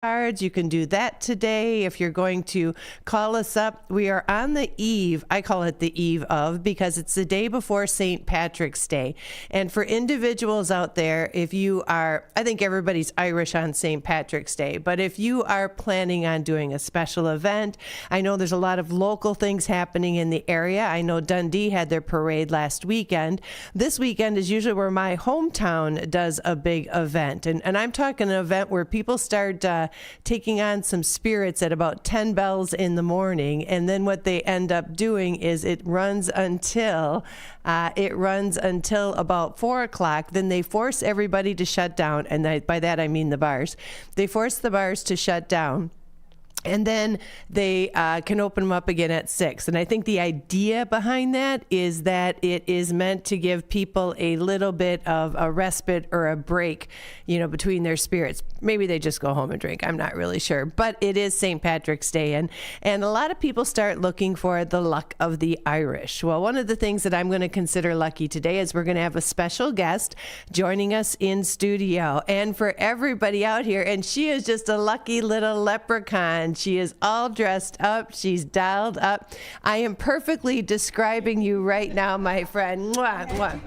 cards. You can do that today if you're going to call us up. We are on the eve, I call it the eve of, because it's the day before St. Patrick's Day. And for individuals out there, if you are, I think everybody's Irish on St. Patrick's Day, but if you are planning on doing a special event, I know there's a lot of local things happening in the area. I know Dundee had their parade last weekend. This weekend is usually where my hometown does a big event. And I'm talking an event where people start taking on some spirits at about 10 bells in the morning. And then what they end up doing is it runs until about 4 o'clock. Then they force everybody to shut down. And by that, I mean the bars. They force the bars to shut down. And then they can open them up again at 6. And I think the idea behind that is that it is meant to give people a little bit of a respite or a break, between their spirits. Maybe they just go home and drink. I'm not really sure. But it is St. Patrick's Day. And a lot of people start looking for the luck of the Irish. Well, one of the things that I'm going to consider lucky today is we're going to have a special guest joining us in studio. And for everybody out here, and she is just a lucky little leprechaun. She is all dressed up. She's dialed up. I am perfectly describing you right now, my friend. Mwah, mwah.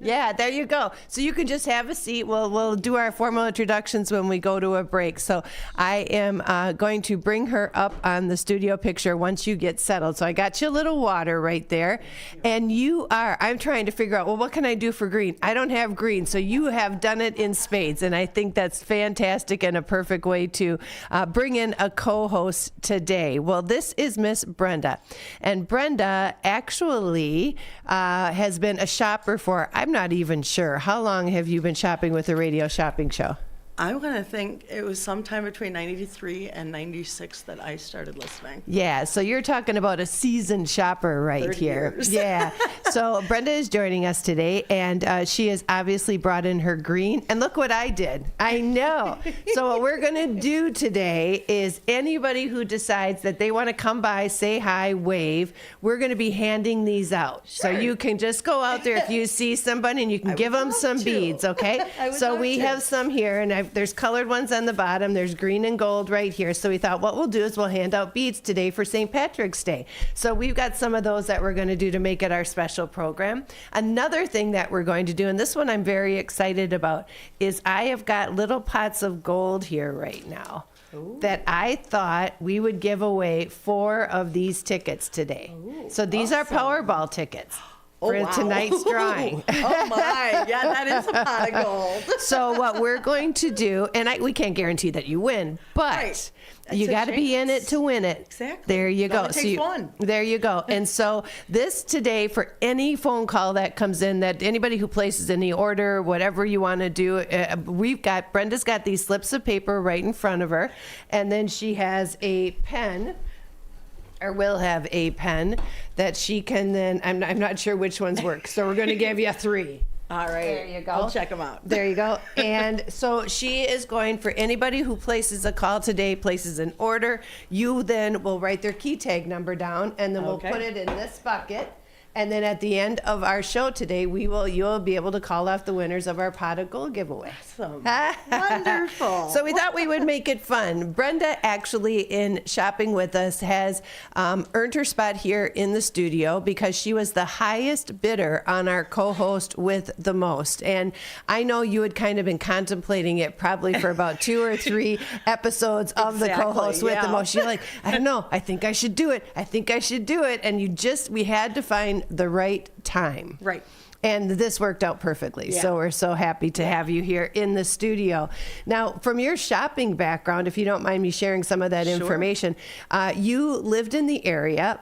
Yeah, there you go. So you can just have a seat. We'll do our formal introductions when we go to a break. So I am going to bring her up on the studio picture once you get settled. So I got you a little water right there. And I'm trying to figure out, what can I do for green? I don't have green. So you have done it in spades. And I think that's fantastic and a perfect way to bring in a co-host today. Well, this is Miss Brenda. And Brenda actually has been a shopper for, I'm not even sure. How long have you been shopping with the Radio Shopping Show? I'm going to think it was sometime between 93 and 96 that I started listening. Yeah, so you're talking about a seasoned shopper right here. Years. Yeah. So Brenda is joining us today, and she has obviously brought in her green. And look what I did. I know. So what we're going to do today is anybody who decides that they want to come by, say hi, wave, we're going to be handing these out. Sure. So you can just go out there if you see somebody and you can give them some beads, okay? So we have some here, and there's colored ones on the bottom. There's green and gold right here. So we thought what we'll do is we'll hand out beads today for St. Patrick's Day. So we've got some of those that we're going to do to make it our special program. Another thing that we're going to do, and this one I'm very excited about, is I have got little pots of gold here right now. Ooh. That I thought we would give away 4 of these tickets today. Ooh, so these are Powerball tickets. For tonight's drawing. Oh my, yeah, that is a pot of gold. So what we're going to do, and we can't guarantee that you win, but you got to be in it to win it. Exactly. There you go. It takes one. There you go. And so this today, for any phone call that comes in, that anybody who places any order, whatever you want to do, Brenda's got these slips of paper right in front of her, and then she has a pen. Or will have a pen that she can then, I'm not sure which ones work, so we're going to give you 3. All right. There you go. I'll check them out. There you go. And so she is going, for anybody who places a call today, places an order, you then will write their key tag number down, and then we'll put it in this bucket. And then at the end of our show today, you'll be able to call off the winners of our pot of gold giveaway. Awesome. Wonderful. So we thought we would make it fun. Brenda, actually, in shopping with us, has earned her spot here in the studio because she was the highest bidder on our co-host with the most. And I know you had kind of been contemplating it probably for about 2 or 3 episodes of the co-host with the most. You're like, I don't know. I think I should do it. I think I should do it. And we had to find the right time. Right. And this worked out perfectly. Yeah. So we're so happy to have you here in the studio. Now, from your shopping background, if you don't mind me sharing some of that information, you lived in the area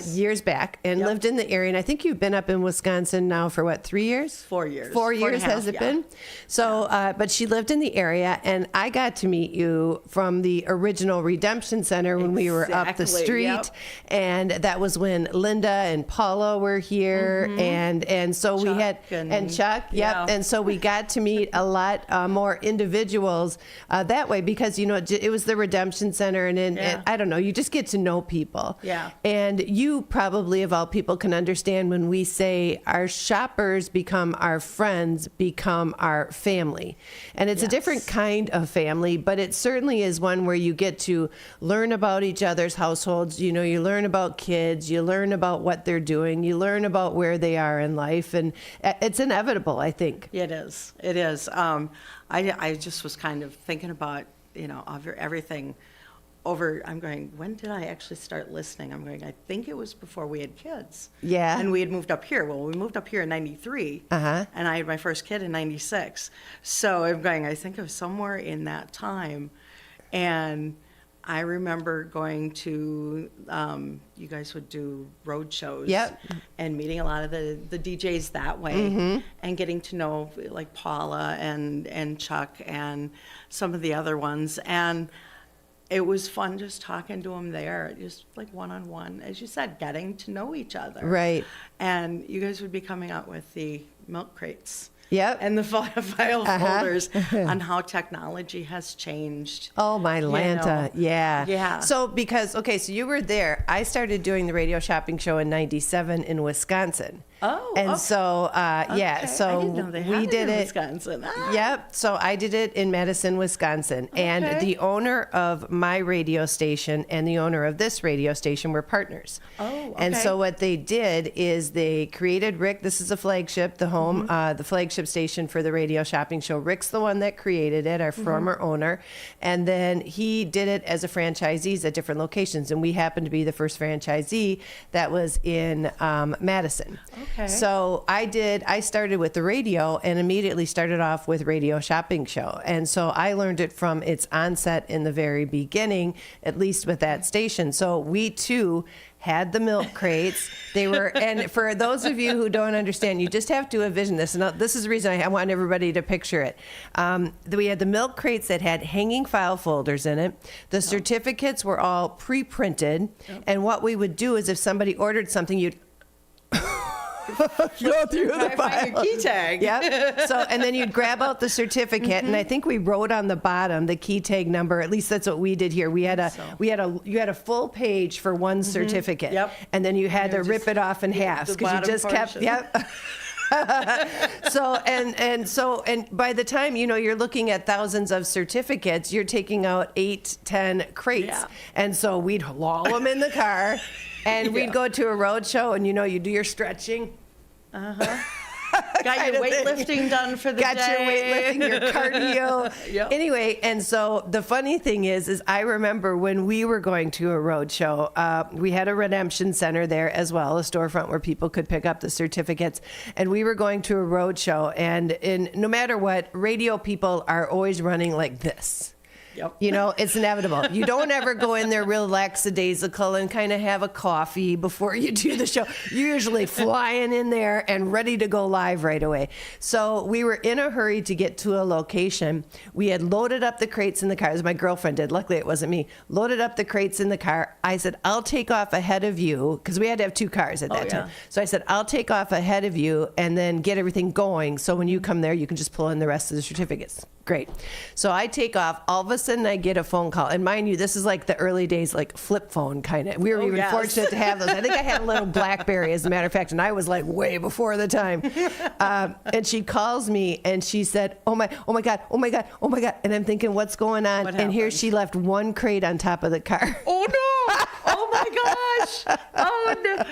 years back and lived in the area. And I think you've been up in Wisconsin now for 3 years? 4 years. 4 years has it been? So, but she lived in the area, and I got to meet you from the original Redemption Center when we were up the street. And that was when Linda and Paula were here. And so Chuck we had, and Chuck, And so we got to meet a lot more individuals that way because, it was the Redemption Center. And I don't know, you just get to know people. Yeah. And you probably, of all people, can understand when we say our shoppers become our friends, become our family. And it's a different kind of family, but it certainly is one where you get to learn about each other's households. You know, you learn about kids, you learn about what they're doing, you learn about where they are in life, and it's inevitable, I think. It is. It is. I just was kind of thinking about, everything over. I'm going, when did I actually start listening? I'm going, I think it was before we had kids. Yeah. And we had moved up here. Well, we moved up here in 93. Uh-huh. And I had my first kid in 96. So I'm going, I think it was somewhere in that time. And I remember going to, you guys would do road shows. Yep. And meeting a lot of the DJs that way, and getting to know like Paula and Chuck and some of the other ones. And it was fun just talking to them there, just like one-on-one, as you said, getting to know each other. Right. And you guys would be coming out with the milk crates. Yep. And the file folders on how technology has changed. Oh, my Lanta. Yeah. Yeah. So so you were there. I started doing the radio shopping show in 97 in Wisconsin. Oh. And okay. so, Okay. so I didn't know they had we did in it. Wisconsin. Ah. Yep. So I did it in Madison, Wisconsin. And Okay. the owner of my radio station and the owner of this radio station were partners. Oh, okay. And so what they did is they created Rick. This is a flagship, the home, the flagship station for the radio shopping show. Rick's the one that created it, our former owner. And then he did it as a franchisees at different locations. And we happened to be the first franchisee that was in Madison. Okay. So I started with the radio and immediately started off with Radio Shopping Show. And so I learned it from its onset in the very beginning, at least with that station. So we too had the milk crates. They were, and for those of you who don't understand, you just have to envision this. And this is the reason I want everybody to picture it. We had the milk crates that had hanging file folders in it. The certificates were all pre-printed. And what we would do is if somebody ordered something, you'd go through the file. Your key tag. Yep. So, and then you'd grab out the certificate, and I think we wrote on the bottom the key tag number. At least that's what we did here. You had a full page for one certificate. Yep. And then you had to just rip it off in half the because you bottom just kept. portion. Yep. And by the time you're looking at thousands of certificates, you're taking out 8-10 crates, Yeah. and so we'd haul them in the car, and we'd go to a road show, and you do your stretching. Got your weightlifting done for the Got day. your weightlifting, your cardio. Yep. Anyway, and so the funny thing is I remember when we were going to a road show, we had a redemption center there as well, a storefront where people could pick up the certificates. And we were going to a road show, and no matter what, radio people are always running like this. Yep. It's inevitable. You don't ever go in there real lackadaisical and kind of have a coffee before you do the show. You're usually flying in there and ready to go live right away. So we were in a hurry to get to a location. We had loaded up the crates in the car, as my girlfriend did. Luckily, it wasn't me. Loaded up the crates in the car. I said, I'll take off ahead of you, because we had to have 2 cars at that time. So I said, I'll take off ahead of you and then get everything going. So when you come there, you can just pull in the rest of the certificates. Great. So I take off. All of a sudden, I get a phone call. And mind you, this is like the early days, like flip phone kind of. We were even fortunate to have those. I think I had a little BlackBerry, as a matter of fact, and I was like way before the time. And she calls me and she said, oh my God. And I'm thinking, what's going on? And here she left 1 crate on top of the car. Oh, no. Oh, my gosh. Oh, no.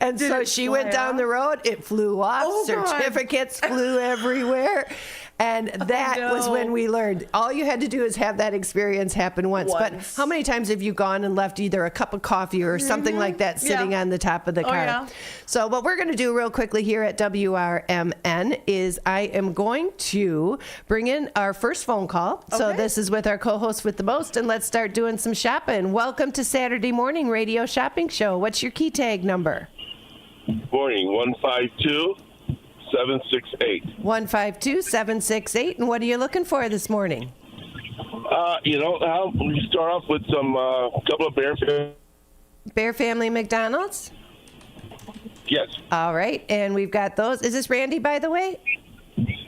And so she went down the road. It flew off. Oh, certificates flew everywhere. And that was when we learned. All you had to do is have that experience happen once. But how many times have you gone and left either a cup of coffee or something like that sitting on the top of the car? Yeah. So what we're going to do real quickly here at WRMN is I am going to bring in our first phone call. Okay. So this is with our co-host with the most, and let's start doing some shopping. Welcome to Saturday Morning Radio Shopping Show. What's your key tag number? Morning, 152-768. 152-768. And what are you looking for this morning? We start off with some couple of Bear Family McDonald's? Yes. All right. And we've got those. Is this Randy, by the way?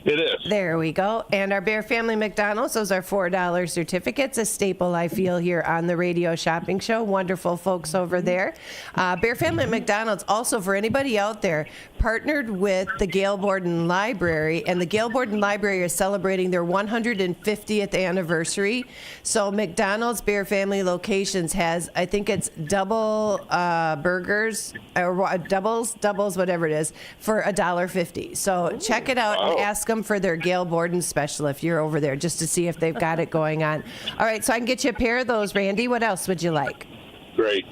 It is. There we go. And our Bear Family McDonald's, those are $4 certificates, a staple, I feel, here on the radio shopping show. Wonderful folks over there. Bear Family McDonald's, also for anybody out there, partnered with the Gail Borden Library, and the Gail Borden Library is celebrating their 150th anniversary. So McDonald's Bear Family locations has, I think it's double burgers, or doubles, whatever it is, for $1.50. So check it out and ask them for their Gail Borden special if you're over there, just to see if they've got it going on. All right, so I can get you a pair of those, Randy. What else would you like? Great.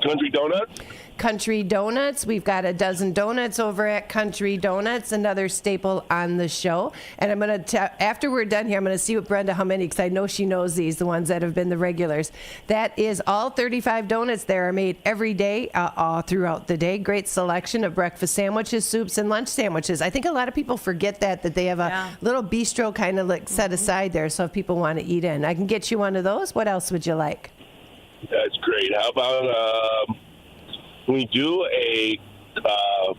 Country Donuts? Country Donuts. We've got a dozen donuts over at Country Donuts, another staple on the show. And I'm going to, after we're done here, I'm going to see with Brenda how many, because I know she knows these, the ones that have been the regulars. That is all 35 donuts there are made every day, all throughout the day. Great selection of breakfast sandwiches, soups, and lunch sandwiches. I think a lot of people forget that they have a little bistro kind of like set aside there, so if people want to eat in. I can get you one of those. What else would you like? That's great. How about we do a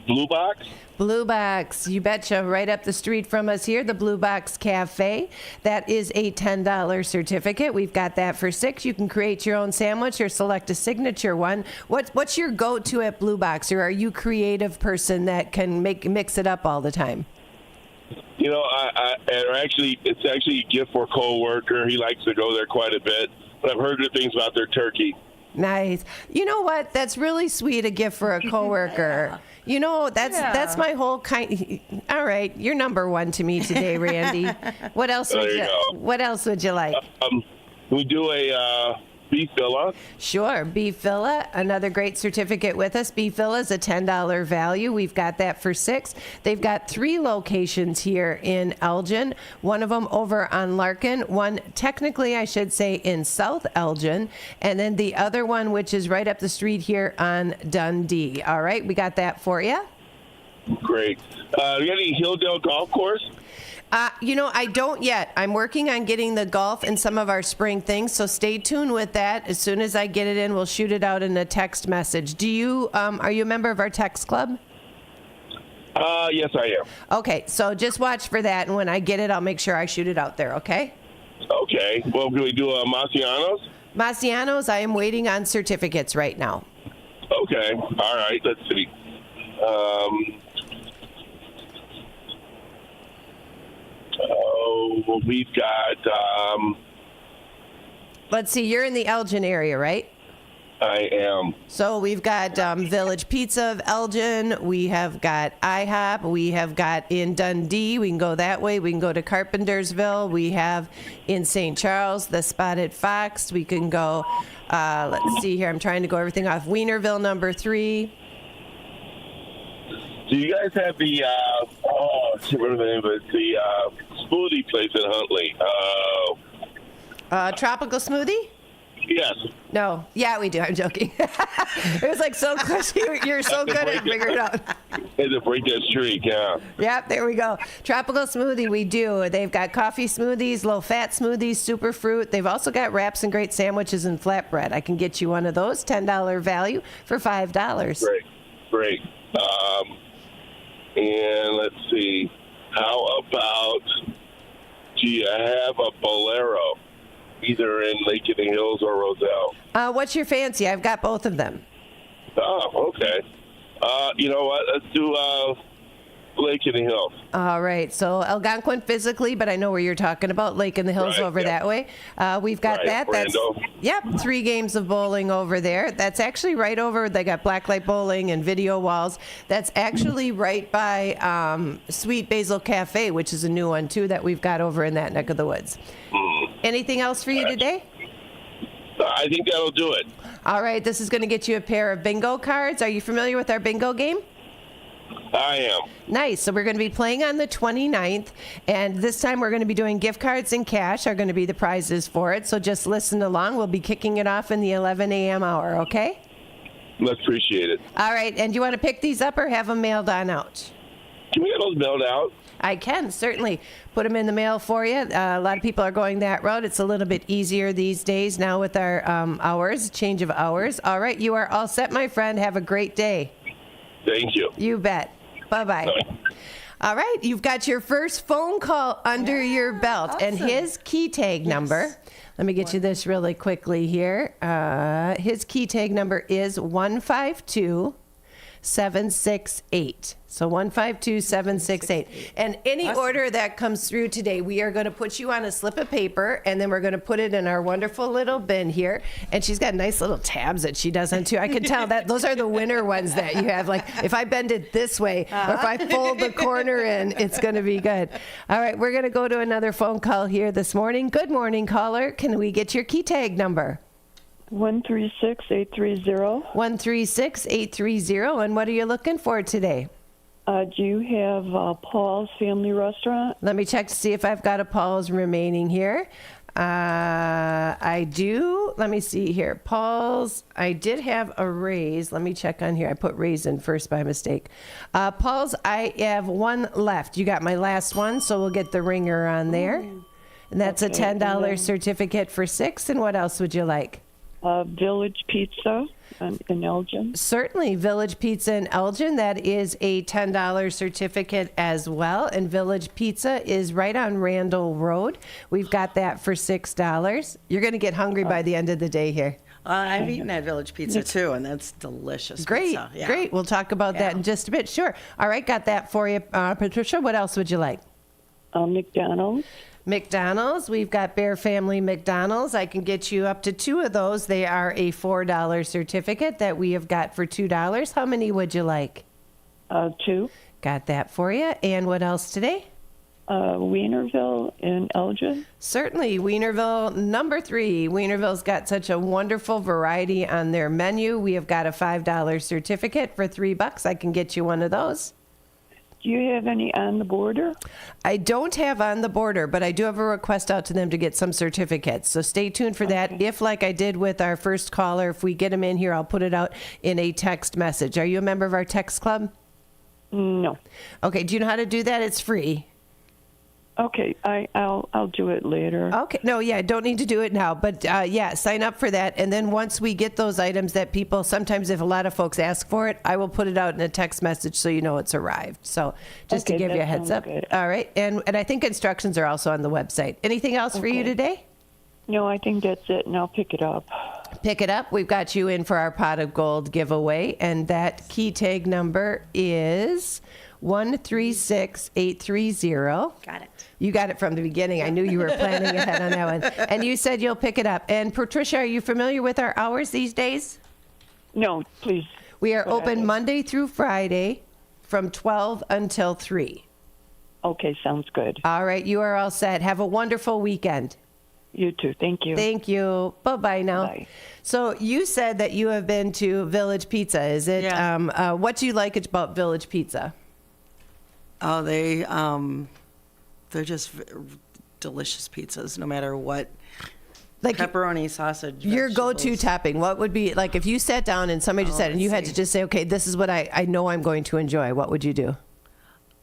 Blue Box? Blue Box, you betcha, right up the street from us here, the Blue Box Cafe. That is a $10 certificate. We've got that for $6. You can create your own sandwich or select a signature one. What's your go-to at Blue Box, or are you a creative person that can mix it up all the time? You know, it's actually a gift for a coworker. He likes to go there quite a bit, but I've heard good things about their turkey. Nice. You know what? That's really sweet, a gift for a coworker. You know, that's my whole kind. All right, you're number one to me today, Randy. What else What else would you like? We do a beef villa. Sure, beef villa, another great certificate with us. Beef villa is a $10 value. We've got that for $6. They've got 3 locations here in Elgin. One of them over on Larkin. One, technically, I should say, in South Elgin. And then the other one, which is right up the street here on Dundee. All right, we got that for you. Great. You got any Hilldale Golf Course? You know, I don't yet. I'm working on getting the golf and some of our spring things, so stay tuned with that. As soon as I get it in, we'll shoot it out in a text message. Do you, are you a member of our text club? Yes, I am. Okay, so just watch for that, and when I get it, I'll make sure I shoot it out there, okay? Okay. Well, can we do Marciano's? Marciano's, I am waiting on certificates right now. Okay. All right. Let's see. We've got... Let's see, you're in the Elgin area, right? I am. So we've got Village Pizza of Elgin. We have got IHOP. We have got in Dundee. We can go that way. We can go to Carpentersville. We have in St. Charles, the Spotted Fox. We can go, let's see here. I'm trying to go everything off. Wienerville, number 3. Do you guys have the, I can't remember the name of it, the smoothie place in Huntley? Tropical smoothie? Yes. No. Yeah, we do. I'm joking. It was like so close. You're so good at figuring it out. It's a break that streak, yeah. Yep, there we go. Tropical smoothie, we do. They've got coffee smoothies, low-fat smoothies, super fruit. They've also got wraps and great sandwiches and flatbread. I can get you one of those, $10 value for $5. Great. And let's see. How about, do you have a Bolero, either in Lake of the Hills or Roselle? What's your fancy? I've got both of them. Oh, okay. You know what? Let's do Lake in the Hills. All right. So Algonquin physically, but I know where you're talking about, Lake in the Hills over that way. We've got that. Brando. That's 3 games of bowling over there. That's actually right over. They got blacklight bowling and video walls. That's actually right by Sweet Basil Cafe, which is a new one too that we've got over in that neck of the woods. Anything else for you today? I think that'll do it. All right. This is going to get you a pair of bingo cards. Are you familiar with our bingo game? I am. Nice. So we're going to be playing on the 29th, and this time we're going to be doing gift cards and cash are going to be the prizes for it. So just listen along. We'll be kicking it off in the 11 a.m. hour, okay? Let's appreciate it. All right. And do you want to pick these up or have them mailed on out? Can we have those mailed out? I can, certainly. Put them in the mail for you. A lot of people are going that route. It's a little bit easier these days now with our hours, change of hours. All right. You are all set, my friend. Have a great day. Thank you. You bet. Bye-bye. Bye. All right, you've got your first phone call under your belt, and awesome. his key tag number. Let me get you this really quickly here. His key tag number is 152768. So 152768. And any order that comes through today, we are going to put you on a slip of paper, and then we're going to put it in our wonderful little bin here. And she's got nice little tabs that she does on too. I can tell that those are the winner ones that you have. Like if I bend it this way, or if I fold the corner in, it's going to be good. All right, we're going to go to another phone call here this morning. Good morning, caller. Can we get your key tag number? 136830. 136830. And what are you looking for today? Do you have Paul's Family Restaurant? Let me check to see if I've got a Paul's remaining here. I do. Let me see here. Paul's, I did have a Ray's. Let me check on here. I put Ray's in first by mistake. Paul's, I have one left. You got my last one, so we'll get the ringer on there. And that's Okay, a $10 and then- certificate for 6. And what else would you like? Village Pizza in Elgin. Certainly, Village Pizza in Elgin. That is a $10 certificate as well. And Village Pizza is right on Randall Road. We've got that for $6. You're going to get hungry by the end of the day here. I've eaten at Village Pizza too, and that's delicious. Great, pizza. Yeah. great. We'll talk about that in just a bit. Sure. All right, got that for you, Patricia. What else would you like? McDonald's. McDonald's. We've got Bear Family McDonald's. I can get you up to 2 of those. They are a $4 certificate that we have got for $2. How many would you like? 2. Got that for you. And what else today? Wienerville in Elgin. Certainly, Wienerville number 3. Wienerville's got such a wonderful variety on their menu. We have got a $5 certificate for $3. I can get you one of those. Do you have any on the border? I don't have on the border, but I do have a request out to them to get some certificates. So stay tuned for that. If, like I did with our first caller, if we get them in here, I'll put it out in a text message. Are you a member of our text club? No. Okay. Do you know how to do that? It's free. Okay, I'll do it later. Okay. No, yeah, don't need to do it now. But yeah, sign up for that. And then once we get those items that people, sometimes if a lot of folks ask for it, I will put it out in a text message so you know it's arrived. So just to Okay, give you a that heads sounds up. good. All right. And I think instructions are also on the website. Anything else for you Okay. today? No, I think that's it, and I'll pick it up. Pick it up. We've got you in for our Pot of Gold giveaway. And that key tag number is 136830. Got it. You got it from the beginning. I knew you were planning ahead on that one. And you said you'll pick it up. And Patricia, are you familiar with our hours these days? No, please. We are Go open ahead. Monday through Friday from 12 until 3. Okay, sounds good. All right, you are all set. Have a wonderful weekend. You too. Thank you. Thank you. Bye-bye now. Bye. So you said that you have been to Village Pizza. Is it? Yeah. What do you like about Village Pizza? Oh, they're just delicious pizzas, no matter what. Like Pepperoni, sausage, your go-to vegetables. topping, what would be, like if you sat down and somebody just said, and you had to just say, okay, this is what I know I'm going to enjoy, what would you do?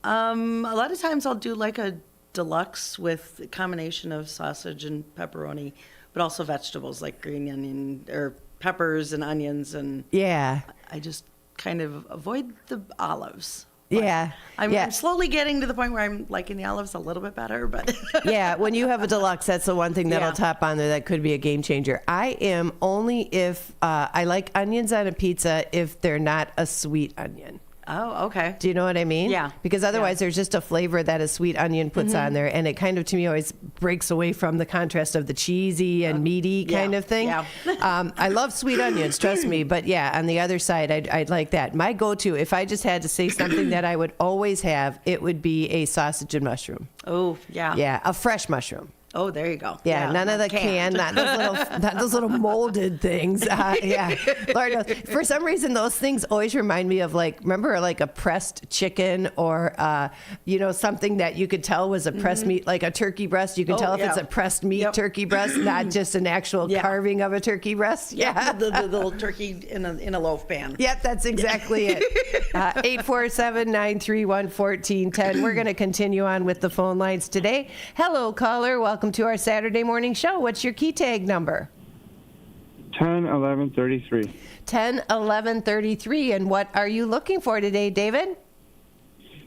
A lot of times I'll do like a deluxe with a combination of sausage and pepperoni, but also vegetables like green onion or peppers and onions, and Yeah. I just kind of avoid the olives. Yeah. I'm slowly getting to the point where I'm liking the olives a little bit better, but Yeah, when you have a deluxe, that's the one thing that'll Yeah. top on there that could be a game changer. I am only if I like onions on a pizza if they're not a sweet onion. Oh, okay. Do you know what I mean? Yeah. Because otherwise there's just a flavor that a sweet onion puts on there, and it kind of, to me, always breaks away from the contrast of the cheesy and meaty kind yeah, of thing. yeah. I love sweet onions, trust me, but yeah, on the other side, I'd like that. My go-to, if I just had to say something that I would always have, it would be a sausage and mushroom. Oh, yeah. Yeah, a fresh mushroom. Oh, there you go. Yeah, none of the canned. not those little molded things. Yeah, Lord knows. For some reason, those things always remind me of remember like a pressed chicken or something that you could tell was a pressed meat, like a turkey breast. You can tell if it's yeah. a pressed meat Yep. turkey breast, not just an actual Yeah. carving of a turkey breast. Yeah, the little turkey in a loaf pan. Yep, that's exactly it. 847-931-1410. We're going to continue on with the phone lines today. Hello, caller. Welcome to our Saturday morning show. What's your key tag number? 10-11-33. 10-11-33. And what are you looking for today, David?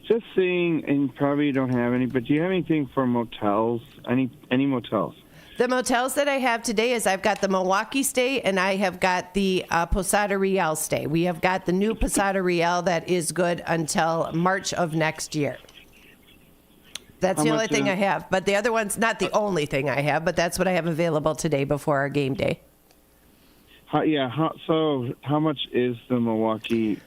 just seeing, and probably you don't have any, but do you have anything for motels? Any motels? The motels that I have today is I've got the Milwaukee stay and I have got the Posada Real stay. We have got the new Posada Real that is good until March of next year. That's How the only much thing is- I have. But the other one's not the only thing I have, but that's what I have available today before our game day. So how much is the Milwaukee?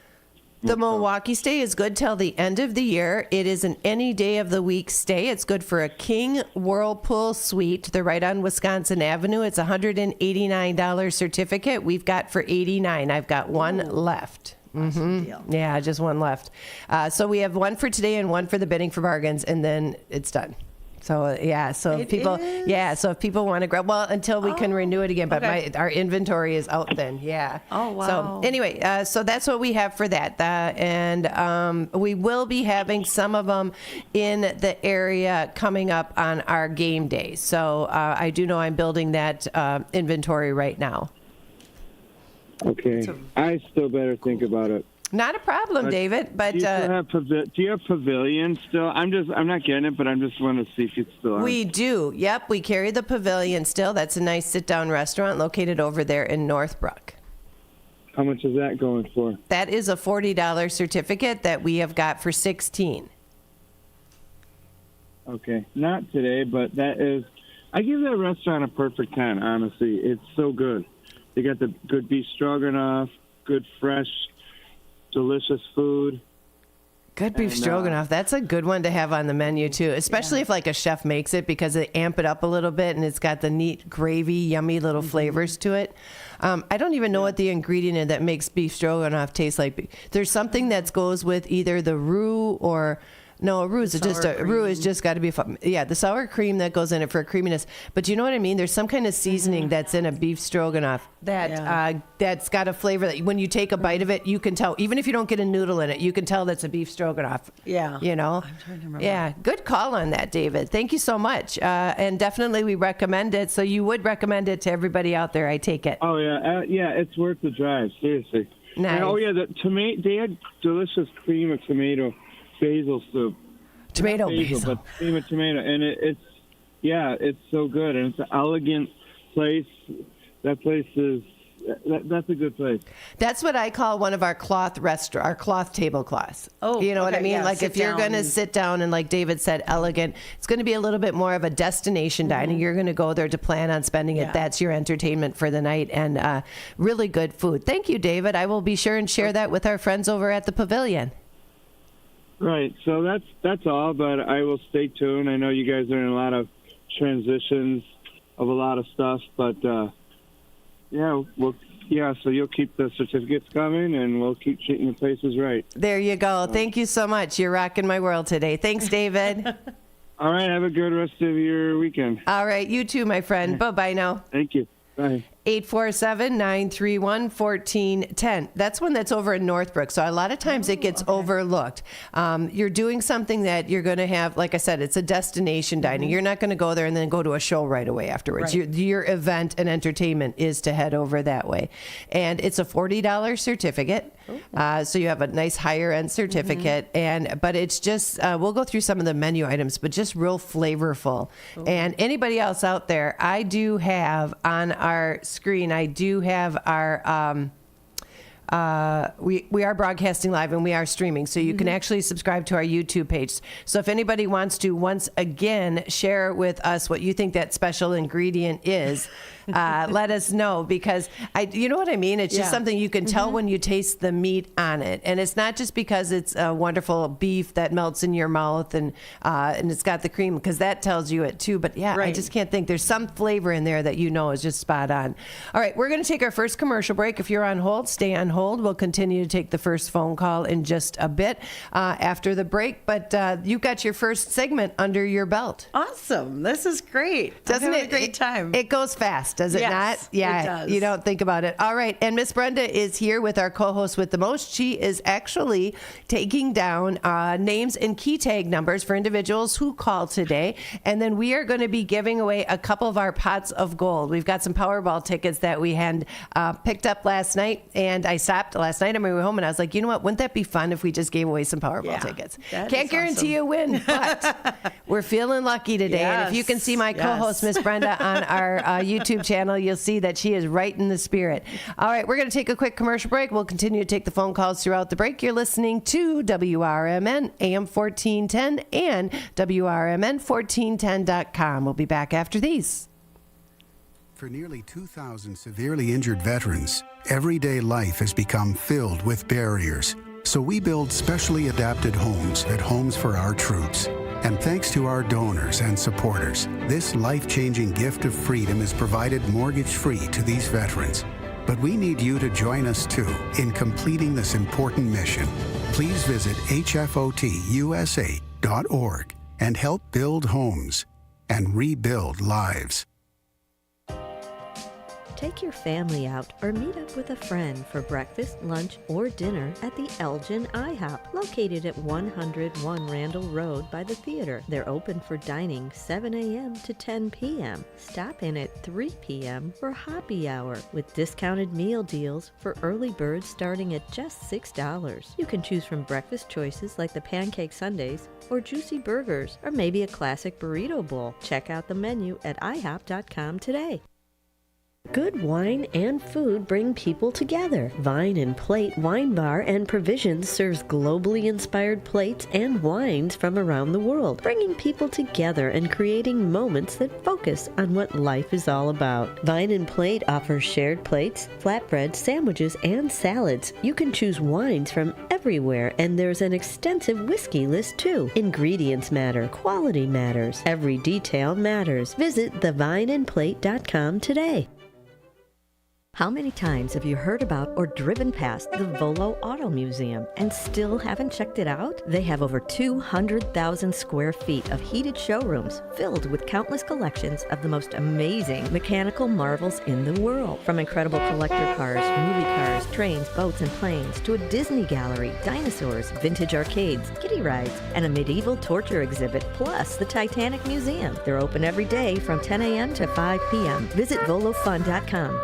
The Milwaukee stay is good till the end of the year. It is an any day of the week stay. It's good for a King Whirlpool suite. They're right on Wisconsin Avenue. It's a $189 certificate. We've got for $89. I've got one left. Awesome deal. Yeah, just one left. So we have one for today and one for the bidding for bargains, and then it's done. So yeah, so if people want to grab, well, until we can renew it again, but okay. our inventory is out then. Yeah. Oh, wow. So anyway, so that's what we have for that, and we will be having some of them in the area coming up on our game day. So I do know I'm building that inventory right now. Okay, I still better think about it. Not a problem, David. But do you have pavilion still? I'm not getting it, but I'm just want to see if it's still on. we do. Yep, we carry the pavilion still. That's a nice sit-down restaurant located over there in Northbrook. How much is that going for? That is a $40 certificate that we have got for $16. Okay, not today, but that is. I give that restaurant a perfect 10. Honestly, it's so good. They got the good beef stroganoff, good fresh, delicious food. Good beef stroganoff. That's a good one to have on the menu too, especially if like a chef makes it, because they amp it up a little bit and it's got the neat gravy, yummy little flavors to it. I don't even know what the ingredient is that makes beef stroganoff taste like. There's something that goes with either the roux or. No, a roux is just got to be fun. Yeah, the sour cream that goes in it for creaminess. But you know what I mean? There's some kind of seasoning that's in a beef stroganoff that's got a flavor that when you take a bite of it, you can tell. Even if you don't get a noodle in it, you can tell that's a beef stroganoff. Yeah. You know? I'm trying to remember. Yeah, good call on that, David. Thank you so much. And definitely we recommend it. So you would recommend it to everybody out there, I take it. Oh yeah, it's worth the drive. Seriously. Nice. And, oh yeah, the tomato. They had delicious cream of tomato. Basil soup. Tomato basil. But cream of tomato. And it's so good. And it's an elegant place. That place is, that's a good place. That's what I call one of our cloth tablecloths. Oh, you know what I okay, mean? yeah, Like if you're going to sit down and like David said, elegant, it's going to be a little bit more of a destination dining. You're going to go there to plan on spending it. Yeah. That's your entertainment for the night, and really good food. Thank you, David. I will be sure and share that with our friends over at the Pavilion. Right. So that's all, but I will stay tuned. I know you guys are in a lot of transitions of a lot of stuff, but so you'll keep the certificates coming, and we'll keep treating the places right. There you go. Thank you so much. You're rocking my world today. Thanks, David. All right. Have a good rest of your weekend. All right. You too, my friend. Bye-bye now. Thank you. Bye. 847-931-1410. That's one that's over in Northbrook. So a lot of times it gets overlooked. You're doing something that you're going to have, like I said, it's a destination dining. You're not going to go there and then go to a show right away afterwards. Right. Your event and entertainment is to head over that way. And it's a $40 certificate. So you have a nice higher end certificate. But it's just, we'll go through some of the menu items, but just real flavorful. And anybody else out there, I do have on our screen, I do have our we are broadcasting live and we are streaming, so you can actually subscribe to our YouTube page. So if anybody wants to once again share with us what you think that special ingredient is, let us know, because you know what I mean? It's just something you can tell when you taste the meat on it. And it's not just because it's a wonderful beef that melts in your mouth and it's got the cream, because that tells you it too. But I just can't think. There's some flavor in there that you know is just spot on. All right, we're going to take our first commercial break. If you're on hold, stay on hold. We'll continue to take the first phone call in just a bit after the break. But you've got your first segment under your belt. Awesome. This is great. Doesn't I'm having it? a great time. It goes fast. does it Yes, not? it Yeah, does. you don't think about it. All right, and Miss Brenda is here with our co-host with the most. She is actually taking down names and key tag numbers for individuals who call today, and then we are going to be giving away a couple of our pots of gold. We've got some Powerball tickets that we had picked up last night, and I stopped last night on my way home, and I was like, you know what? Wouldn't that be fun if we just gave away some Powerball Yeah, tickets? that Can't is guarantee awesome. a win, but we're feeling lucky today. And if you can see my co-host, Miss Brenda, on our YouTube channel, you'll see that she is right in the spirit. All right, we're going to take a quick commercial break. We'll continue to take the phone calls throughout the break. You're listening to WRMN AM 1410 and WRMN1410.com. We'll be back after these. For nearly 2,000 severely injured veterans, everyday life has become filled with barriers. So we build specially adapted homes at Homes for Our Troops. And thanks to our donors and supporters, this life-changing gift of freedom is provided mortgage-free to these veterans. But we need you to join us too in completing this important mission. Please visit hfotusa.org and help build homes and rebuild lives. Take your family out or meet up with a friend for breakfast, lunch, or dinner at the Elgin IHOP, located at 101 Randall Road by the theater. They're open for dining 7 a.m. to 10 p.m. Stop in at 3 p.m. for happy hour with discounted meal deals for early birds starting at just $6. You can choose from breakfast choices like the pancake sundaes or juicy burgers or maybe a classic burrito bowl. Check out the menu at ihop.com today. Good wine and food bring people together. Vine and Plate Wine Bar and Provisions serves globally inspired plates and wines from around the world, bringing people together and creating moments that focus on what life is all about. Vine and Plate offers shared plates, flatbreads, sandwiches, and salads. You can choose wines from everywhere, and there's an extensive whiskey list too. Ingredients matter. Quality matters. Every detail matters. Visit thevineandplate.com today. How many times have you heard about or driven past the Volo Auto Museum and still haven't checked it out? They have over 200,000 square feet of heated showrooms filled with countless collections of the most amazing mechanical marvels in the world. From incredible collector cars, movie cars, trains, boats, and planes, to a Disney gallery, dinosaurs, vintage arcades, kiddie rides, and a medieval torture exhibit, plus the Titanic Museum. They're open every day from 10 a.m. to 5 p.m. Visit volofun.com.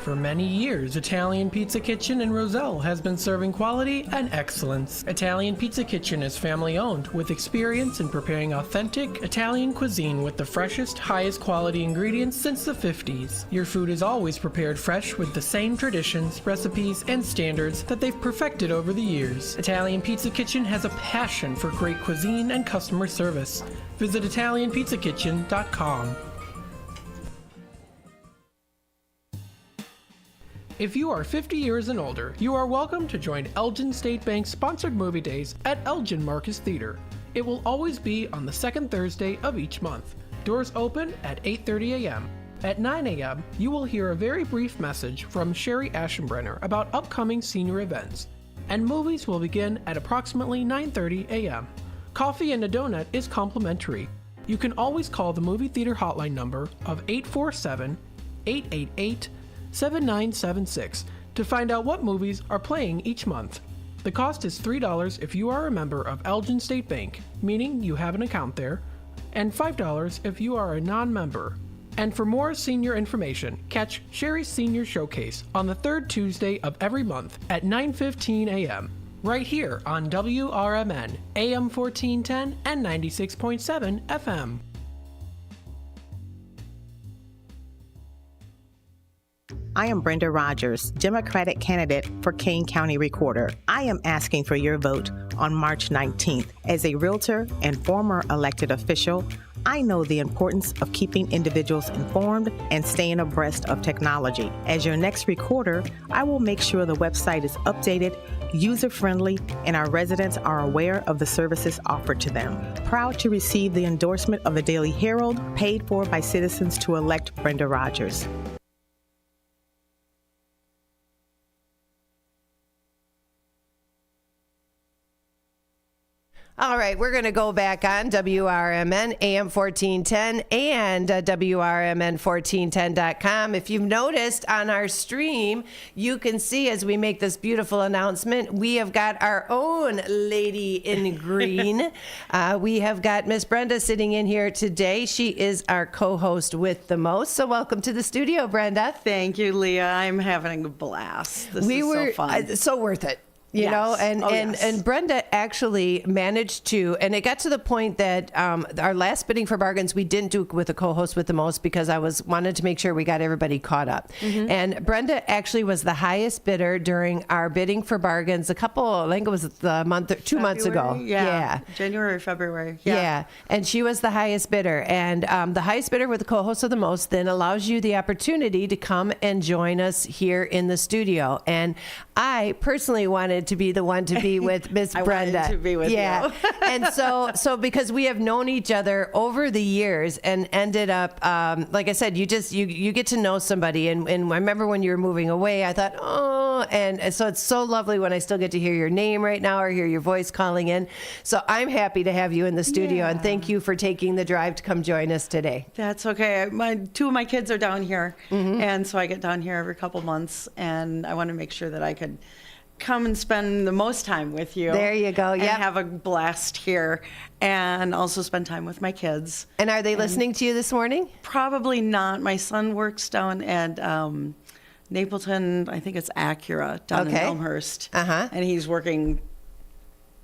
For many years, Italian Pizza Kitchen in Roselle has been serving quality and excellence. Italian Pizza Kitchen is family-owned with experience in preparing authentic Italian cuisine with the freshest, highest quality ingredients since the 50s. Your food is always prepared fresh with the same traditions, recipes, and standards that they've perfected over the years. Italian Pizza Kitchen has a passion for great cuisine and customer service. Visit ItalianPizzaKitchen.com. If you are 50 years and older, you are welcome to join Elgin State Bank's sponsored movie days at Elgin Marcus Theater. It will always be on the second Thursday of each month. Doors open at 8:30 a.m. At 9 a.m., you will hear a very brief message from Sherry Aschenbrenner about upcoming senior events, and movies will begin at approximately 9:30 a.m. Coffee and a donut is complimentary. You can always call the movie theater hotline number of 847-888-7976 to find out what movies are playing each month. The cost is $3 if you are a member of Elgin State Bank, meaning you have an account there, and $5 if you are a non-member. And for more senior information, catch Sherry's Senior Showcase on the third Tuesday of every month at 9:15 a.m. right here on WRMN, AM 1410 and 96.7 FM. I am Brenda Rogers, Democratic candidate for Kane County Recorder. I am asking for your vote on March 19th. As a realtor and former elected official, I know the importance of keeping individuals informed and staying abreast of technology. As your next recorder, I will make sure the website is updated, user-friendly, and our residents are aware of the services offered to them. Proud to receive the endorsement of the Daily Herald, paid for by citizens to elect Brenda Rogers. All right, we're going to go back on WRMN AM 1410 and WRMN1410.com. If you've noticed on our stream, you can see as we make this beautiful announcement, we have got our own lady in green. We have got Miss Brenda sitting in here today. She is our co-host with the most. So welcome to the studio, Brenda. Thank you, Leah. I'm having a blast. This is so fun. So worth it. You Yes. know, and, Oh, and, yes. and Brenda actually managed to, and it got to the point that our last bidding for bargains, we didn't do with a co-host with the most because I wanted to make sure we got everybody caught up. Mm-hmm. And Brenda actually was the highest bidder during our bidding for bargains I think it was the 2 months ago. February? Yeah. January, February. Yeah. And she was the highest bidder. And the highest bidder with the co-host of the most then allows you the opportunity to come and join us here in the studio. And I personally wanted to be the one to be with Miss Brenda. wanted to be with you. And so because we have known each other over the years and ended up, like I said, you get to know somebody. And I remember when you were moving away, I thought, and so it's so lovely when I still get to hear your name right now or hear your voice calling in. So I'm happy to have you in the studio and thank you for taking the drive to come join us today. That's okay. Two of my kids are down here, and so I get down here every couple months, and I want to make sure that I could come and spend the most time with you. There you go. And Yep. have a blast here, and also spend time with my kids. And are they listening to you this morning? Probably not. My son works down at Napleton, I think it's Acura, down in Okay. Elmhurst. Uh-huh. And he's working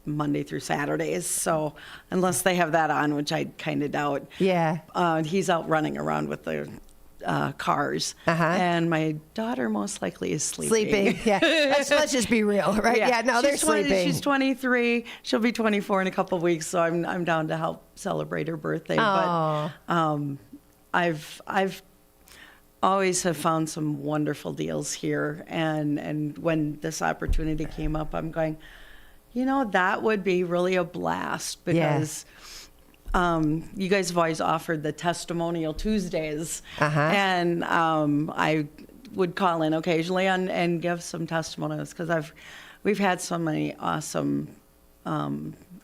Monday through Saturdays. So unless they have that on, which I kind of doubt. Yeah. He's out running around with the cars. Uh-huh. And my daughter most likely is Sleeping. Yeah. Let's just be real, right? Yeah, no, they're She's 20 sleeping. She's 23. She'll be 24 in a couple of weeks, so I'm down to help celebrate her birthday. Aw. But I've always have found some wonderful deals here, and when this opportunity came up, I'm going, that would be really a blast because you guys have always offered the testimonial Tuesdays, and I would call in occasionally and give some testimonials because we've had so many awesome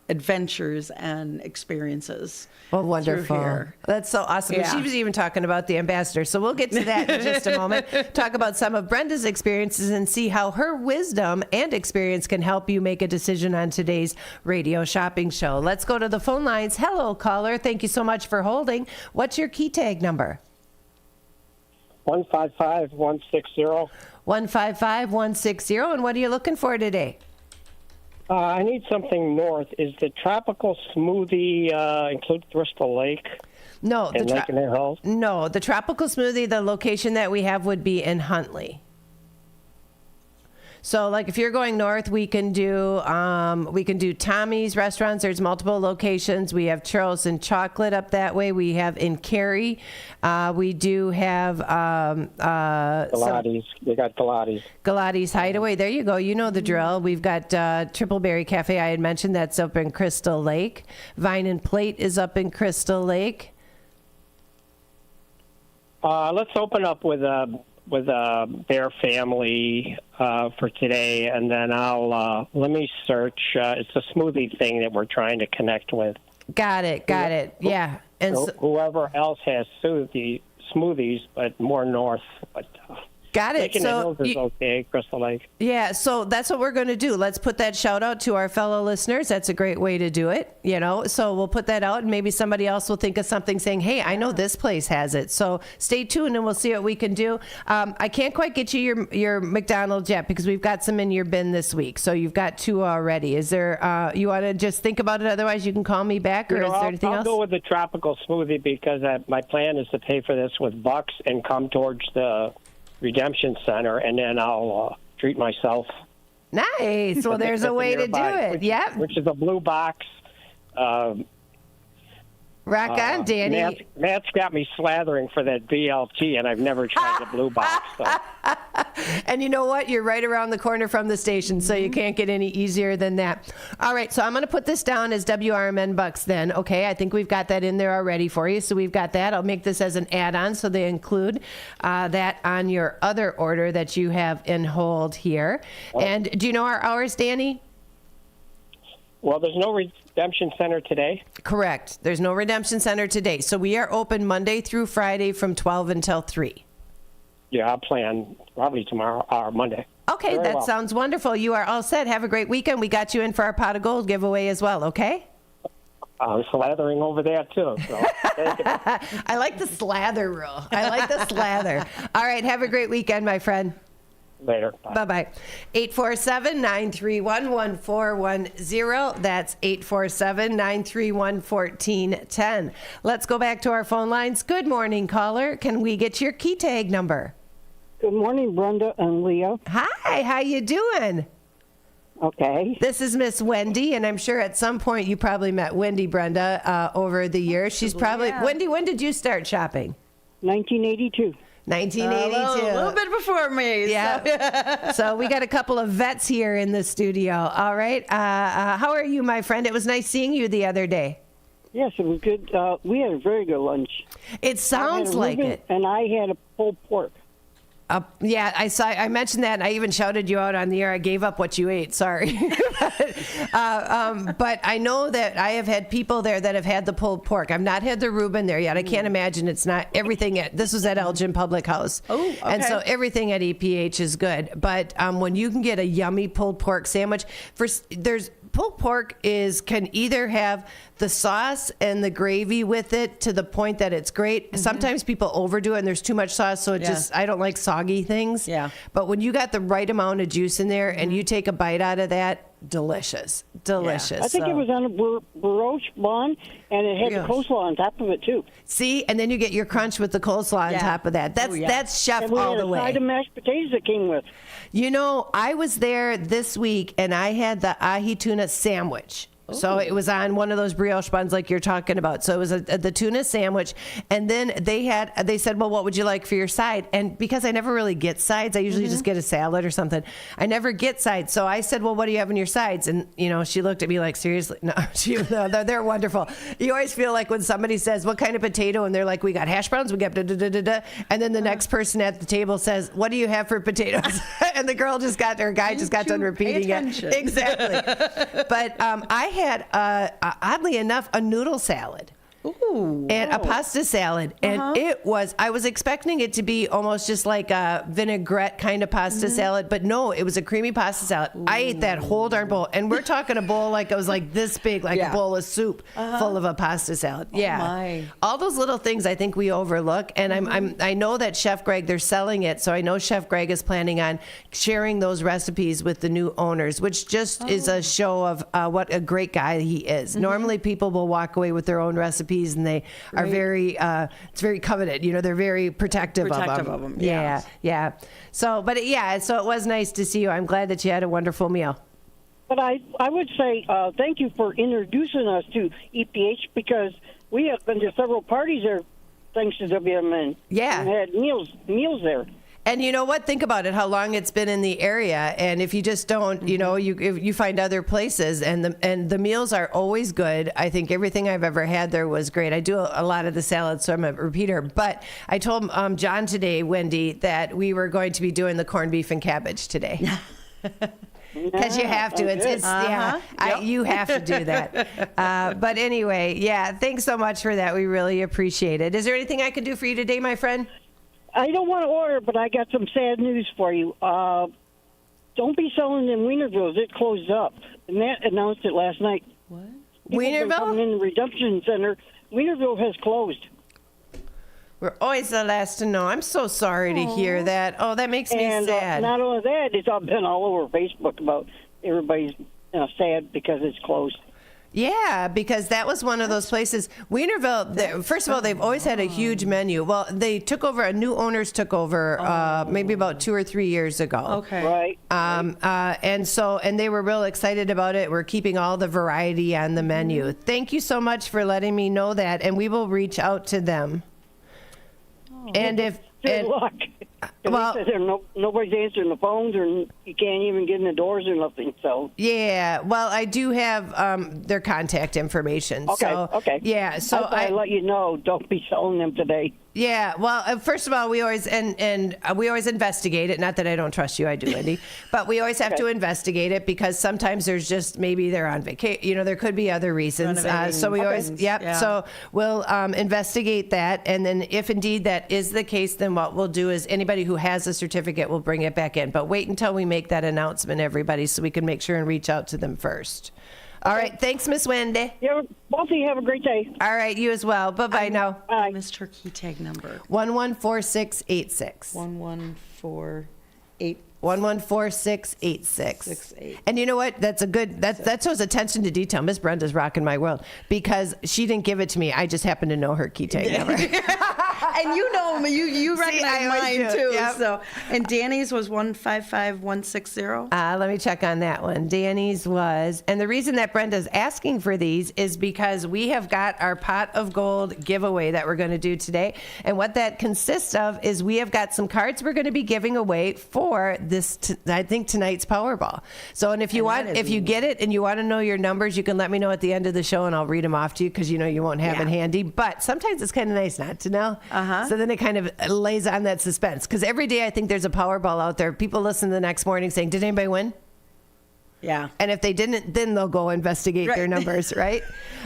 adventures and experiences. Well, through wonderful. here. That's so awesome. Yeah. She was even talking about the ambassador. So we'll get to that in just a moment. Talk about some of Brenda's experiences and see how her wisdom and experience can help you make a decision on today's radio shopping show. Let's go to the phone lines. Hello, caller. Thank you so much for holding. What's your key tag number? 155160. 155160. And what are you looking for today? I need something north. Is the tropical smoothie include Bristol Lake? No, And Lake and Hills? No, the tropical smoothie, the location that we have would be in Huntley. So, like, if you're going north, we can do Tommy's restaurants. There's multiple locations. We have Churros and Chocolate up that way. We have in Cary. We do have Galati's. They got Galati's. Galati's Hideaway. There you go. You know the drill. We've got Triple Berry Cafe. I had mentioned that's up in Crystal Lake. Vine and Plate is up in Crystal Lake. Let's open up with Bear Family for today, and then let me search. It's a smoothie thing that we're trying to connect with. Got it. Yeah. And whoever else has smoothies, but more north. But got it. Lake and Hills is okay. Crystal Lake. Yeah, so that's what we're going to do. Let's put that shout out to our fellow listeners. That's a great way to do it, So we'll put that out, and maybe somebody else will think of something saying, hey, I know this place has it. So stay tuned, and we'll see what we can do. I can't quite get you your McDonald's yet because we've got some in your bin this week. So you've got 2 already. Is there, you want to just think about it? Otherwise, you can call me back, or is there anything else? I'll go with the tropical smoothie because my plan is to pay for this with bucks and come towards the Redemption Center, and then I'll treat myself. Nice. Well, there's a way to do it. Yep. Which is a blue box. Rock on, Danny. Matt's got me slathering for that BLT, and I've never tried the blue box. So. And you know what? You're right around the corner from the station, so you can't get any easier than that. All right, so I'm going to put this down as WRMN bucks then. Okay, I think we've got that in there already for you. So we've got that. I'll make this as an add-on, so they include that on your other order that you have in hold here. And do you know our hours, Danny? Well, there's no redemption center today. Correct. There's no redemption center today. So we are open Monday through Friday from 12 until 3. Yeah, I'll plan probably tomorrow or Monday. Okay, that sounds wonderful. You are all set. Have a great weekend. We got you in for our pot of gold giveaway as well, okay? Slathering over there, too. So. I like the slather rule. I like the slather. All right, have a great weekend, my friend. Later. Bye-bye. 847-931-1410. That's 847-931-1410. Let's go back to our phone lines. Good morning, caller. Can we get your key tag number? Good morning, Brenda and Leah. Hi, how you doing? Okay. This is Miss Wendy, and I'm sure at some point you probably met Wendy, Brenda, over the years. She's probably... Yeah. Wendy, when did you start shopping? 1982. 1982. A little bit before me. Yeah. So we got a couple of vets here in the studio. All right. How are you, my friend? It was nice seeing you the other day. Yes, it was good. We had a very good lunch. It sounds like Reuben, it. And I had a pulled pork. Yeah, I mentioned that, and I even shouted you out on the air. I gave up what you ate. Sorry. But I know that I have had people there that have had the pulled pork. I've not had the Reuben there yet. I can't imagine it's not everything. This was at Elgin Public House. Oh, okay. And so everything at EPH is good. But when you can get a yummy pulled pork sandwich, pulled pork can either have the sauce and the gravy with it to the point that it's great. Mm-hmm. Sometimes people overdo it and there's too much sauce, so I don't like soggy things. Yeah. But when you got the right amount of juice in there and you take a bite out of that, delicious. Delicious. I think it was on a brioche bun, and it had the coleslaw on top of it, too. See? And then you get your crunch with the coleslaw on top of that. That's chef and we all had the way. a side of mashed potatoes that came with. You know, I was there this week, and I had the ahi tuna sandwich. So it was on one of those brioche buns like you're talking about. So it was the tuna sandwich. And then they said, well, what would you like for your side? And because I never really get sides, I usually just get a salad or something. I never get sides. So I said, well, what do you have in your sides? And, she looked at me like, seriously? No, they're wonderful. You always feel like when somebody says, what kind of potato? And they're like, we got hash browns, we got da-da-da-da-da. And then the next person at the table says, what do you have for potatoes? And the guy just got done repeating it. Exactly. But I had, oddly enough, a noodle salad. Ooh. And a pasta salad. And I was expecting it to be almost just like a vinaigrette kind of pasta salad, but no, it was a creamy pasta salad. Ooh. I ate that whole darn bowl. And we're talking a bowl like it was like this big, like a bowl of soup full of a pasta salad. Yeah. My. All those little things I think we overlook. And I know that Chef Greg, they're selling it. So I know Chef Greg is planning on sharing those recipes with the new owners, which just is a show of what a great guy he is. Normally people will walk away with their own recipes, and they are very it's very coveted, they're very protective of them. Yeah. So so it was nice to see you. I'm glad that you had a wonderful meal. But I would say thank you for introducing us to EPH, because we have been to several parties there thanks to WMN. Yeah. And had meals there. And you know what? Think about it, how long it's been in the area. And if you just don't, you find other places, and the meals are always good. I think everything I've ever had there was great. I do a lot of the salads, so I'm a repeater. But I told John today, Wendy, that we were going to be doing the corned beef and cabbage today. Because you have to. You have to do that. But anyway, thanks so much for that. We really appreciate it. Is there anything I can do for you today, my friend? I don't want to order, but I got some sad news for you. Don't be selling in Wienerville. It closed up. And Matt announced it last night. What? Wienerville? In the Redemption Center. Wienerville has closed. We're always the last to know. I'm so sorry to hear that. Oh, that makes me sad. Not only that, it's been all over Facebook about everybody's sad because it's closed. Yeah, because that was one of those places. Wienerville, first of all, they've always had a huge menu. Well, they took over, new owners took over maybe about 2 or 3 years ago. Okay. Right. And they were real excited about it. We're keeping all the variety on the menu. Thank you so much for letting me know that, and we will reach out to them. And if... Good luck. Well, nobody's answering the phones, or you can't even get in the doors or nothing. So yeah, well, I do have their contact information. Okay. So, okay. Yeah. So I let you know. Don't be selling them today. Yeah, well, first of all, we always we always investigate it. Not that I don't trust you, I do, Wendy, but we always have to investigate it because sometimes there's just maybe they're on vacation. There could be other reasons. So we always, So we'll investigate that, and then if indeed that is the case, then what we'll do is anybody who has a certificate will bring it back in. But wait until we make that announcement, everybody, so we can make sure and reach out to them first. All right. Thanks, Miss Wendy. Yeah, both of you have a great day. All right. You as well. Bye-bye now. I missed her key tag number. 114686. 114686. And you know what? That's a good, that shows attention to detail. Miss Brenda's rocking my world because she didn't give it to me. I just happen to know her key tag number. And you know, you recognize mine too. Yep. So, and Danny's was 155160. Let me check on that one. Danny's was, and the reason that Brenda's asking for these is because we have got our pot of gold giveaway that we're going to do today. And what that consists of is we have got some cards we're going to be giving away for this, I think tonight's Powerball. So, and if you get it and you want to know your numbers, you can let me know at the end of the show and I'll read them off to you because you know you won't have it handy. But sometimes it's kind of nice not to know. So then it kind of lays on that suspense because every day I think there's a Powerball out there. People listen the next morning saying, did anybody win? Yeah. And if they didn't, then they'll go investigate their numbers, right?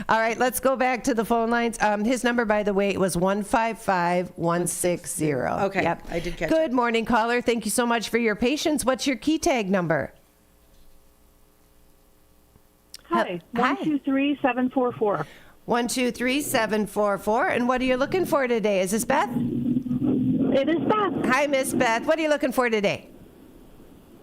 All right, let's go back to the phone lines. His number, by the way, was 155160. Okay, yep. I did catch it. Good morning, caller. Thank you so much for your patience. What's your key tag number? Hi, 123744. 123744. And what are you looking for today? Is this Beth? It is Beth. Hi, Miss Beth. What are you looking for today?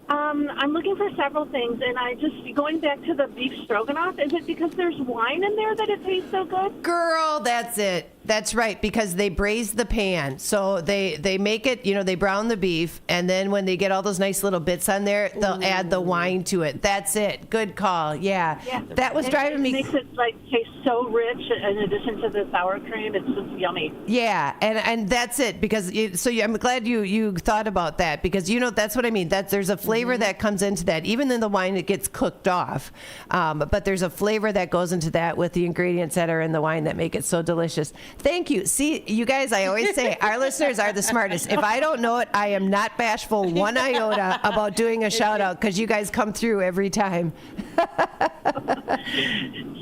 I'm looking for several things, and I just going back to the beef stroganoff. Is it because there's wine in there that it tastes so good? Girl, that's it. That's right, because they braise the pan. So they make it, they brown the beef, and then when they get all those nice little bits on there, they'll add the wine to it. That's it. Good call. Yeah. That was driving me. It makes it taste so rich in addition to the sour cream. It's just yummy. Yeah, and that's it because I'm glad you thought about that because that's what I mean. That there's a flavor that comes into that. Even in the wine, it gets cooked off, but there's a flavor that goes into that with the ingredients that are in the wine that make it so delicious. Thank you. See, you guys, I always say our listeners are the smartest. If I don't know it, I am not bashful one iota about doing a shout out because you guys come through every time.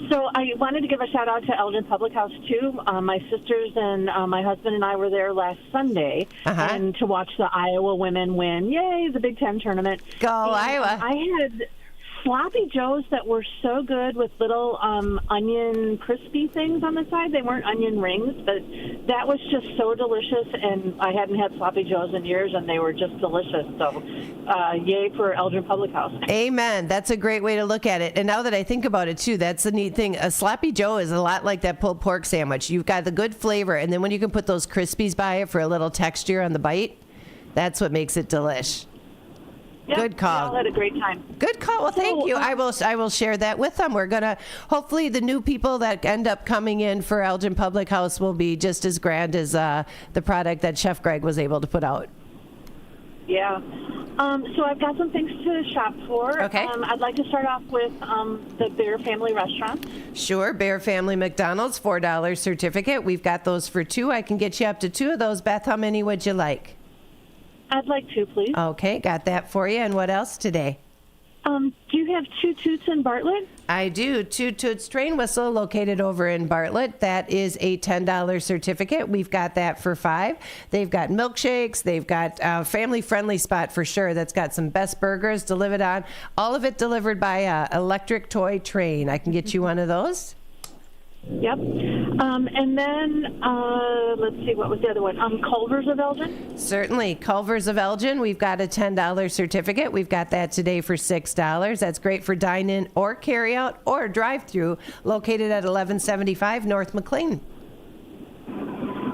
So I wanted to give a shout out to Elgin Public House too. My sisters and my husband and I were there last Sunday and to watch the Iowa women win. Yay, the Big Ten tournament. Go Iowa. I had sloppy joes that were so good with little onion crispy things on the side. They weren't onion rings, but that was just so delicious, and I hadn't had sloppy joes in years, and they were just delicious. So yay for Elgin Public House. Amen. That's a great way to look at it. And now that I think about it, too, that's the neat thing. A sloppy joe is a lot like that pulled pork sandwich. You've got the good flavor, and then when you can put those crispies by it for a little texture on the bite, that's what makes it delish. Yep, good call. We all had a great time. Good call. Well, thank you. I will share that with them. We're gonna hopefully the new people that end up coming in for Elgin Public House will be just as grand as the product that Chef Greg was able to put out. Yeah. So I've got some things to shop for. Okay. I'd like to start off with the Bear Family Restaurant. Sure. Bear Family McDonald's, $4 certificate. We've got those for 2. I can get you up to 2 of those. Beth, how many would you like? I'd like 2, please. Okay, got that for you. And what else today? Do you have 2 Toots in Bartlett? I do. 2 Toots Train Whistle located over in Bartlett. That is a $10 certificate. We've got that for 5. They've got milkshakes. They've got a family-friendly spot for sure that's got some best burgers delivered on. All of it delivered by an electric toy train. I can get you one of those. Yep. And then, let's see, what was the other one? Culver's of Elgin? Certainly. Culver's of Elgin, we've got a $10 certificate. We've got that today for $6. That's great for dine-in or carry-out or drive-through, located at 1175 North McLean.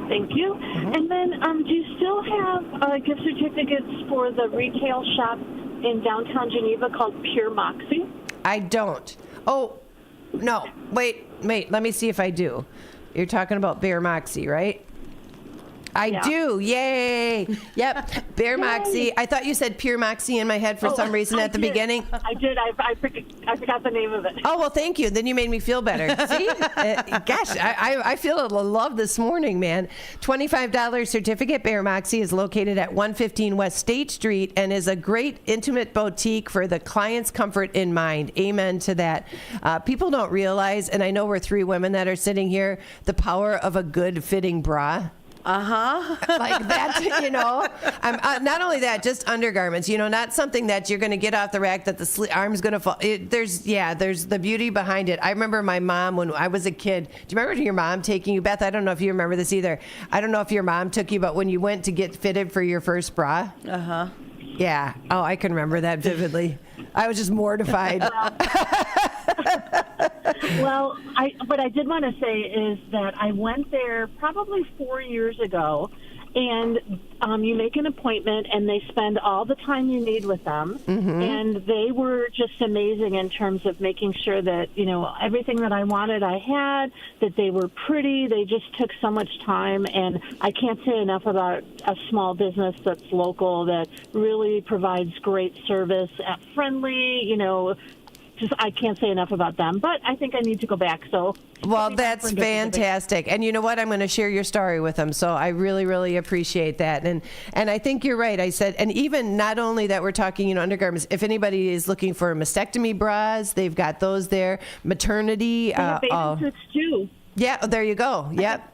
Thank you. And then, do you still have gift certificates for the retail shop in downtown Geneva called Pure Moxie? I don't. Oh, no. Wait. Let me see if I do. You're talking about Bear Moxie, right? I do. Yay. Yep. Bear Moxie. I thought you said Pure Moxie in my head for some reason at the beginning. I did. I forgot the name of it. Oh, well, thank you. Then you made me feel better. See? Gosh, I feel a love this morning, man. $25 certificate. Bear Moxie is located at 115 West State Street and is a great intimate boutique for the client's comfort in mind. Amen to that. People don't realize, and I know we're three women that are sitting here, the power of a good fitting bra. Like that, you know. Not only that, just undergarments, you know, not something that you're going to get off the rack that the arm's going to fall. There's the beauty behind it. I remember my mom when I was a kid. Do you remember your mom taking you, Beth? I don't know if you remember this either. I don't know if your mom took you, but when you went to get fitted for your first bra. Yeah. Oh, I can remember that vividly. I was just mortified. Well, what I did want to say is that I went there probably 4 years ago, and you make an appointment, and they spend all the time you need with them, and they were just amazing in terms of making sure that, you know, everything that I wanted I had, that they were pretty. They just took so much time, and I can't say enough about a small business that's local that really provides great service, friendly, you know. I can't say enough about them, but I think I need to go back. So, well, that's fantastic. And you know what? I'm going to share your story with them. So I really, really appreciate that. And I think you're right. I said, and even not only that we're talking, you know, undergarments, if anybody is looking for mastectomy bras, they've got those there. Maternity. Bathing suits too. Yeah, there you go. Yep.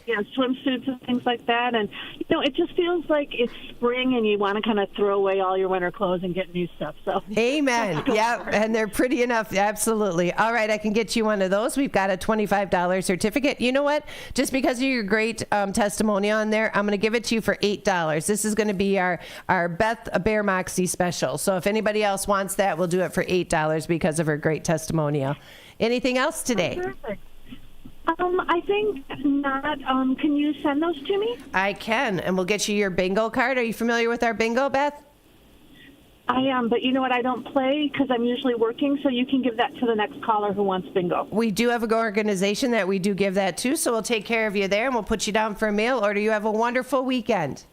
Yeah, swimsuits and things like that. And, you know, it just feels like it's spring and you want to kind of throw away all your winter clothes and get new stuff. So, amen. Yeah, and they're pretty enough. Absolutely. All right, I can get you one of those. We've got a $25 certificate. You know what? Just because of your great testimony on there, I'm going to give it to you for $8. This is going to be our Beth Bear Moxie special. So if anybody else wants that, we'll do it for $8 because of her great testimonial. Anything else today? Oh, perfect. I think not. Can you send those to me? I can, and we'll get you your bingo card. Are you familiar with our bingo, Beth? I am, but you know what? I don't play because I'm usually working, so you can give that to the next caller who wants bingo. We do have an organization that we do give that to, so we'll take care of you there, and we'll put you down for a meal. Or do you have a wonderful weekend?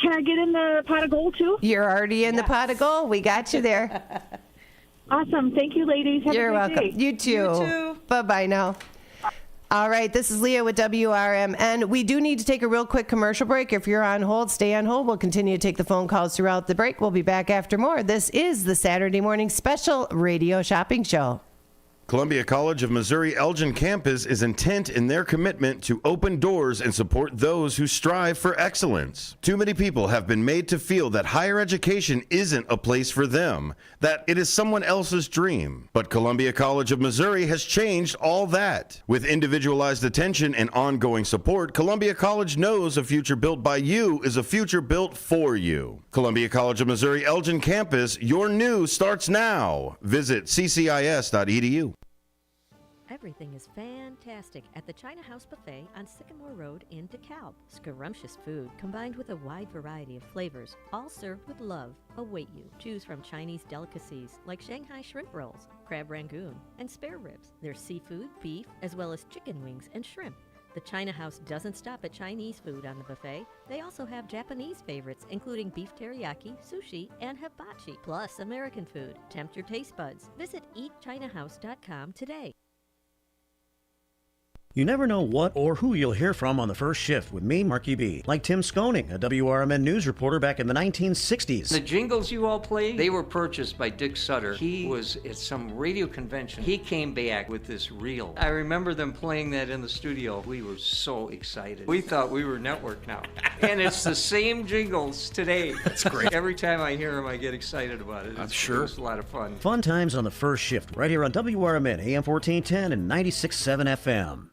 Can I get in the pot of gold, too? You're already in the pot of gold. We got you there. Awesome. Thank you, ladies. Have You're a great welcome. day. You too. You too. Bye-bye now. All right, this is Leah with WRMN. We do need to take a real quick commercial break. If you're on hold, stay on hold. We'll continue to take the phone calls throughout the break. We'll be back after more. This is the Saturday Morning Special Radio Shopping Show. Columbia College of Missouri Elgin campus is intent in their commitment to open doors and support those who strive for excellence. Too many people have been made to feel that higher education isn't a place for them, that it is someone else's dream. But Columbia College of Missouri has changed all that. With individualized attention and ongoing support, Columbia College knows a future built by you is a future built for you. Columbia College of Missouri Elgin campus, your new starts now. Visit ccis.edu. Everything is fantastic at the China House Buffet on Sycamore Road in DeKalb. Scrumptious food combined with a wide variety of flavors, all served with love, await you. Choose from Chinese delicacies like Shanghai shrimp rolls, crab rangoon, and spare ribs. There's seafood, beef, as well as chicken wings and shrimp. The China House doesn't stop at Chinese food on the buffet. They also have Japanese favorites, including beef teriyaki, sushi, and hibachi, plus American food. Tempt your taste buds. Visit eatchinahouse.com today. You never know what or who you'll hear from on the first shift with me, Marky B. Like Tim Skoning, a WRMN news reporter back in the 1960s. The jingles you all play, they were purchased by Dick Sutter. He was at some radio convention. He came back with this reel. I remember them playing that in the studio. We were so excited. We thought we were network now. And it's the same jingles today. That's great. Every time I hear them, I get excited about it. I'm sure. It's a lot of fun. Fun times on the first shift, right here on WRMN, AM 1410 and 96.7 FM.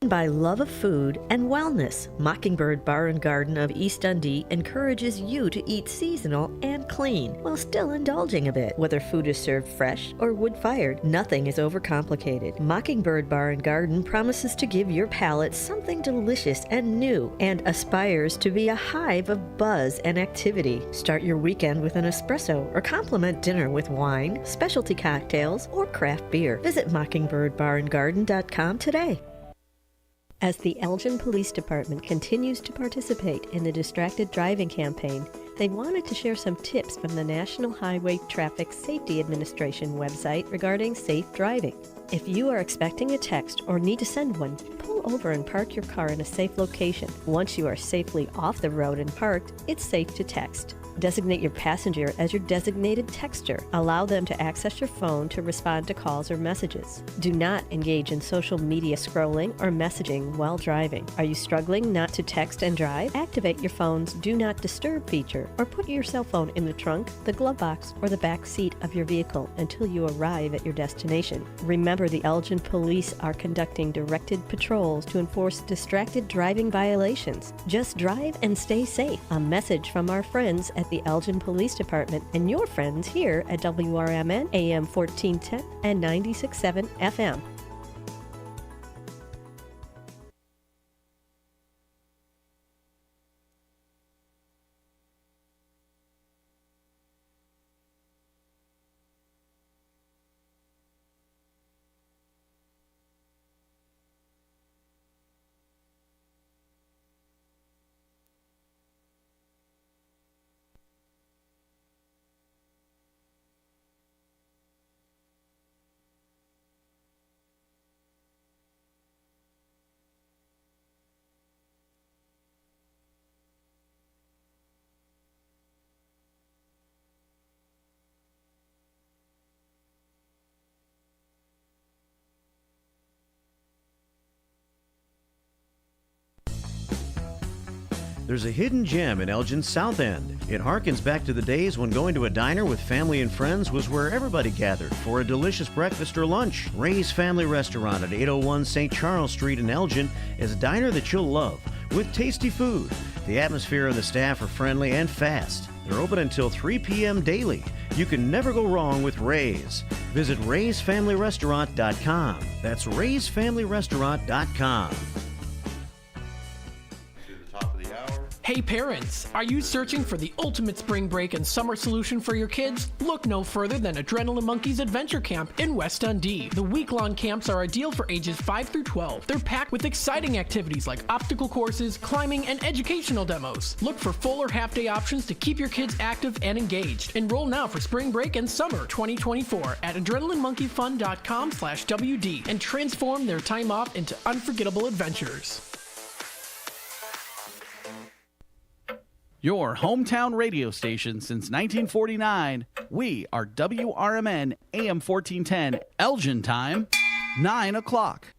By love of food and wellness, Mockingbird Bar and Garden of East Dundee encourages you to eat seasonal and clean while still indulging a bit. Whether food is served fresh or wood-fired, nothing is overcomplicated. Mockingbird Bar and Garden promises to give your palate something delicious and new and aspires to be a hive of buzz and activity. Start your weekend with an espresso or complement dinner with wine, specialty cocktails, or craft beer. Visit mockingbirdbarandgarden.com today. As the Elgin Police Department continues to participate in the Distracted Driving campaign, they wanted to share some tips from the National Highway Traffic Safety Administration website regarding safe driving. If you are expecting a text or need to send one, pull over and park your car in a safe location. Once you are safely off the road and parked, it's safe to text. Designate your passenger as your designated texter. Allow them to access your phone to respond to calls or messages. Do not engage in social media scrolling or messaging while driving. Are you struggling not to text and drive? Activate your phone's Do Not Disturb feature or put your cell phone in the trunk, the glove box, or the back seat of your vehicle until you arrive at your destination. Remember, the Elgin Police are conducting directed patrols to enforce distracted driving violations. Just drive and stay safe. A message from our friends at the Elgin Police Department and your friends here at WRMN AM 1410 and 96.7 FM. There's a hidden gem in Elgin's South End. It harkens back to the days when going to a diner with family and friends was where everybody gathered for a delicious breakfast or lunch. Ray's Family Restaurant at 801 St. Charles Street in Elgin is a diner that you'll love with tasty food. The atmosphere and the staff are friendly and fast. They're open until 3 p.m. daily. You can never go wrong with Ray's. Visit raysfamilyrestaurant.com. That's raysfamilyrestaurant.com. Hey parents, are you searching for the ultimate spring break and summer solution for your kids? Look no further than Adrenaline Monkeys Adventure Camp in West Dundee. The week-long camps are ideal for ages 5 through 12. They're packed with exciting activities like obstacle courses, climbing, and educational demos. Look for full or half-day options to keep your kids active and engaged. Enroll now for spring break and summer 2024 at adrenalinemonkeyfun.com/WD and transform their time off into unforgettable adventures. Your hometown radio station since 1949. We are WRMN AM 1410, Elgin time, 9 o'clock.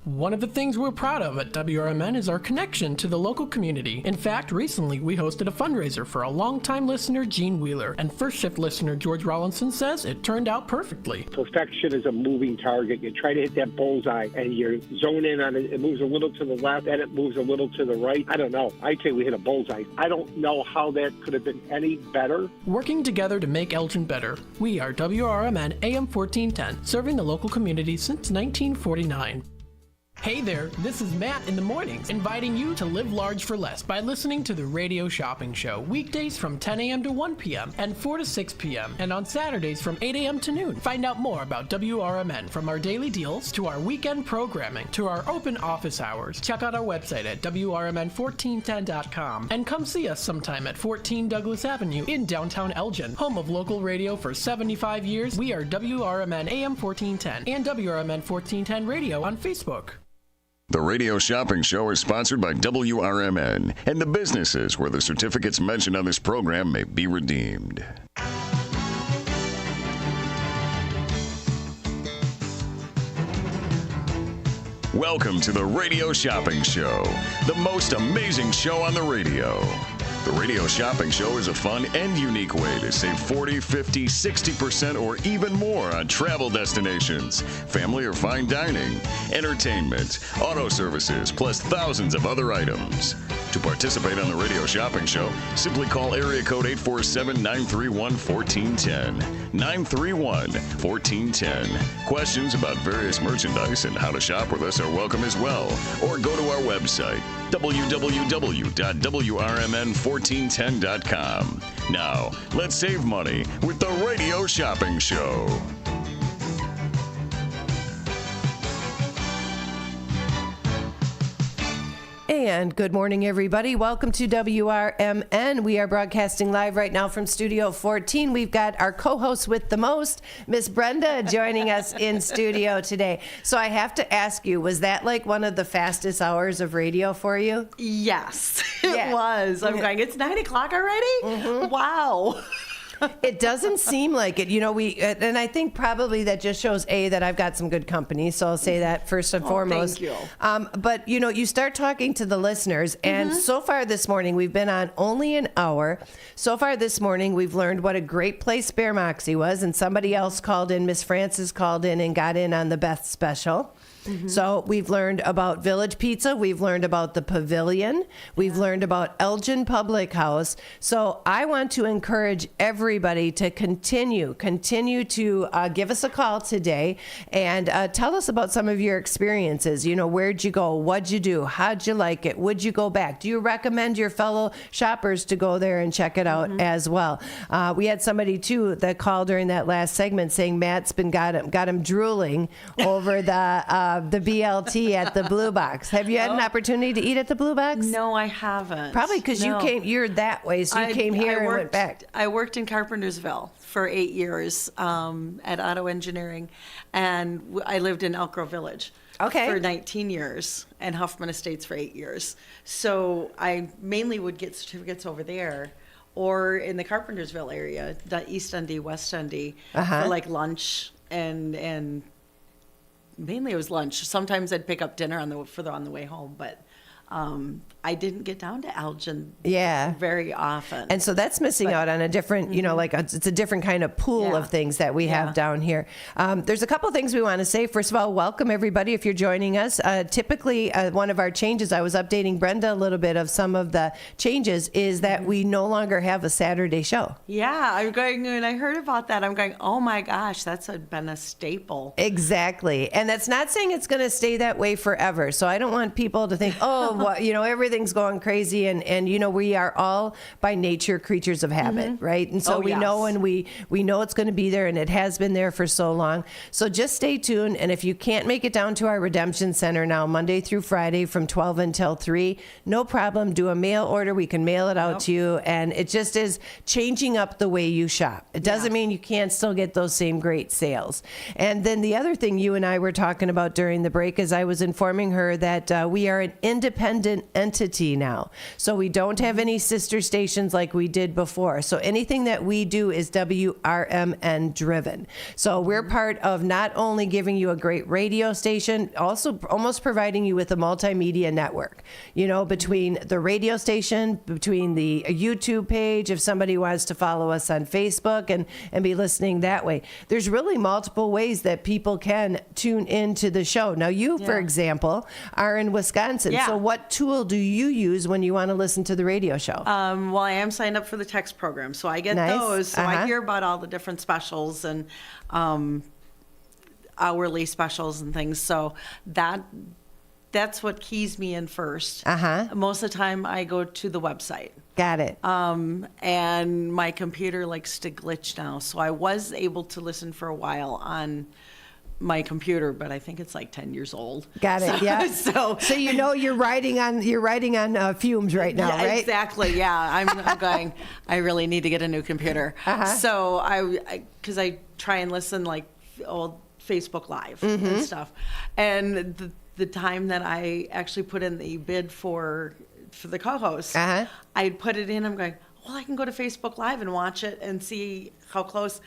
One of the things we're proud of at WRMN is our connection to the local community. In fact, recently we hosted a fundraiser for a longtime listener, Gene Wheeler, and first shift listener George Rollinson says it turned out perfectly. Perfection is a moving target. You try to hit that bullseye and you zone in on it. It moves a little to the left and it moves a little to the right. I don't know. I'd say we hit a bullseye. I don't know how that could have been any better. Working together to make Elgin better. We are WRMN AM 1410, serving the local community since 1949. Hey there, this is Matt in the mornings, inviting you to live large for less by listening to the Radio Shopping Show, weekdays from 10 a.m. to 1 p.m. and 4 to 6 p.m. and on Saturdays from 8 a.m. to noon. Find out more about WRMN, from our daily deals to our weekend programming to our open office hours. Check out our website at WRMN1410.com and come see us sometime at 14 Douglas Avenue in downtown Elgin. Home of local radio for 75 years, we are WRMN AM 1410 and WRMN 1410 Radio on Facebook. The Radio Shopping Show is sponsored by WRMN and the businesses where the certificates mentioned on this program may be redeemed. Welcome to the Radio Shopping Show, the most amazing show on the radio. The Radio Shopping Show is a fun and unique way to save 40, 50, 60% or even more on travel destinations, family or fine dining, entertainment, auto services, plus thousands of other items. To participate on the Radio Shopping Show, simply call area code 847-931-1410. 931-1410. Questions about various merchandise and how to shop with us are welcome as well. Or go to our website, www.WRMN1410.com. Now, let's save money with the Radio Shopping Show. And good morning, everybody. Welcome to WRMN. We are broadcasting live right now from Studio 14. We've got our co-host with the most, Miss Brenda, joining us in studio today. So I have to ask you, was that like one of the fastest hours of radio for you? Yes, it was. I'm going, it's 9 o'clock already? Mm-hmm. Wow. It doesn't seem like it. You know, and I think probably that just shows, A, that I've got some good company. So I'll say that first and foremost. Thank you. But, you know, you start talking to the listeners. And so far this morning, we've been on only an hour. So far this morning, we've learned what a great place Bear Moxie was. And somebody else called in, Miss Francis called in and got in on the Beth special. Mm-hmm. So we've learned about Village Pizza. We've learned about the Pavilion. We've learned about Elgin Public House. So I want to encourage everybody to continue to give us a call today and tell us about some of your experiences. You know, where'd you go? What'd you do? How'd you like it? Would you go back? Do you recommend your fellow shoppers to go there and check it out as well? We had somebody too that called during that last segment saying Matt's got him drooling over the BLT at the Blue Box. Have you had an opportunity to eat at the Blue Box? No, I haven't. Probably because you're that way, so you came here and went back. I worked in Carpentersville for 8 years at Auto Engineering, and I lived in Elk Grove Village for 19 years, and Huffman Estates for 8 years. So I mainly would get certificates over there, or in the Carpentersville area, the East Endy, West Endy, for like lunch and mainly it was lunch. Sometimes I'd pick up dinner on the way home, but I didn't get down to Elgin very often. And so that's missing out on a different, you know, like it's a different kind of pool of things that we have down here. There's a couple things we want to say. First of all, welcome everybody if you're joining us. Typically, one of our changes, I was updating Brenda a little bit of some of the changes, is that we no longer have a Saturday show. Yeah, I'm going, and I heard about that. I'm going, oh my gosh, that's been a staple. Exactly. And that's not saying it's going to stay that way forever. So I don't want people to think, oh, well, you know, everything's going crazy. And you know, we are all by nature creatures of habit, right? And so we know, and we know it's going to be there, and it has been there for so long. So just stay tuned. And if you can't make it down to our Redemption Center now, Monday through Friday from 12 until 3, no problem. Do a mail order. We can mail it out to you. And it just is changing up the way you shop. It doesn't mean you can't still get those same great sales. And then the other thing you and I were talking about during the break is I was informing her that we are an independent entity entity now. So we don't have any sister stations like we did before. So anything that we do is WRMN driven. So we're part of not only giving you a great radio station, also almost providing you with a multimedia network, you know, between the radio station, between the YouTube page, if somebody wants to follow us on Facebook and be listening that way. There's really multiple ways that people can tune into the show. Now you, for example, are in Wisconsin. Yeah. So what tool do you use when you want to listen to the radio show? Well, I am signed up for the text program, so I get those. So I hear about all the different specials and hourly specials and things. So that's what keys me in first. Most of the time I go to the website. Got it. And my computer likes to glitch now. So I was able to listen for a while on my computer, but I think it's like 10 years old. Got it. Yeah. So you know you're riding on fumes right now, right? Exactly. Yeah. I'm going. I really need to get a new computer. So because I try and listen like old Facebook Live and stuff, and the time that I actually put in the bid for the co-host, I put it in. I'm going, well, I can go to Facebook Live and watch it and see how close.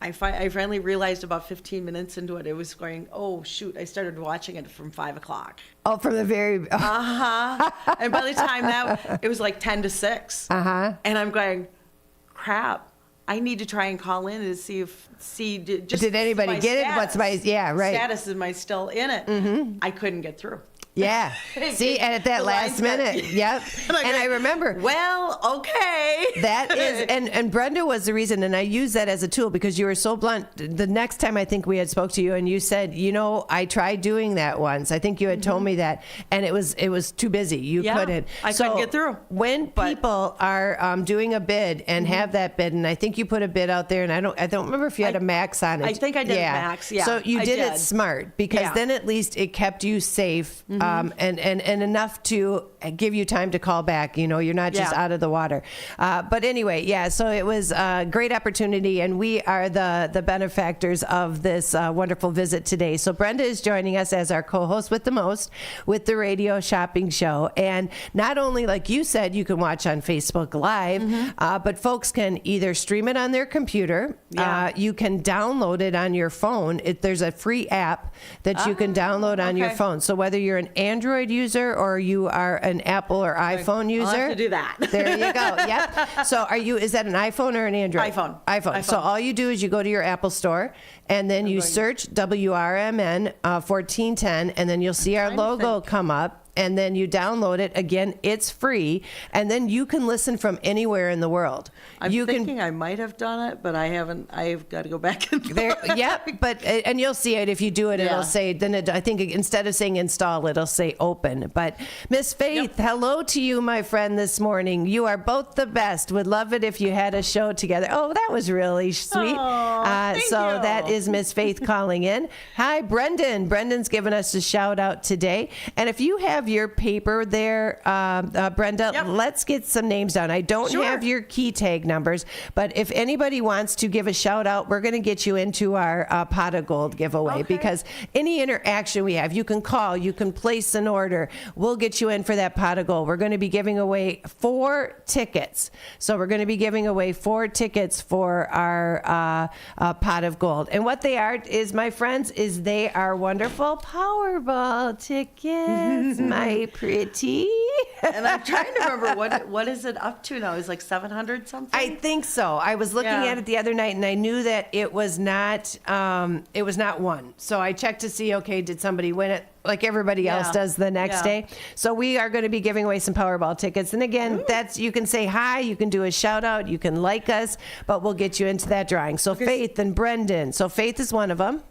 I finally realized about 15 minutes into it, it was going, oh, shoot, I started watching it from 5 o'clock. Oh, from the very... And by the time it was like 10 to 6. And I'm going, crap, I need to try and call in and did anybody get it? What's my... Yeah, right. Status, am I still in it? I couldn't get through. Yeah. See, and at that last minute, yep. And I remember. Well, okay. That is, and Brenda was the reason, and I use that as a tool because you were so blunt. The next time I think we had spoke to you, and you said, you know, I tried doing that once. I think you had told me that, and it was too busy. You couldn't. I couldn't get through. When people are doing a bid and have that bid, and I think you put a bid out there, and I don't remember if you had a max on it. I think I did a max. Yeah. So you did it smart because then at least it kept you safe. And enough to give you time to call back. You know, you're not just out of the water. But anyway, so it was a great opportunity, and we are the benefactors of this wonderful visit today. So Brenda is joining us as our co-host with the most with the Radio Shopping Show. And not only, like you said, you can watch on Facebook Live, but folks can either stream it on their computer. You can download it on your phone. There's a free app that you can download on your phone. So whether you're an Android user or you are an Apple or iPhone user. I'll have to do that. There you go. Yep. So is that an iPhone or an Android? iPhone. So all you do is you go to your Apple store and then you search WRMN 1410 and then you'll see our logo come up. And then you download it. Again, it's free. And then you can listen from anywhere in the world. I'm thinking I might have done it, but I haven't. I've got to go back and and you'll see it if you do it. It'll say, I think instead of saying install, it'll say open. But Miss Faith, hello to you, my friend, this morning. You are both the best. Would love it if you had a show together. Oh, that was really sweet. Thank you. That is Miss Faith calling in. Hi, Brendan. Brendan's given us a shout out today. And if you have your paper there, Brenda, let's get some names down. I don't have your key tag numbers, but if anybody wants to give a shout out, we're going to get you into our Pot of Gold giveaway because any interaction we have, you can call, you can place an order. We'll get you in for that Pot of Gold. We're going to be giving away 4 tickets. So we're going to be giving away 4 tickets for our Pot of Gold. And what they are is, my friends, is they are wonderful Powerball tickets. My pretty. And I'm trying to remember what is it up to now? Is like 700 something? I think so. I was looking at it the other night, and I knew that it was not one. So I checked to see, okay, did somebody win it? Like everybody else does the next day. So we are going to be giving away some Powerball tickets. And again, you can say hi, you can do a shout out, you can like us, but we'll get you into that drawing. So Faith and Brendan. So Faith is one of them.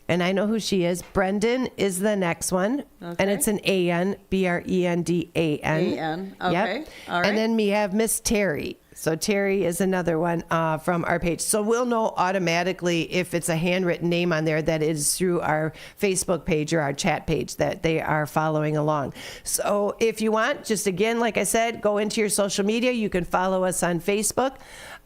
And I know who she is. Brendan is the next one. Okay. And it's an A-N, B-R-E-N-D-A-N. A-N, okay. Yep. All right. And then we have Miss Terry. So Terry is another one from our page. So we'll know automatically if it's a handwritten name on there that is through our Facebook page or our chat page that they are following along. So if you want, just again, like I said, go into your social media. You can follow us on Facebook.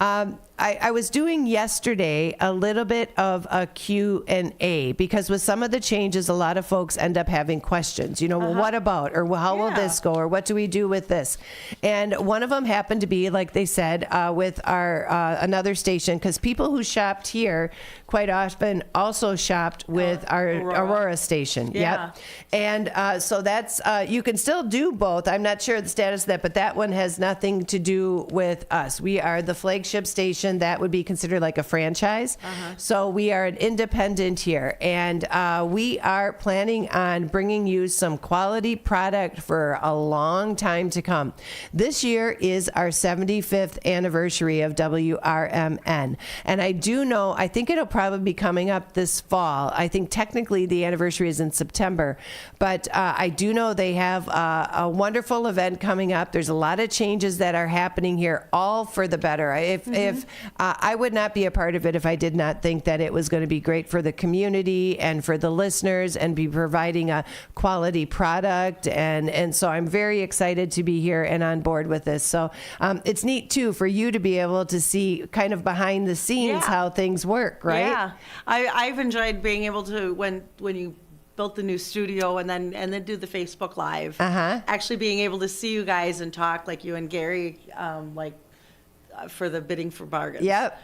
I was doing yesterday a little bit of a Q&A because with some of the changes, a lot of folks end up having questions. Well, what about, or well, how will this go, or what do we do with this? And one of them happened to be, like they said, with our another station, because people who shopped here quite often also shopped with our Aurora station. Yeah. Yep. And so that's, you can still do both. I'm not sure the status of that, but that one has nothing to do with us. We are the flagship station. That would be considered like a franchise. So we are an independent here. And we are planning on bringing you some quality product for a long time to come. This year is our 75th anniversary of WRMN. And I do know, I think it'll probably be coming up this fall. I think technically the anniversary is in September. But I do know they have a wonderful event coming up. There's a lot of changes that are happening here, all for the better. If I would not be a part of it if I did not think that it was going to be great for the community and for the listeners and be providing a quality product. And so I'm very excited to be here and on board with this. So it's neat, too, for you to be able to see kind of behind the scenes how things work, right? Yeah. I've enjoyed being able to, when you built the new studio and then do the Facebook Live, actually being able to see you guys and talk like you and Gary, for the bidding for bargains. Yep.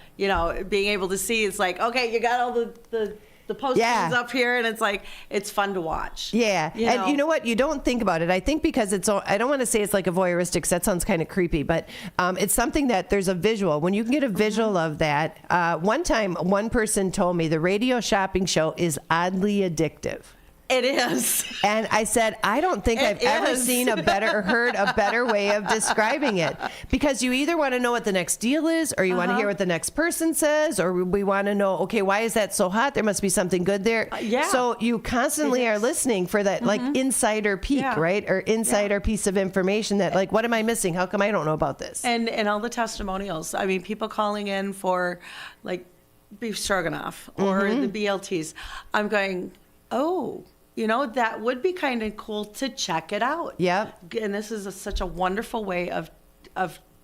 Being able to see, it's like, okay, you got all the postings up here, and it's like, it's fun to watch. Yeah. And you know what? You don't think about it. I think because I don't want to say it's like a voyeuristic, that sounds kind of creepy, but it's something that there's a visual. When you can get a visual of that, one time, one person told me the radio shopping show is oddly addictive. It is. And I said, I don't think I've ever seen or heard a better way of describing it. Because you either want to know what the next deal is, or you want to hear what the next person says, or we want to know, okay, why is that so hot? There must be something good there. So you constantly are listening for that like insider peek, right? Or insider piece of information that like, what am I missing? How come I don't know about this? And all the testimonials. I mean, people calling in for like beef stroganoff or the BLTs. I'm going, oh, that would be kind of cool to check it out. Yeah. And this is such a wonderful way of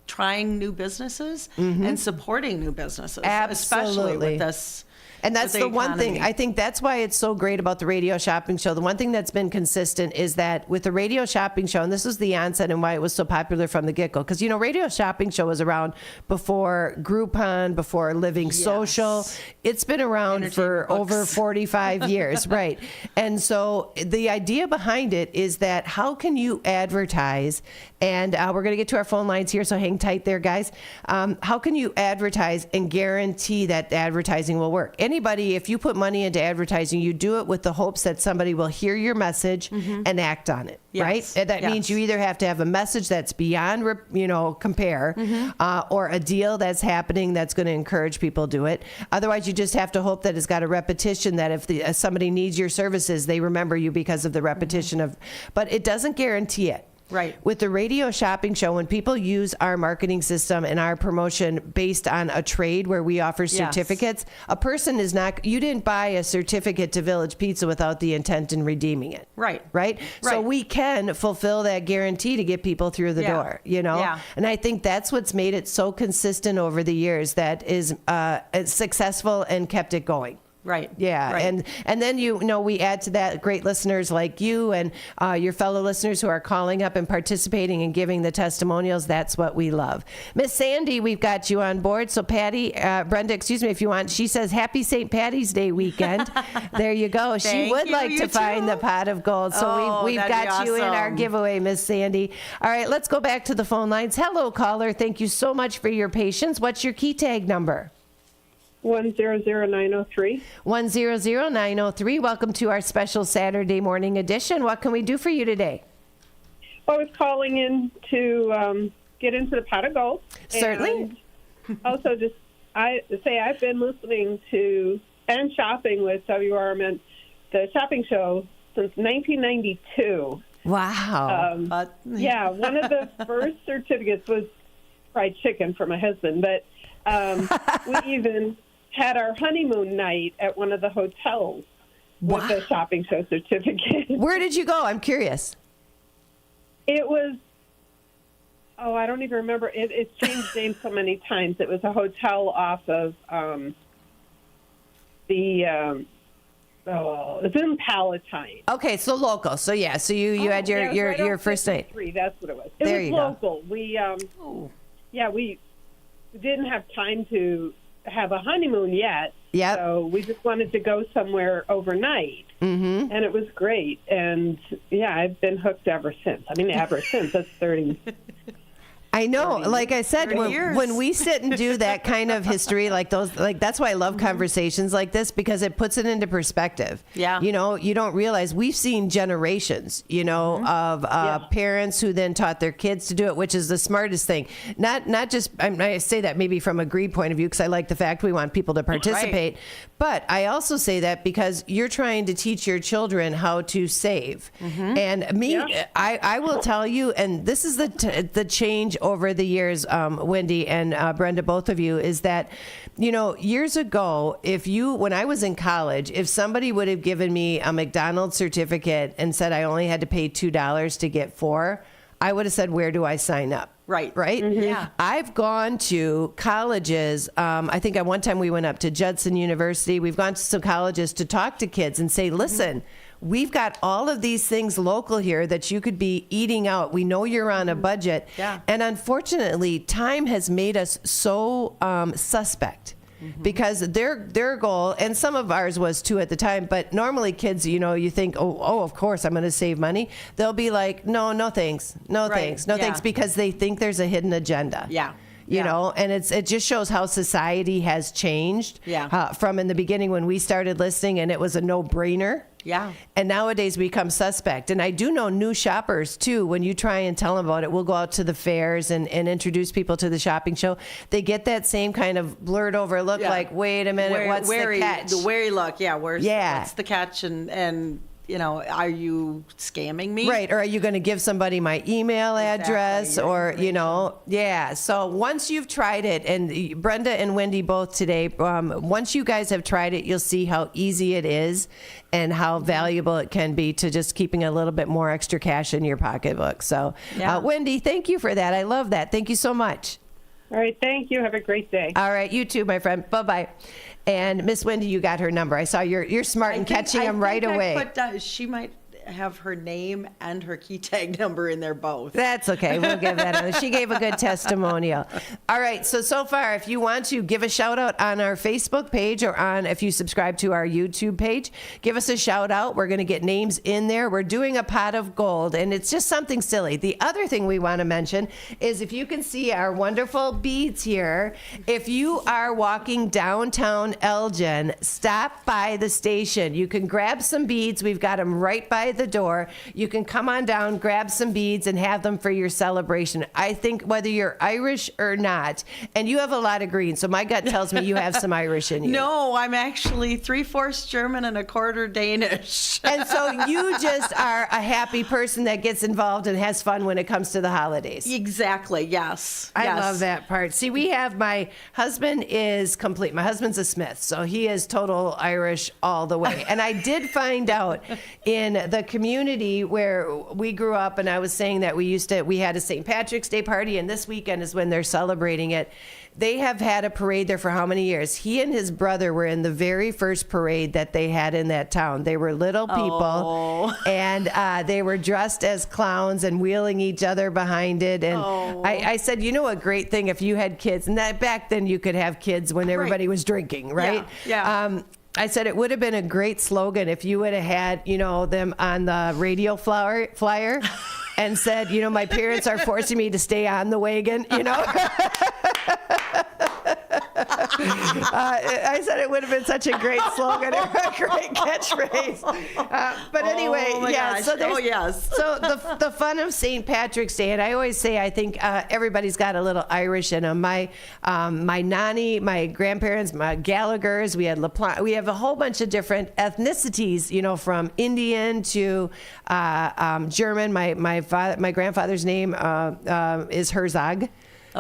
trying new businesses and supporting new businesses. Absolutely. Especially with this. And that's the one thing. I think that's why it's so great about the radio shopping show. The one thing that's been consistent is that with the radio shopping show, and this was the onset and why it was so popular from the get-go, because, radio shopping show was around before Groupon, before Living Social. It's been around for over 45 years, right? And so the idea behind it is that how can you advertise, and we're going to get to our phone lines here, so hang tight there, guys. How can you advertise and guarantee that the advertising will work? Anybody, if you put money into advertising, you do it with the hopes that somebody will hear your message and act on it, right? And that means you either have to have a message that's beyond, compare, or a deal that's happening that's going to encourage people to do it. Otherwise, you just have to hope that it's got a repetition that if somebody needs your services, they remember you because of the repetition of, but it doesn't guarantee it. Right. With the radio shopping show, when people use our marketing system and our promotion based on a trade where we offer certificates, a person is not, you didn't buy a certificate to Village Pizza without the intent in redeeming it. Right. Right? So we can fulfill that guarantee to get people through the door, Yeah. And I think that's what's made it so consistent over the years that is successful and kept it going. Right. Yeah. Right. And then, we add to that great listeners like you and your fellow listeners who are calling up and participating and giving the testimonials. That's what we love. Miss Sandy, we've got you on board. So Brenda, excuse me if you want. She says, happy St. Patty's Day weekend. There you go. She would like to find the pot of gold. So we've got you in our giveaway, Miss Sandy. All right, let's go back to the phone lines. Hello, caller. Thank you so much for your patience. What's your key tag number? 100903. 100903. Welcome to our special Saturday morning edition. What can we do for you today? I was calling in to get into the pot of gold. Certainly. And also, I've been listening to and shopping with WRMN, the shopping show, since 1992. Wow. Yeah, one of the first certificates was fried chicken for my husband, but we even had our honeymoon night at one of the hotels with a shopping show certificate. Where did you go? I'm curious. It was Oh, I don't even remember. It's changed names so many times. It was a hotel off of it's in Palatine. Okay, so local. So yeah, so you had your first night. That's what it was. There It you was go. local. We didn't have time to have a honeymoon yet. Yeah. So we just wanted to go somewhere overnight. Mm-hmm. And it was great. And yeah, I've been hooked ever since. I mean, ever since. That's 30. I know. Like I said, when we sit and do that kind of history, like those, like that's why I love conversations like this, because it puts it into perspective. Yeah. You know, you don't realize we've seen generations, you know, of parents who then taught their kids to do it, which is the smartest thing. Not just, I say that maybe from a greed point of view, because I like the fact we want people to participate. Right. But I also say that because you're trying to teach your children how to save. And me, I will tell you, and this is the change over the years, Wendy and Brenda, both of you, is that, you know, years ago, when I was in college, if somebody would have given me a McDonald's certificate and said I only had to pay $2 to get 4, I would have said, where do I sign up? Right. Yeah. I've gone to colleges. I think at one time we went up to Judson University. We've gone to some colleges to talk to kids and say, listen, we've got all of these things local here that you could be eating out. We know you're on a budget. Yeah. And unfortunately, time has made us so suspect. Because their goal, and some of ours was too at the time, but normally kids, you know, you think, oh, of course I'm going to save money. They'll be like, no thanks, no thanks, because they think there's a hidden agenda. Yeah. You know, and it just shows how society has changed. Yeah. From in the beginning when we started listening and it was a no-brainer. Yeah. And nowadays we become suspect. And I do know new shoppers too. When you try and tell them about it, we'll go out to the fairs and introduce people to the shopping show. They get that same kind of blurred over look, like, wait a minute, what's the catch? The wary look, what's the catch? And you know, are you scamming me? Right. Or are you going to give somebody my email address or, you know, So once you've tried it, and Brenda and Wendy both today, once you guys have tried it, you'll see how easy it is and how valuable it can be to just keeping a little bit more extra cash in your pocketbook. So, Wendy, thank you for that. I love that. Thank you so much. All right. Thank you. Have a great day. All right. You too, my friend. Bye-bye. And Miss Wendy, you got her number. I saw you're smart in catching them right away. She might have her name and her key tag number in there both. That's okay. We'll give that. She gave a good testimonial. All right. So far, if you want to give a shout out on our Facebook page or if you subscribe to our YouTube page, give us a shout out. We're going to get names in there. We're doing a pot of gold, and it's just something silly. The other thing we want to mention is if you can see our wonderful beads here, if you are walking downtown Elgin, stop by the station. You can grab some beads. We've got them right by the door. You can come on down, grab some beads, and have them for your celebration. I think whether you're Irish or not, and you have a lot of green, so my gut tells me you have some Irish in you. No, I'm actually 3/4 German and 1/4 Danish. And so you just are a happy person that gets involved and has fun when it comes to the holidays. Exactly, yes. I love that part. See, we have my husband is complete. My husband's a Smith, so he is total Irish all the way. And I did find out in the community where we grew up, and I was saying that we had a St. Patrick's Day party, and this weekend is when they're celebrating it. They have had a parade there for how many years? He and his brother were in the very first parade that they had in that town. They were little people, and they were dressed as clowns and wheeling each other behind it. And I said, you know, a great thing if you had kids, and that back then you could have kids when everybody was drinking, right? Yeah. I said it would have been a great slogan if you would have had, you know, them on the radio flyer and said, you know, my parents are forcing me to stay on the wagon, you know. I said it would have been such a great slogan or a great catchphrase. But anyway, so the fun of St. Patrick's Day, and I always say I think everybody's got a little Irish in them. My nanny, my grandparents, my Gallaghers, we had LaPlante, we have a whole bunch of different ethnicities, you know, from Indian to German. My grandfather's name is Herzog.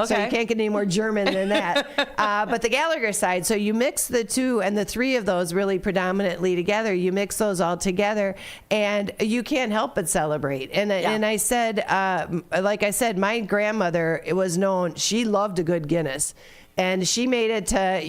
So you Okay. can't get any more German than that. But the Gallagher side, so you mix the two and the three of those really predominantly together. You mix those all together, and you can't help but celebrate. And I said, like I said, my grandmother, it was known, she loved a good Guinness. And she made it to,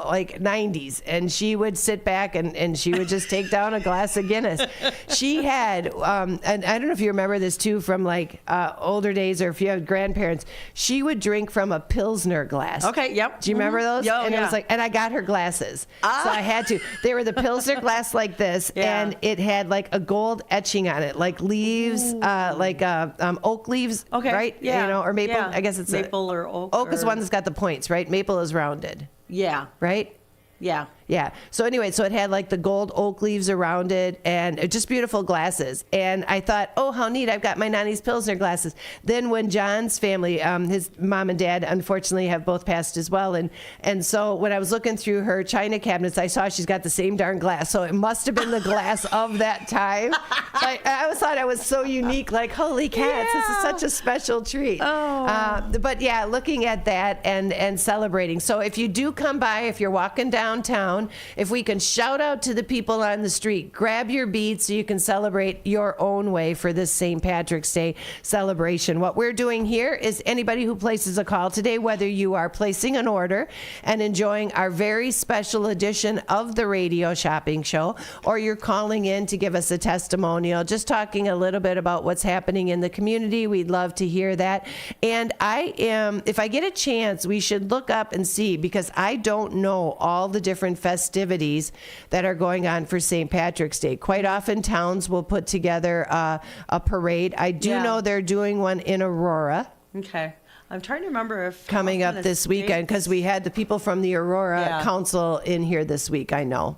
like 90s. And she would sit back and she would just take down a glass of Guinness. She had, and I don't know if you remember this too from like older days or if you have grandparents, she would drink from a Pilsner glass. Okay, yep. Do you remember those? Oh, and it yeah. was like, and I got her glasses. So I had to. They were the Pilsner glass like this, and it had like a gold etching on it, like leaves, like oak leaves, right? Yeah. Or maple. Yeah. I guess it's maple or oak. Oak is or- one that's got the points, right? Maple is rounded. Yeah. Right? Yeah. Yeah. So anyway, so it had like the gold oak leaves around it and just beautiful glasses. And I thought, oh, how neat. I've got my Nani's Pilsner glasses. Then when John's family, his mom and dad, unfortunately have both passed as well. And so when I was looking through her china cabinets, I saw she's got the same darn glass. So it must have been the glass of that time. I always thought I was so unique, like, holy cats, this is such a special treat. But yeah, looking at that and celebrating. So if you do come by, if you're walking downtown, if we can shout out to the people on the street, grab your beads so you can celebrate your own way for this St. Patrick's Day celebration. What we're doing here is anybody who places a call today, whether you are placing an order and enjoying our very special edition of the radio shopping show, or you're calling in to give us a testimonial, just talking a little bit about what's happening in the community, we'd love to hear that. And if I get a chance, we should look up and see, because I don't know all the different festivities that are going on for St. Patrick's Day. Quite often towns will put together a parade. I do know they're doing one in Aurora. Okay. I'm trying to remember if Coming up this weekend, because we had the people from the Aurora Council in here this week, I know.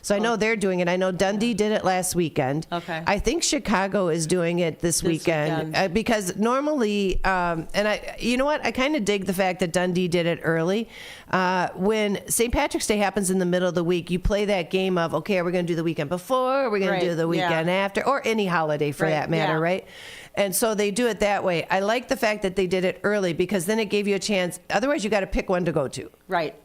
So I know they're doing it. I know Dundee did it last weekend. Okay. I think Chicago is doing it this weekend. Because normally, you know what? I kind of dig the fact that Dundee did it early. When St. Patrick's Day happens in the middle of the week, you play that game of, okay, are we going to do the weekend before? Are we going to do the weekend after? Or any holiday for that matter, right? And so they do it that way. I like the fact that they did it early, because then it gave you a chance. Otherwise, you got to pick one to go to. Right.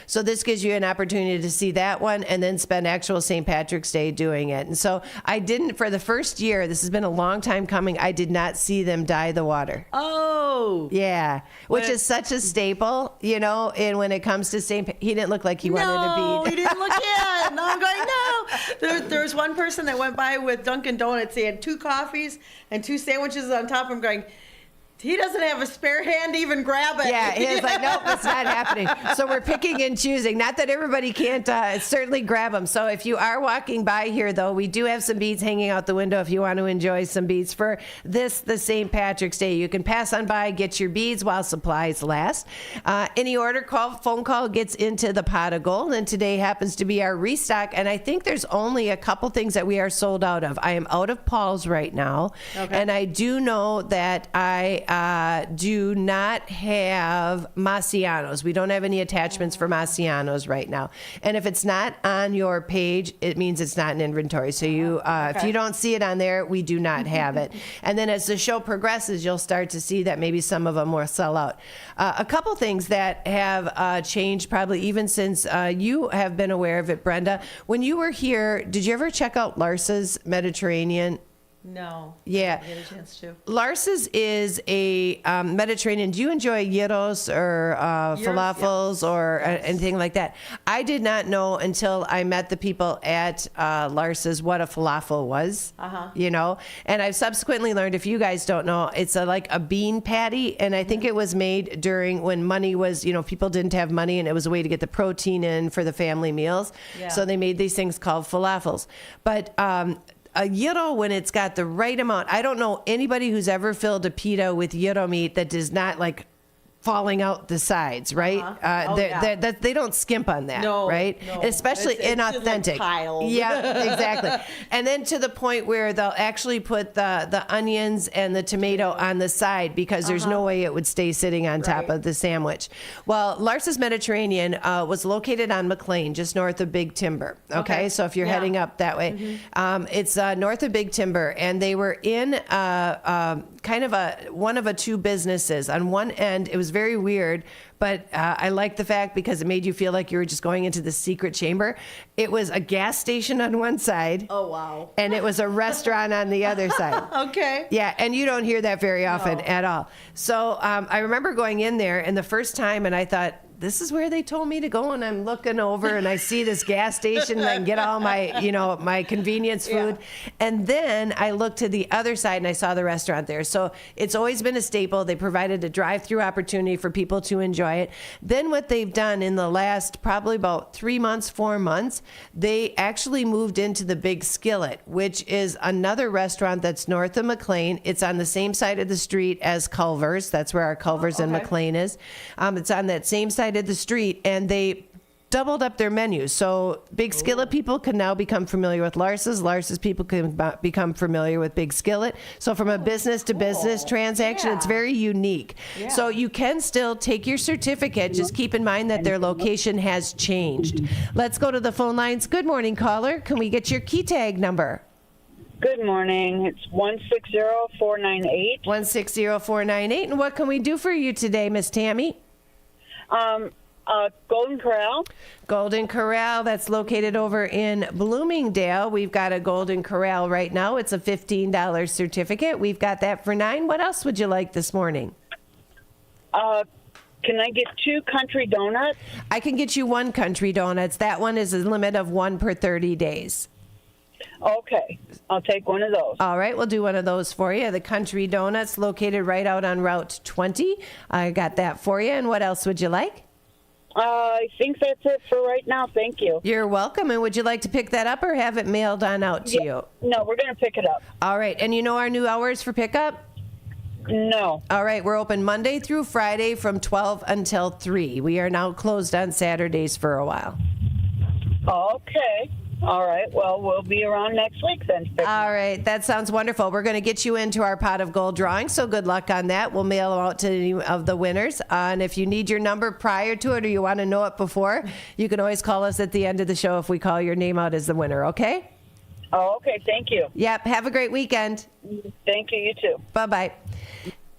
So this gives you an opportunity to see that one and then spend actual St. Patrick's Day doing it. And so I didn't, for the first year, this has been a long time coming, I did not see them dye the water. Oh. Yeah. Which is such a staple, and when it comes to he didn't look like he wanted to be. No, he didn't look yet. No, I'm going, no. There was one person that went by with Dunkin' Donuts. He had 2 coffees and 2 sandwiches on top. I'm going, he doesn't have a spare hand to even grab it. Yeah, he was like, nope, it's not happening. So we're picking and choosing. Not that everybody can't certainly grab them. So if you are walking by here, though, we do have some beads hanging out the window if you want to enjoy some beads for the St. Patrick's Day. You can pass on by, get your beads while supplies last. Any order, phone call gets into the pot of gold, and today happens to be our restock. And I think there's only a couple things that we are sold out of. I am out of Paul's right now, and I do know that I do not have Massianos. We don't have any attachments for Massianos right now. And if it's not on your page, it means it's not in inventory. So if you don't see it on there, we do not have it. And then as the show progresses, you'll start to see that maybe some of them will sell out. A couple things that have changed probably even since you have been aware of it, Brenda. When you were here, did you ever check out Larsa's Mediterranean? No. Yeah. I didn't get a chance to. Larsa's is a Mediterranean. Do you enjoy gyros or falafels or anything like that? I did not know until I met the people at Larsa's what a falafel was. And I've subsequently learned, if you guys don't know, it's like a bean patty, and I think it was made during when money was, people didn't have money, and it was a way to get the protein in for the family meals. Yeah. So they made these things called falafels. But a gyro, when it's got the right amount, I don't know anybody who's ever filled a pita with gyro meat that does not like falling out the sides, right? They don't skimp on that, right? No. Especially It's inauthentic. just, like, piled. Yeah, exactly. And then to the point where they'll actually put the onions and the tomato on the side, because there's no way it would stay sitting on top of the sandwich. Well, Larsa's Mediterranean was located on McLean, just north of Big Timber. Okay, so if you're heading up that way, it's north of Big Timber, and they were in kind of one of two businesses. On one end, it was very weird, but I liked the fact because it made you feel like you were just going into the secret chamber. It was a gas station on one side. Oh, wow. And it was a restaurant on the other side. Okay. Yeah, and you don't hear that very often at all. So I remember going in there, and the first time, and I thought, this is where they told me to go, and I'm looking over and I see this gas station and I can get all my, my convenience food. Yeah. And then I looked to the other side and I saw the restaurant there. So it's always been a staple. They provided a drive-through opportunity for people to enjoy it. Then what they've done in the last probably about 3 months, 4 months, they actually moved into the Big Skillet, which is another restaurant that's north of McLean. It's on the same side of the street as Culver's. That's where our Culver's in McLean is. It's on that same side of the street, and they doubled up their menu. So Big Skillet people can now become familiar with Lars's. Lars's people can become familiar with Big Skillet. So from a business-to-business transaction, it's very unique. Yeah. So you can still take your certificate. Just keep in mind that their location has changed. Let's go to the phone lines. Good morning, caller. Can we get your key tag number? Good morning. It's 160498. 160498. And what can we do for you today, Miss Tammy? Golden Corral. Golden Corral, that's located over in Bloomingdale. We've got a Golden Corral right now. It's a $15 certificate. We've got that for $9. What else would you like this morning? Can I get 2 country donuts? I can get you 1 country donuts. That one is a limit of 1 per 30 days. Okay, I'll take one of those. All right, we'll do one of those for you. The Country Donuts located right out on Route 20. I got that for you. And what else would you like? I think that's it for right now. Thank you. You're welcome. And would you like to pick that up or have it mailed on out to you? No, we're going to pick it up. All right. And you know our new hours for pickup? No. All right. We're open Monday through Friday from 12 until 3. We are now closed on Saturdays for a while. Okay. All right. Well, we'll be around next week then. All right. That sounds wonderful. We're going to get you into our pot of gold drawing, so good luck on that. We'll mail them out to any of the winners. And if you need your number prior to it or you want to know it before, you can always call us at the end of the show if we call your name out as the winner, okay? Oh, okay. Thank you. Yep. Have a great weekend. Thank you. You too. Bye-bye.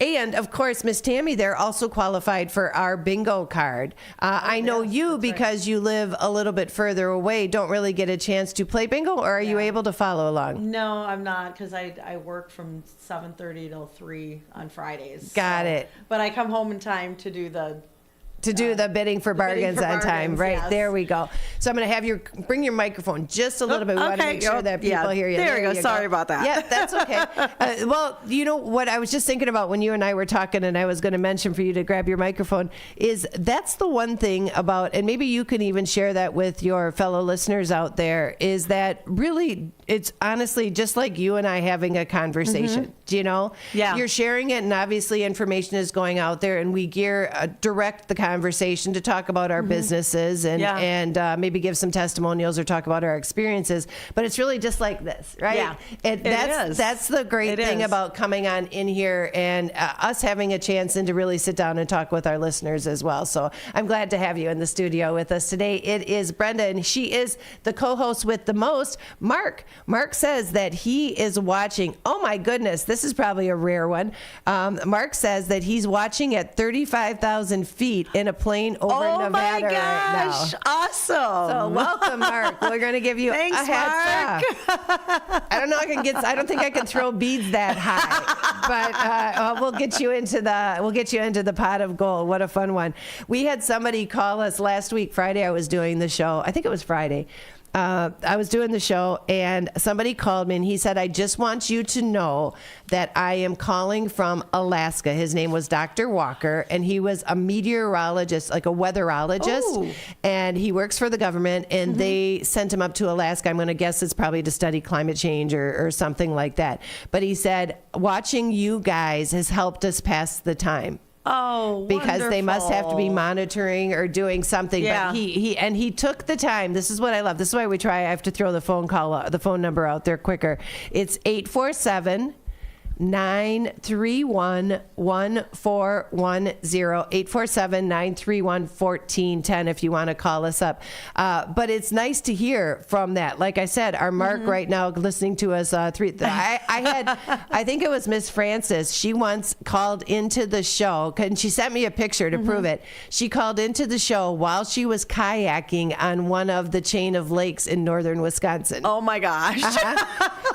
And, of course, Miss Tammy there also qualified for our bingo card. I know you, because you live a little bit further away, don't really get a chance to play bingo, or are you able to follow along? No, I'm not, because I work from 7:30 till 3 on Fridays. Got it. But I come home in time to do the bidding for bargains on time. Right, yes. There we go. So I'm going to have you bring your microphone just a little bit. We want to make sure that people hear you. There we go. Sorry about that. Yeah, that's okay. Well, you know what I was just thinking about when you and I were talking, and I was going to mention for you to grab your microphone, is that's the one thing about, and maybe you can even share that with your fellow listeners out there, is that really it's honestly just like you and I having a conversation. Do you know? Yeah. You're sharing it, and obviously information is going out there, and we direct the conversation to talk about our businesses and maybe give some testimonials or talk about our experiences. But it's really just like this, right? Yeah, that's the great thing about coming on in here and us having a chance and to really sit down and talk with our listeners as well. So I'm glad to have you in the studio with us today. It is Brenda, and she is the co-host with the most, Mark. Mark says that he is watching. Oh my goodness, this is probably a rare one. Mark says that he's watching at 35,000 feet in a plane over Nevada right now. Awesome. So welcome, Mark. We're going to give you Thanks, a hat. I don't know. I don't think I can throw beads that high, but we'll get you into the pot of gold. What a fun one. We had somebody call us last week, Friday. I was doing the show. I think it was Friday. I was doing the show, and somebody called me, and he said, I just want you to know that I am calling from Alaska. His name was Dr. Walker, and he was a meteorologist, like a weatherologist, and he works for the government, and they sent him up to Alaska. I'm going to guess it's probably to study climate change or something like that. But he said, watching you guys has helped us pass the time. Oh, because they must have to be monitoring or doing something. Yeah. But he took the time. This is what I love. This is why we try. I have to throw the phone number out there quicker. It's 847 847-931-1410, 847-931-1410 if you want to call us up. But it's nice to hear from that. Like I said, our Mark right now listening to us. I think it was Miss Francis. She once called into the show, and she sent me a picture to prove it. She called into the show while she was kayaking on one of the chain of lakes in northern Wisconsin. Oh my gosh.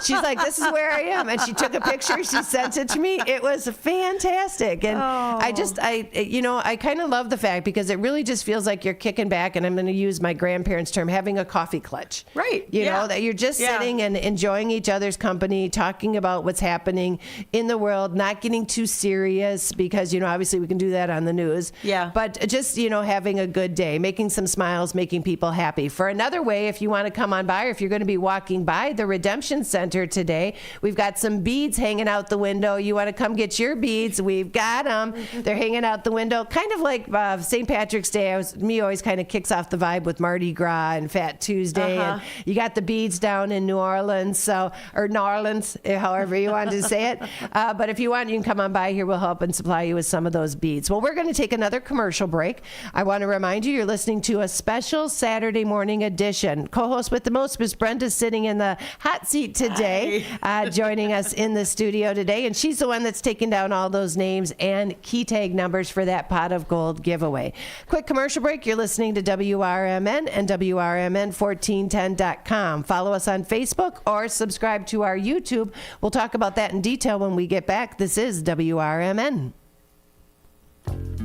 She's like, this is where I am. And she took a picture. She sent it to me. It was fantastic. And I kind of love the fact because it really just feels like you're kicking back, and I'm going to use my grandparents' term, having a coffee clutch. Right. You know, that you're just sitting and enjoying each other's company, talking about what's happening in the world, not getting too serious because, obviously we can do that on the news. Yeah. But just, having a good day, making some smiles, making people happy. For another way, if you want to come on by, or if you're going to be walking by the Redemption Center today, we've got some beads hanging out the window. You want to come get your beads? We've got them. They're hanging out the window, kind of like St. Patrick's Day. Always kind of kicks off the vibe with Mardi Gras and Fat Tuesday. And you got the beads down in New Orleans, or New Orleans, however you want to say it. But if you want, you can come on by here. We'll help and supply you with some of those beads. Well, we're going to take another commercial break. I want to remind you, you're listening to a special Saturday morning edition. Co-host with the most, Miss Brenda, sitting in the hot seat today, joining us in the studio today. And she's the one that's taking down all those names and key tag numbers for that pot of gold giveaway. Quick commercial break. You're listening to WRMN and WRMN1410.com. Follow us on Facebook or subscribe to our YouTube. We'll talk about that in detail when we get back. This is WRMN.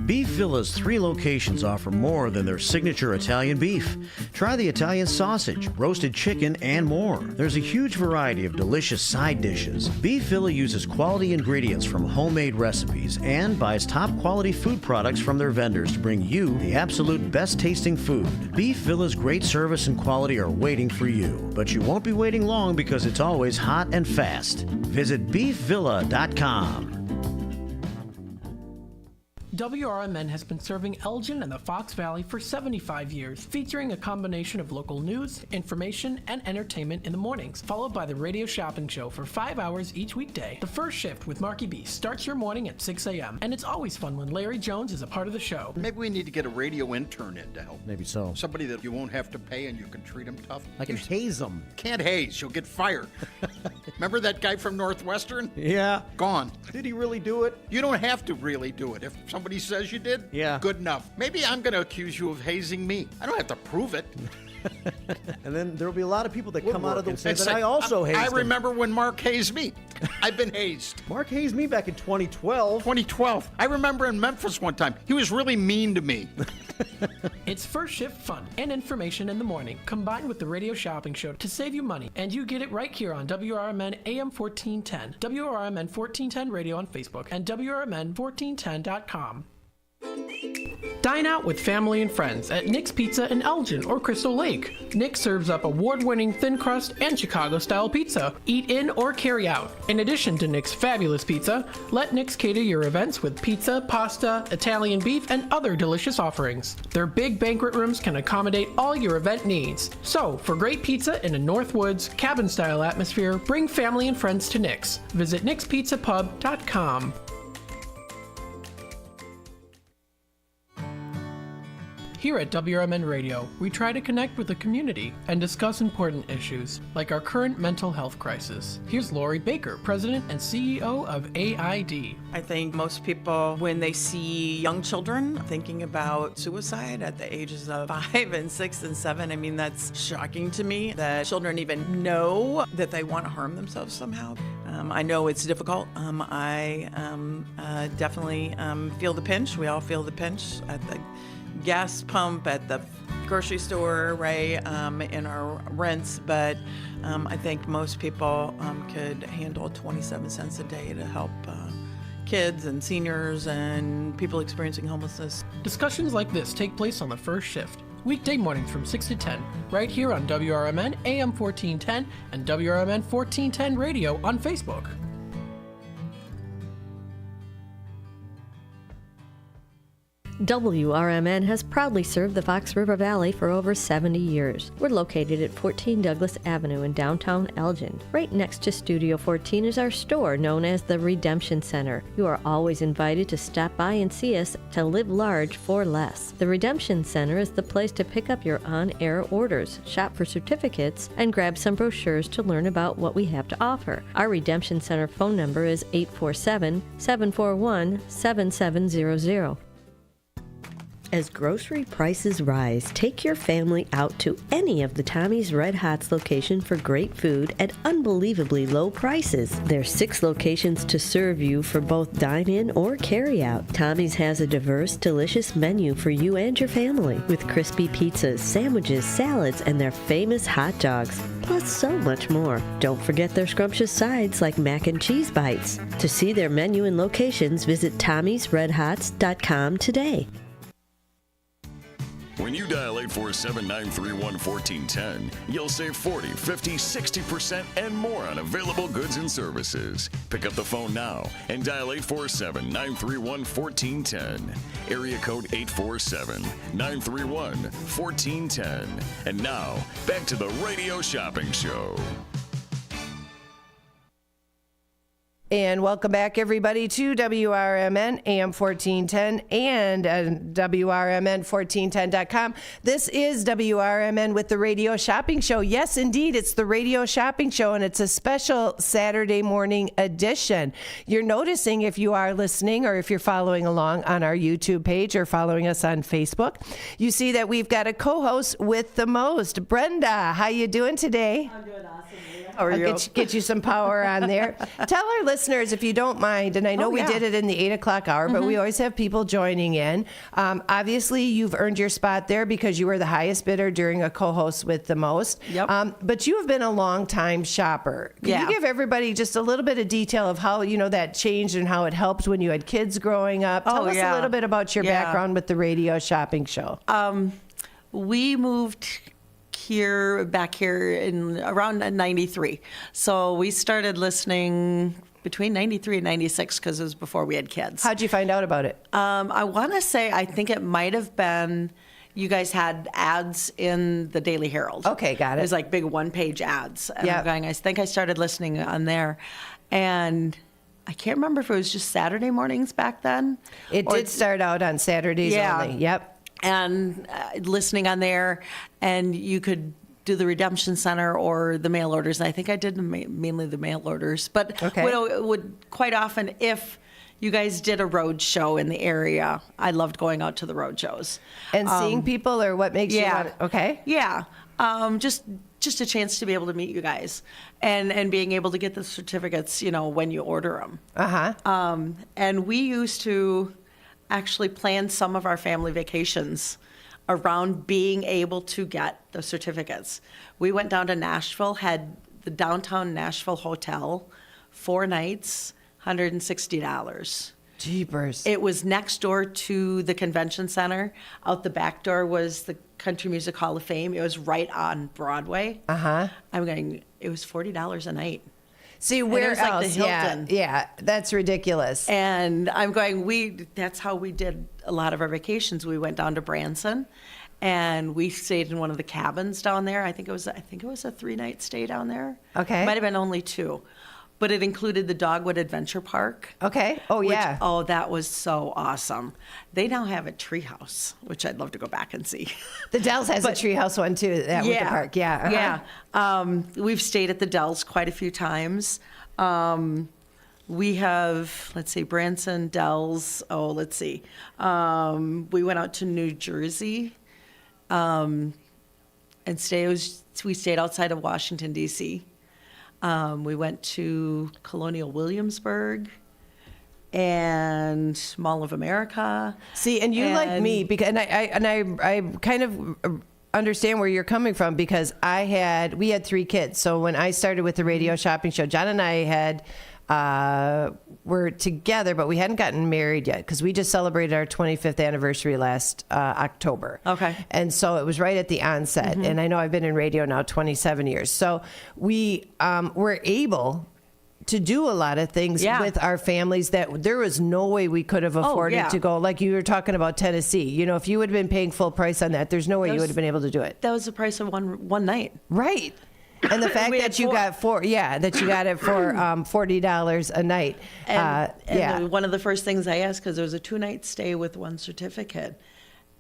Beef Villa's 3 locations offer more than their signature Italian beef. Try the Italian sausage, roasted chicken, and more. There's a huge variety of delicious side dishes. Beef Villa uses quality ingredients from homemade recipes and buys top quality food products from their vendors to bring you the absolute best tasting food. Beef Villa's great service and quality are waiting for you, but you won't be waiting long because it's always hot and fast. Visit beefvilla.com. WRMN has been serving Elgin and the Fox Valley for 75 years, featuring a combination of local news, information, and entertainment in the mornings, followed by the radio shopping show for 5 hours each weekday. The first shift with Marky B starts your morning at 6 a.m., and it's always fun when Larry Jones is a part of the show. Maybe we need to get a radio intern in to help. Maybe so. Somebody that you won't have to pay and you can treat them tough. I can haze them. Can't haze, you'll get fired. Remember that guy from Northwestern? Yeah. Gone. Did he really do it? You don't have to really do it. If somebody says you did, good enough. Maybe I'm going to accuse you of hazing me. I don't have to prove it. And then there'll be a lot of people that come out of the and say that I also hazed I remember when Mark hazed me. I've been hazed. Mark hazed me back in 2012. 2012. I remember in Memphis one time. He was really mean to me. It's first shift fun and information in the morning, combined with the radio shopping show to save you money. And you get it right here on WRMN AM 1410, WRMN 1410 Radio on Facebook, and WRMN1410.com. Dine out with family and friends at Nick's Pizza in Elgin or Crystal Lake. Nick serves up award-winning thin crust and Chicago-style pizza. Eat in or carry out. In addition to Nick's fabulous pizza, let Nick's cater your events with pizza, pasta, Italian beef, and other delicious offerings. Their big banquet rooms can accommodate all your event needs. So, for great pizza in a Northwoods, cabin-style atmosphere, bring family and friends to Nick's. Visit nickspizzapub.com. Here at WRMN Radio, we try to connect with the community and discuss important issues, like our current mental health crisis. Here's Lori Baker, President and CEO of AID. I think most people, when they see young children thinking about suicide at the ages of 5 and 6 and 7, I mean, that's shocking to me that children even know that they want to harm themselves somehow. I know it's difficult. I definitely feel the pinch. We all feel the pinch at the gas pump, at the grocery store, right, in our rents, but I think most people could handle 27 cents a day to help kids and seniors and people experiencing homelessness. Discussions like this take place on the first shift, weekday mornings from 6 to 10, right here on WRMN AM 1410 and WRMN 1410 Radio on Facebook. WRMN has proudly served the Fox River Valley for over 70 years. We're located at 14 Douglas Avenue in downtown Elgin. Right next to Studio 14 is our store known as the Redemption Center. You are always invited to stop by and see us to live large for less. The Redemption Center is the place to pick up your on-air orders, shop for certificates, and grab some brochures to learn about what we have to offer. Our Redemption Center phone number is 847-741-7700. As grocery prices rise, take your family out to any of the Tommy's Red Hots location for great food at unbelievably low prices. There's 6 locations to serve you for both dine-in or carry-out. Tommy's has a diverse, delicious menu for you and your family, with crispy pizzas, sandwiches, salads, and their famous hot dogs, plus so much more. Don't forget their scrumptious sides like mac and cheese bites. To see their menu and locations, visit Tommy'sRedHots.com today. When you dial 847-931-1410, you'll save 40, 50, 60% and more on available goods and services. Pick up the phone now and dial 847-931-1410. Area code 847-931-1410. And now, back to the Radio Shopping Show. And welcome back, everybody, to WRMN AM 1410 and WRMN1410.com. This is WRMN with the Radio Shopping Show. Yes, indeed, it's the Radio Shopping Show, and it's a special Saturday morning edition. You're noticing, if you are listening or if you're following along on our YouTube page or following us on Facebook, you see that we've got a co-host with the most. Brenda, how you doing today? I'm doing awesome. How are you? Get you some power on there. Tell our listeners, if you don't mind, and I know we did it in the 8 o'clock hour, but we always have people joining in. Obviously, you've earned your spot there because you were the highest bidder during a co-host with the most. Yep. But you have been a long-time shopper. Can you give everybody just a little bit of detail of how, that changed and how it helped when you had kids growing up? Tell us a little bit about your background with the Radio Shopping Show. We moved back here in around 93. So we started listening between 93 and 96 because it was before we had kids. How'd you find out about it? I want to say, I think it might have been, you guys had ads in the Daily Herald. Okay, got it. It was like big one-page ads. And I think I started listening on there. And I can't remember if it was just Saturday mornings back then. It did start out on Saturdays only. Yep. And listening on there, and you could do the Redemption Center or the mail orders. And I think I did mainly the mail orders, but would quite often, if you guys did a road show in the area, I loved going out to the road shows and seeing people. Or what makes you want just a chance to be able to meet you guys and being able to get the certificates, when you order them. And we used to actually planned some of our family vacations around being able to get the certificates. We went down to Nashville, had the downtown Nashville hotel, 4 nights, $160. Jeepers. It was next door to the convention center. Out the back door was the Country Music Hall of Fame. It was right on Broadway. I'm going, it was $40 a night. See, where else? Like the Hilton. Yeah, that's ridiculous. And I'm going, that's how we did a lot of our vacations. We went down to Branson, and we stayed in one of the cabins down there. I think it was a 3-night stay down there. Okay. Might have been only 2. But it included the Dogwood Adventure Park. Okay. Oh, that was so awesome. They now have a treehouse, which I'd love to go back and see. The Dells has a treehouse one too. With the park. Yeah. We've stayed at the Dells quite a few times. We have, Branson, Dells. We went out to New Jersey, and we stayed outside of Washington D.C. We went to Colonial Williamsburg and Mall of America. See, and you like me because, I kind of understand where you're coming from because we had 3 kids. So when I started with the Radio Shopping Show, John and I were together, but we hadn't gotten married yet because we just celebrated our 25th anniversary last October. Okay. And so it was right at the onset. And I know I've been in radio now 27 years. So we were able to do a lot of things Yeah. with our families that there was no way we could have afforded yeah. to go. Like you were talking about Tennessee. You know, if you would have been paying full price on that, there's no way you would have been able to do it. That was the price of one night. Right. And the fact We had that you got that you got it for $40 a night. And one of the first things I asked, because there was a 2-night stay with one certificate,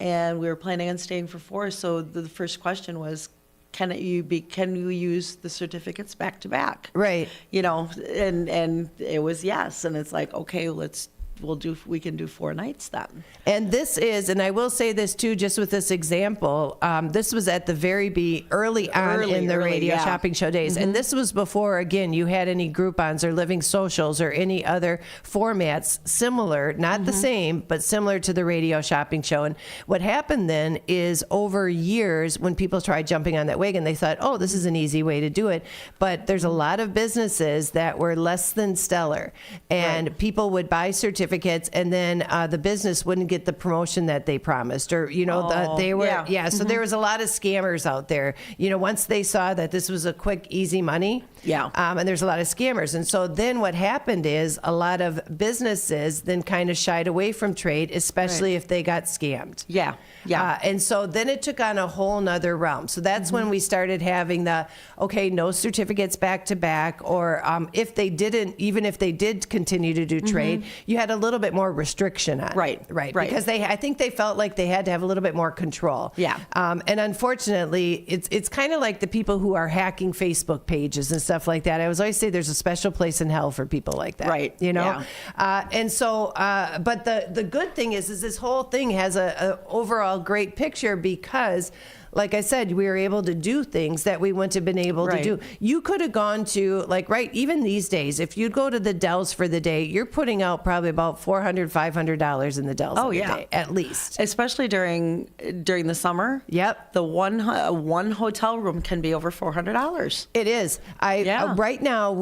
and we were planning on staying for 4. So the first question was, can you use the certificates back to back? Right. You know, and it was yes, and it's like, okay, we can do 4 nights then. And this is, and I will say this too, just with this example, this was at the very early on in the radio yeah. shopping show days. And this was before, again, you had any Groupons or Living Socials or any other formats similar, not the same, but similar to the radio shopping show. And what happened then is over years, when people tried jumping on that wagon, they thought, oh, this is an easy way to do it. But there's a lot of businesses that were less than stellar, and people would buy certificates, and then the business wouldn't get the promotion that they promised, or they were so there was a lot of scammers out there. You know, once they saw that this was a quick, easy money, and there's a lot of scammers, and so then what happened is a lot of businesses then kind of shied away from trade, especially if they got scammed. And so then it took on a whole nother realm. So that's when we started having no certificates back to back, or if they did continue to do trade, you had a little bit more restriction on it. Right. Because I think they felt like they had to have a little bit more control. And unfortunately, it's kind of like the people who are hacking Facebook pages and stuff like that. I always say there's a special place in hell for people like that. Right. You know? And so, but the good thing is this whole thing has a overall great picture, because like I said, we were able to do things that we wouldn't have been able to do. You could have gone to, even these days, if you go to the Dells for the day, you're putting out probably about $400, $500 in the Dells every day, at least. Especially during the summer. Yep. The one hotel room can be over $400. It is. Right now,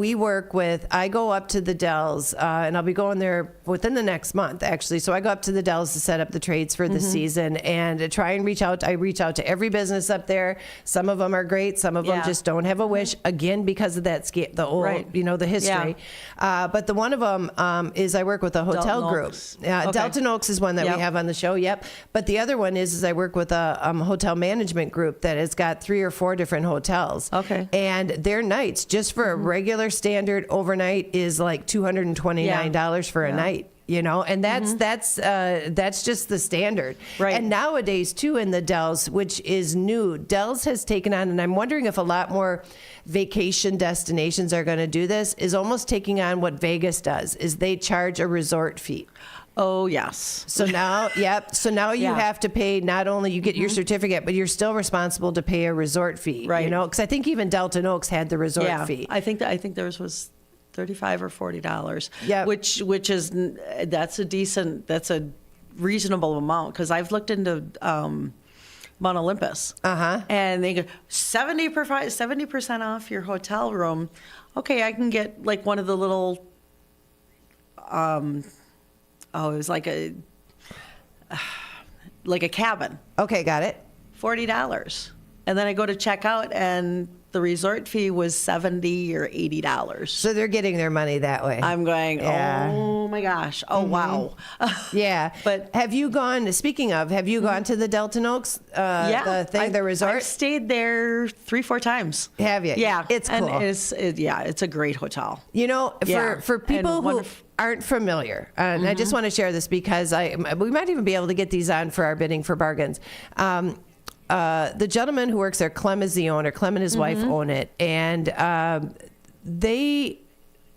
I go up to the Dells, and I'll be going there within the next month, actually. So I go up to the Dells to set up the trades for the season and try and reach out. I reach out to every business up there. Some of them are great. Some of them just don't have a wish, again, because of that the old, the history. But the one of them is I work with a hotel group. Delton Oaks is one that we have on the show. Yep. But the other one is I work with a hotel management group that has got 3 or 4 different hotels. Okay. And their nights, just for a regular standard overnight, is like $229 for a night. You know, and that's just the standard. Right. And nowadays, too, in the Dells, which is new, Dells has taken on, and I'm wondering if a lot more vacation destinations are going to do this, is almost taking on what Vegas does, is they charge a resort fee. Oh, yes. So now, So now you have to pay, not only you get your certificate, but you're still responsible to pay a resort fee. Right. You know, because I think even Delton Oaks had the resort fee. I think theirs was $35 or $40. Yeah. Which is that's a reasonable amount, because I've looked into Mount Olympus. And they go 70% off your hotel room. Okay, I can get like one of the little it was like a cabin. Okay, got it. $40. And then I go to check out, and the resort fee was $70 or $80. So they're getting their money that way. I'm going, oh my gosh. Oh, wow. But have you gone to the Delton Oaks? The resort? I've stayed there 3-4 times. Have you? Yeah. It's cool. And it's a great hotel. You know, for people who aren't familiar, and I just want to share this because we might even be able to get these on for our bidding for bargains. The gentleman who works there, Clem is the owner. Clem and his wife own it, and they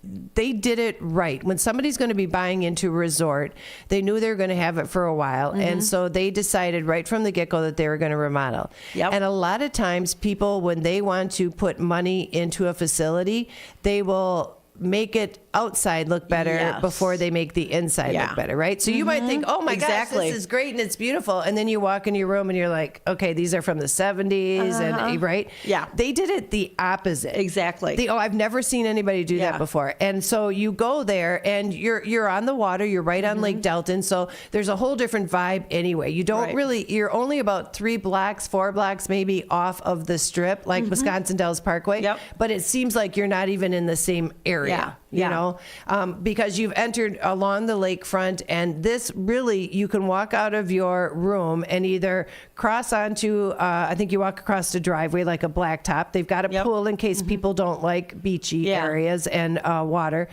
did it right. When somebody's going to be buying into a resort, they knew they were going to have it for a while, and so they decided right from the get-go that they were going to remodel. And a lot of times, people, when they want to put money into a facility, they will make it outside look better before they make the inside look better, right? So you might think, oh my gosh, this is great and it's beautiful. And then you walk in your room and you're like, okay, these are from the 70s, and right? Yeah. They did it the opposite. Exactly. I've never seen anybody do that before. And so you go there and you're on the water, you're right on Lake Delton. So there's a whole different vibe anyway. You don't you're only about 4 blocks maybe off of the strip, like Wisconsin Dells Parkway. But it seems like you're not even in the same area. area, Yeah. you know, because you've entered along the lakefront, and this really, you can walk out of your room and either cross onto, I think you walk across the driveway like a blacktop. They've got a pool in case people don't like beachy areas and water.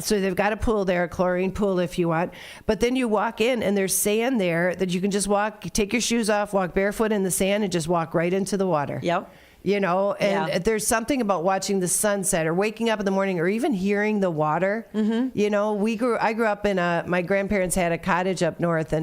So they've got a pool there, a chlorine pool if you want. But then you walk in and there's sand there that you can just walk, take your shoes off, walk barefoot in the sand and just walk right into the water. Yep. You know, and there's something about watching the sunset or waking up in the morning or even hearing the water. You know, I grew up in my grandparents had a cottage up north,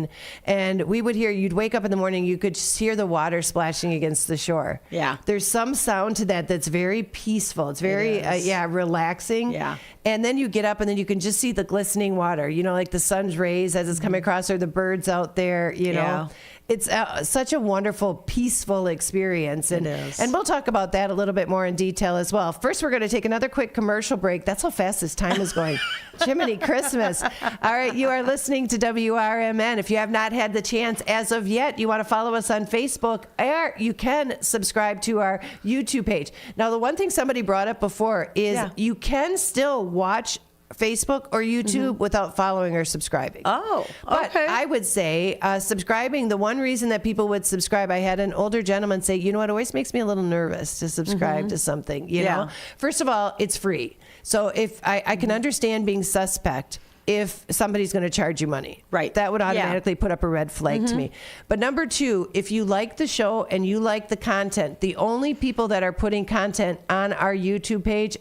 and we would hear, you'd wake up in the morning, you could just hear the water splashing against the shore. Yeah. There's some sound to that that's very peaceful. It's very, relaxing. Yeah. And then you get up and then you can just see the glistening water, you know, like the sun's rays as it's coming across, or the birds out there, you know. Yeah. It's such a wonderful, peaceful experience. And, It is. and we'll talk about that a little bit more in detail as well. First, we're going to take another quick commercial break. That's how fast this time is going. Jiminy Christmas. All right, you are listening to WRMN. If you have not had the chance as of yet, you want to follow us on Facebook, or you can subscribe to our YouTube page. Now, the one thing somebody brought up before is you can still watch Facebook or YouTube without following or subscribing. Oh, but I would say subscribing, the one reason that people would subscribe, I had an older gentleman say, you know what, it always makes me a little nervous to subscribe to something, you know? First of all, it's free. So if I can understand being suspect if somebody's going to charge you money. Right. That would automatically put up a red flag to me. But number two, if you like the show and you like the content, the only people that are putting content on our YouTube page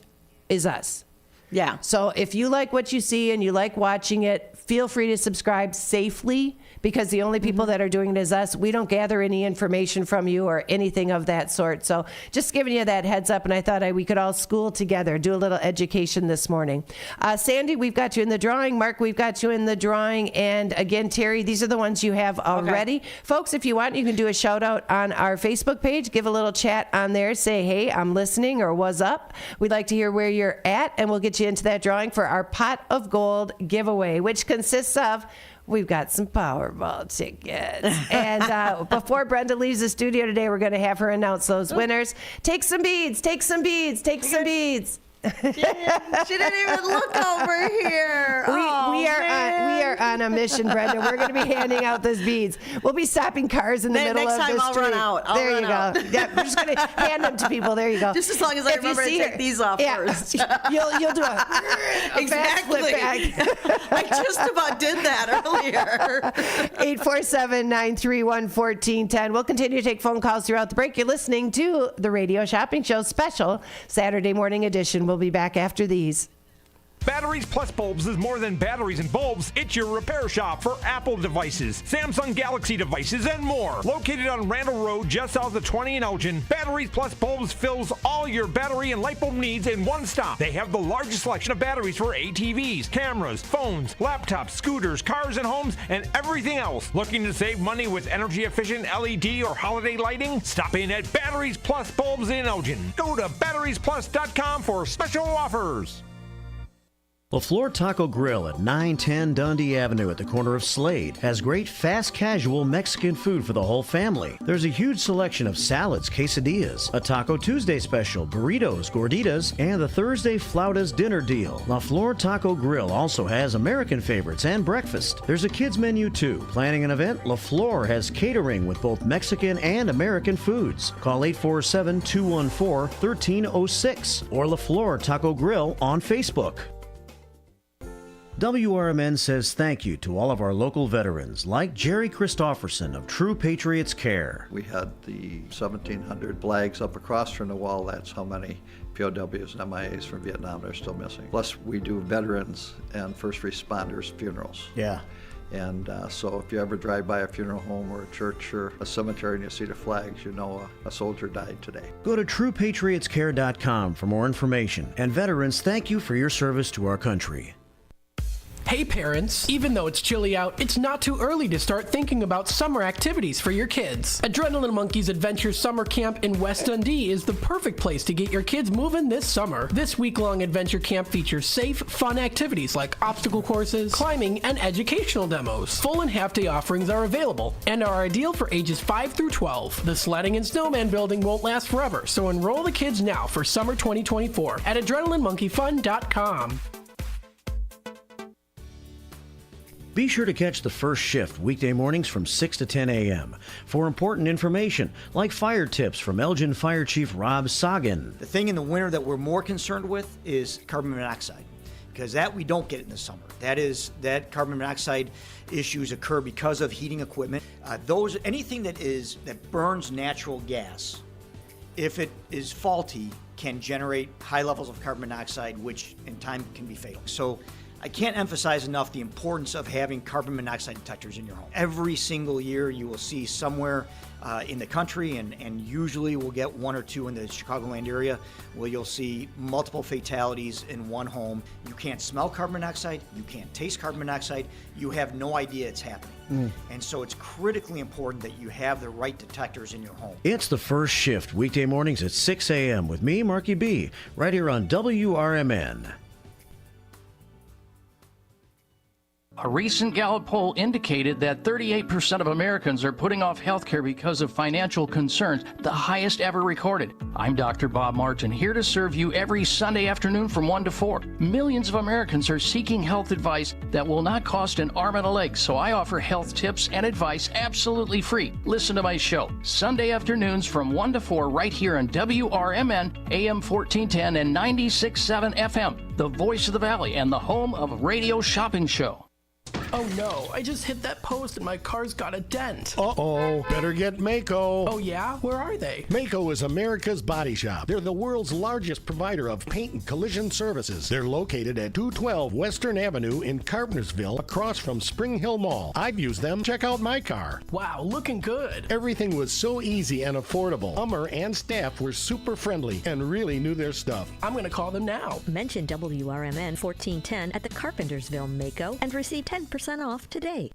is us. Yeah. So if you like what you see and you like watching it, feel free to subscribe safely, because the only people that are doing it is us. We don't gather any information from you or anything of that sort. So just giving you that heads up, and I thought we could all school together, do a little education this morning. Sandy, we've got you in the drawing. Mark, we've got you in the drawing. And again, Terry, these are the ones you have already. Folks, if you want, you can do a shout out on our Facebook page. Give a little chat on there. Say, hey, I'm listening, or what's up. We'd like to hear where you're at, and we'll get you into that drawing for our Pot of Gold giveaway, which consists of, we've got some Powerball tickets. And before Brenda leaves the studio today, we're going to have her announce those winners. Take some beads, take some beads, take some beads. She didn't even look over here. We are on a mission, Brenda. We're going to be handing out those beads. We'll be stopping cars in the middle of the street. Next time I'll run out. There you go. Yeah, we're just going to hand them to people. There you go. Just as long as I remember to take these off first. You'll do a exactly. backflip back. I just about did that earlier. 847-931-1410. We'll continue to take phone calls throughout the break. You're listening to the Radio Shopping Show special Saturday morning edition. We'll be back after these. Batteries Plus Bulbs is more than batteries and bulbs. It's your repair shop for Apple devices, Samsung Galaxy devices, and more. Located on Randall Road, just south of 20 in Elgin, Batteries Plus Bulbs fills all your battery and light bulb needs in one stop. They have the largest selection of batteries for ATVs, cameras, phones, laptops, scooters, cars and homes, and everything else. Looking to save money with energy-efficient LED or holiday lighting? Stop in at Batteries Plus Bulbs in Elgin. Go to batteriesplus.com for special offers. LaFleur Taco Grill at 910 Dundee Avenue at the corner of Slade has great fast casual Mexican food for the whole family. There's a huge selection of salads, quesadillas, a Taco Tuesday special, burritos, gorditas, and the Thursday Flautas dinner deal. LaFleur Taco Grill also has American favorites and breakfast. There's a kids menu too. Planning an event? LaFleur has catering with both Mexican and American foods. Call 847-214-1306 or LaFleur Taco Grill on Facebook. WRMN says thank you to all of our local veterans, like Jerry Christofferson of True Patriots Care. We had the 1,700 flags up across from the wall. That's how many POWs and MIAs from Vietnam are still missing. Plus, we do veterans and first responders funerals. Yeah. And so if you ever drive by a funeral home or a church or a cemetery and you see the flags, you know a soldier died today. Go to TruePatriotsCare.com for more information. And veterans, thank you for your service to our country. Hey parents, even though it's chilly out, it's not too early to start thinking about summer activities for your kids. Adrenaline Monkey's Adventure Summer Camp in West Dundee is the perfect place to get your kids moving this summer. This week-long adventure camp features safe, fun activities like obstacle courses, climbing, and educational demos. Full and half-day offerings are available and are ideal for ages 5 through 12. The sledding and snowman building won't last forever, so enroll the kids now for summer 2024 at adrenalinemonkeyfun.com. Be sure to catch the first shift weekday mornings from 6 to 10 a.m. for important information like fire tips from Elgin Fire Chief Rob Sagan. The thing in the winter that we're more concerned with is carbon monoxide, because that we don't get in the summer. That carbon monoxide issues occur because of heating equipment. Anything that burns natural gas, if it is faulty, can generate high levels of carbon monoxide, which in time can be fatal. So I can't emphasize enough the importance of having carbon monoxide detectors in your home. Every single year you will see somewhere in the country, and usually we'll get one or two in the Chicagoland area, where you'll see multiple fatalities in one home. You can't smell carbon monoxide, you can't taste carbon monoxide, you have no idea it's happening. And so it's critically important that you have the right detectors in your home. It's the first shift weekday mornings at 6 a.m. with me, Marky B, right here on WRMN. A recent Gallup poll indicated that 38% of Americans are putting off health care because of financial concerns, the highest ever recorded. I'm Dr. Bob Martin, here to serve you every Sunday afternoon from 1 to 4. Millions of Americans are seeking health advice that will not cost an arm and a leg, so I offer health tips and advice absolutely free. Listen to my show, Sunday afternoons from 1 to 4 right here on WRMN, AM 1410 and 96.7 FM, the voice of the Valley and the home of Radio Shopping Show. Oh no, I just hit that post and my car's got a dent. Uh-oh, better get Mako. Oh yeah? Where are they? Mako is America's body shop. They're the world's largest provider of paint and collision services. They're located at 212 Western Avenue in Carpentersville, across from Spring Hill Mall. I've used them. Check out my car. Wow, looking good. Everything was so easy and affordable. Hummer and staff were super friendly and really knew their stuff. I'm going to call them now. Mention WRMN 1410 at the Carpentersville Mako and receive 10% off today.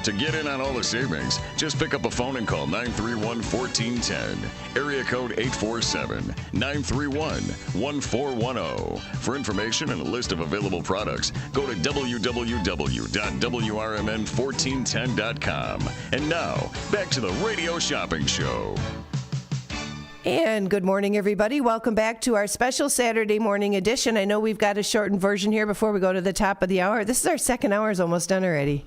To get in on all the savings, just pick up a phone and call 931-1410. Area code 847-931-1410. For information and a list of available products, go to www.WRMN1410.com. And now, back to the Radio Shopping Show. And good morning, everybody. Welcome back to our special Saturday morning edition. I know we've got a shortened version here before we go to the top of the hour. This is our second hour, is almost done already.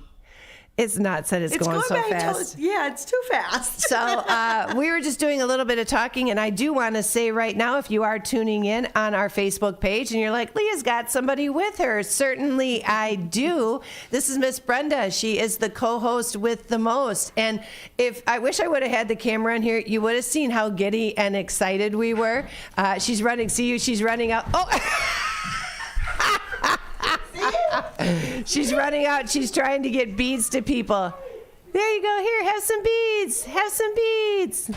It's nuts that it's going so fast. It's too fast. So we were just doing a little bit of talking, and I do want to say right now, if you are tuning in on our Facebook page and you're like, Leah's got somebody with her, certainly I do. This is Miss Brenda. She is the co-host with the most. And if I wish I would have had the camera on here, you would have seen how giddy and excited we were. She's running. See you. She's running out. Oh. She's running out. She's trying to get beads to people. There you go. Here, have some beads. Have some beads.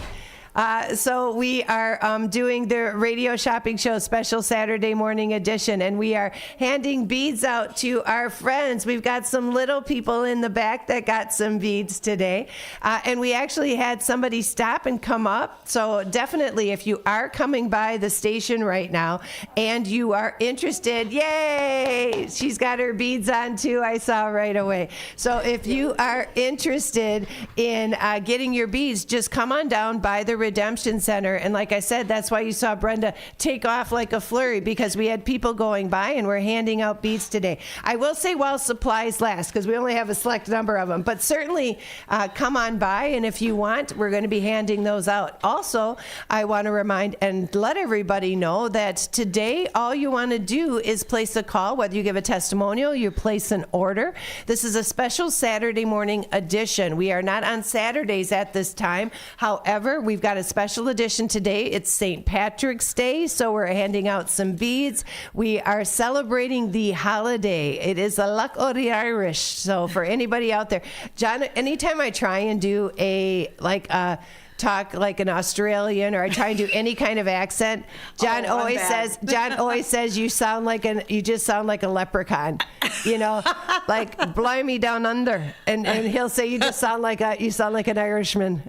So we are doing the Radio Shopping Show special Saturday morning edition, and we are handing beads out to our friends. We've got some little people in the back that got some beads today, and we actually had somebody stop and come up. So definitely, if you are coming by the station right now and you are interested, yay! She's got her beads on too, I saw right away. So if you are interested in getting your beads, just come on down by the Redemption Center. And like I said, that's why you saw Brenda take off like a flurry, because we had people going by and we're handing out beads today. I will say while supplies last, because we only have a select number of them, but certainly come on by, and if you want, we're going to be handing those out. Also, I want to remind and let everybody know that today all you want to do is place a call, whether you give a testimonial, you place an order. This is a special Saturday morning edition. We are not on Saturdays at this time. However, we've got a special edition today. It's St. Patrick's Day, so we're handing out some beads. We are celebrating the holiday. It is a Luck o' the Irish. So for anybody out there, John, anytime I try and do a talk like an Australian or I try and do any kind of accent, John always says you just sound like a leprechaun, like blimey down under, and he'll say you sound like an Irishman.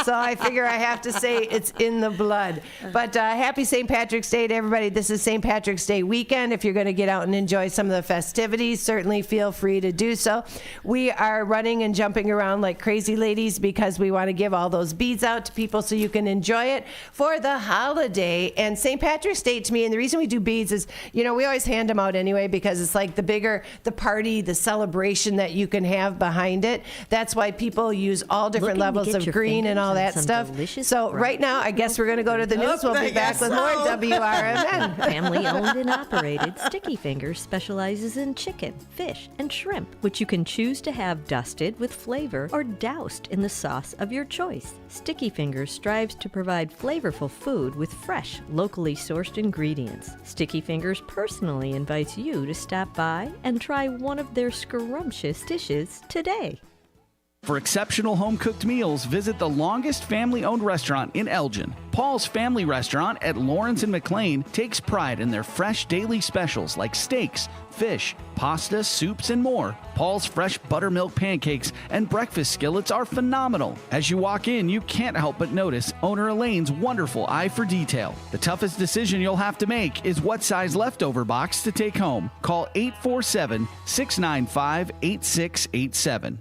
So I figure I have to say it's in the blood. But happy St. Patrick's Day to everybody. This is St. Patrick's Day weekend. If you're going to get out and enjoy some of the festivities, certainly feel free to do so. We are running and jumping around like crazy ladies because we want to give all those beads out to people so you can enjoy it for the holiday. And St. Patrick's Day to me, and the reason we do beads is, we always hand them out anyway because it's like the bigger the party, the celebration that you can have behind it. That's why people use all different levels of green and all that stuff. So right now, I guess we're going to go to the news. We'll be back with more WRMN. Family owned and operated, Sticky Fingers specializes in chicken, fish, and shrimp, which you can choose to have dusted with flavor or doused in the sauce of your choice. Sticky Fingers strives to provide flavorful food with fresh, locally sourced ingredients. Sticky Fingers personally invites you to stop by and try one of their scrumptious dishes today. For exceptional home-cooked meals, visit the longest family-owned restaurant in Elgin. Paul's Family Restaurant at Lawrence and McLean takes pride in their fresh daily specials like steaks, fish, pasta, soups, and more. Paul's fresh buttermilk pancakes and breakfast skillets are phenomenal. As you walk in, you can't help but notice owner Elaine's wonderful eye for detail. The toughest decision you'll have to make is what size leftover box to take home. Call 847-695-8687.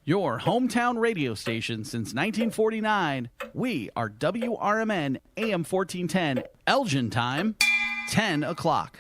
Your hometown radio station since 1949. We are WRMN AM 1410, Elgin time, 10 o'clock.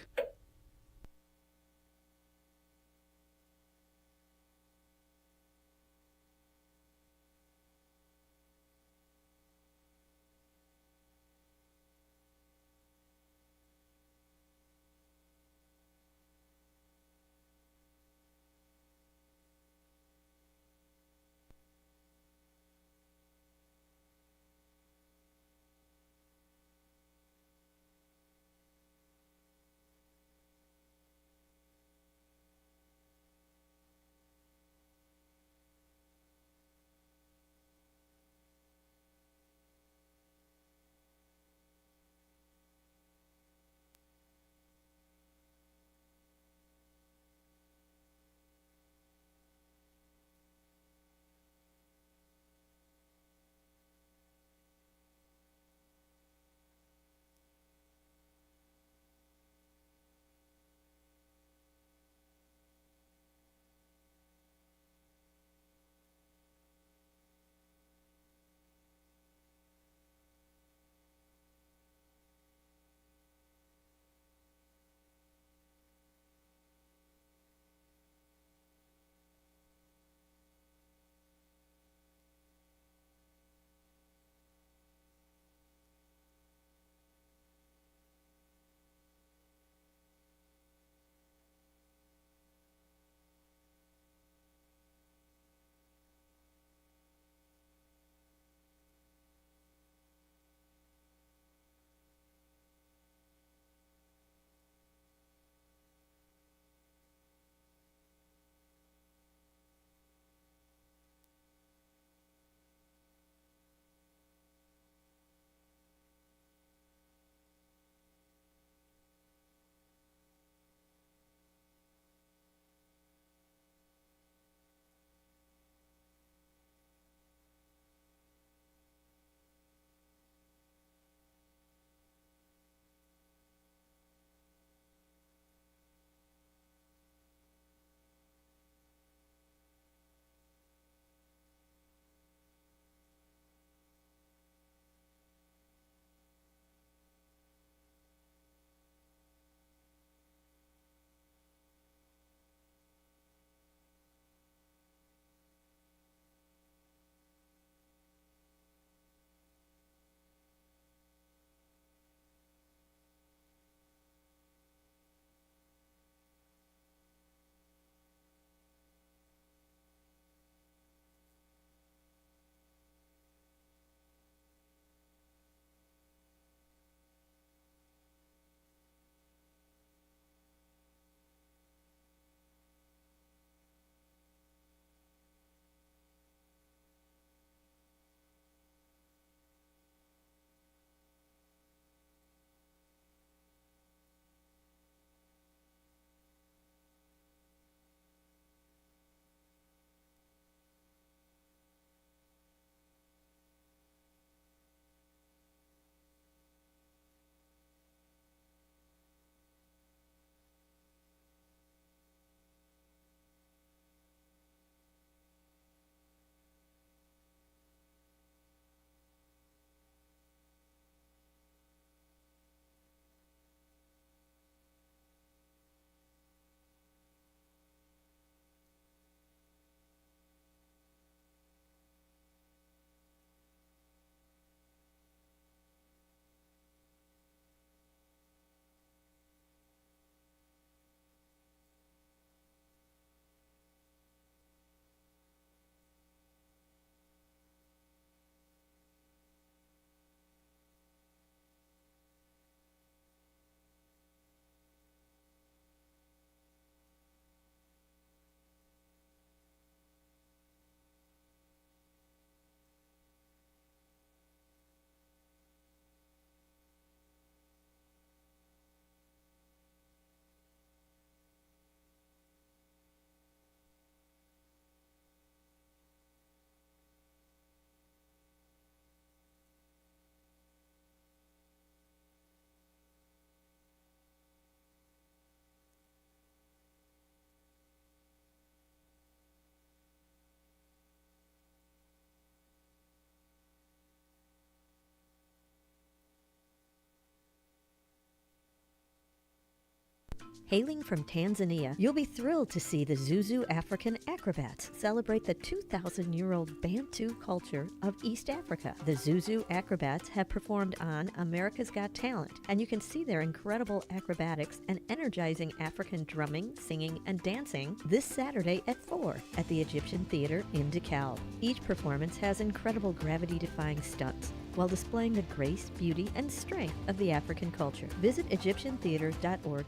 Hailing from Tanzania, you'll be thrilled to see the Zuzu African acrobats celebrate the 2,000-year-old Bantu culture of East Africa. The Zuzu acrobats have performed on America's Got Talent, and you can see their incredible acrobatics and energizing African drumming, singing, and dancing this Saturday at 4 at the Egyptian Theater in DeKalb. Each performance has incredible gravity-defying stunts while displaying the grace, beauty, and strength of the African culture. Visit EgyptianTheater.org.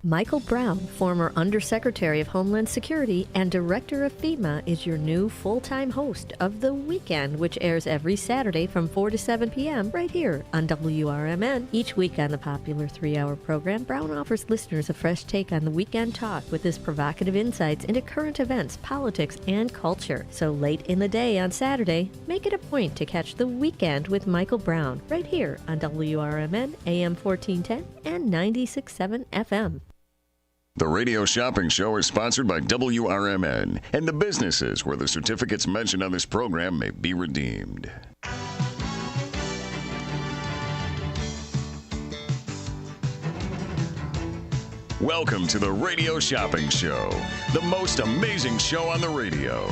Michael Brown, former Undersecretary of Homeland Security and Director of FEMA, is your new full-time host of The Weekend, which airs every Saturday from 4 to 7 p.m. right here on WRMN. Each week on the popular 3-hour program, Brown offers listeners a fresh take on the weekend talk with his provocative insights into current events, politics, and culture. So late in the day on Saturday, make it a point to catch The Weekend with Michael Brown right here on WRMN, AM 1410 and 96.7 FM. The Radio Shopping Show is sponsored by WRMN and the businesses where the certificates mentioned on this program may be redeemed. Welcome to the Radio Shopping Show, the most amazing show on the radio.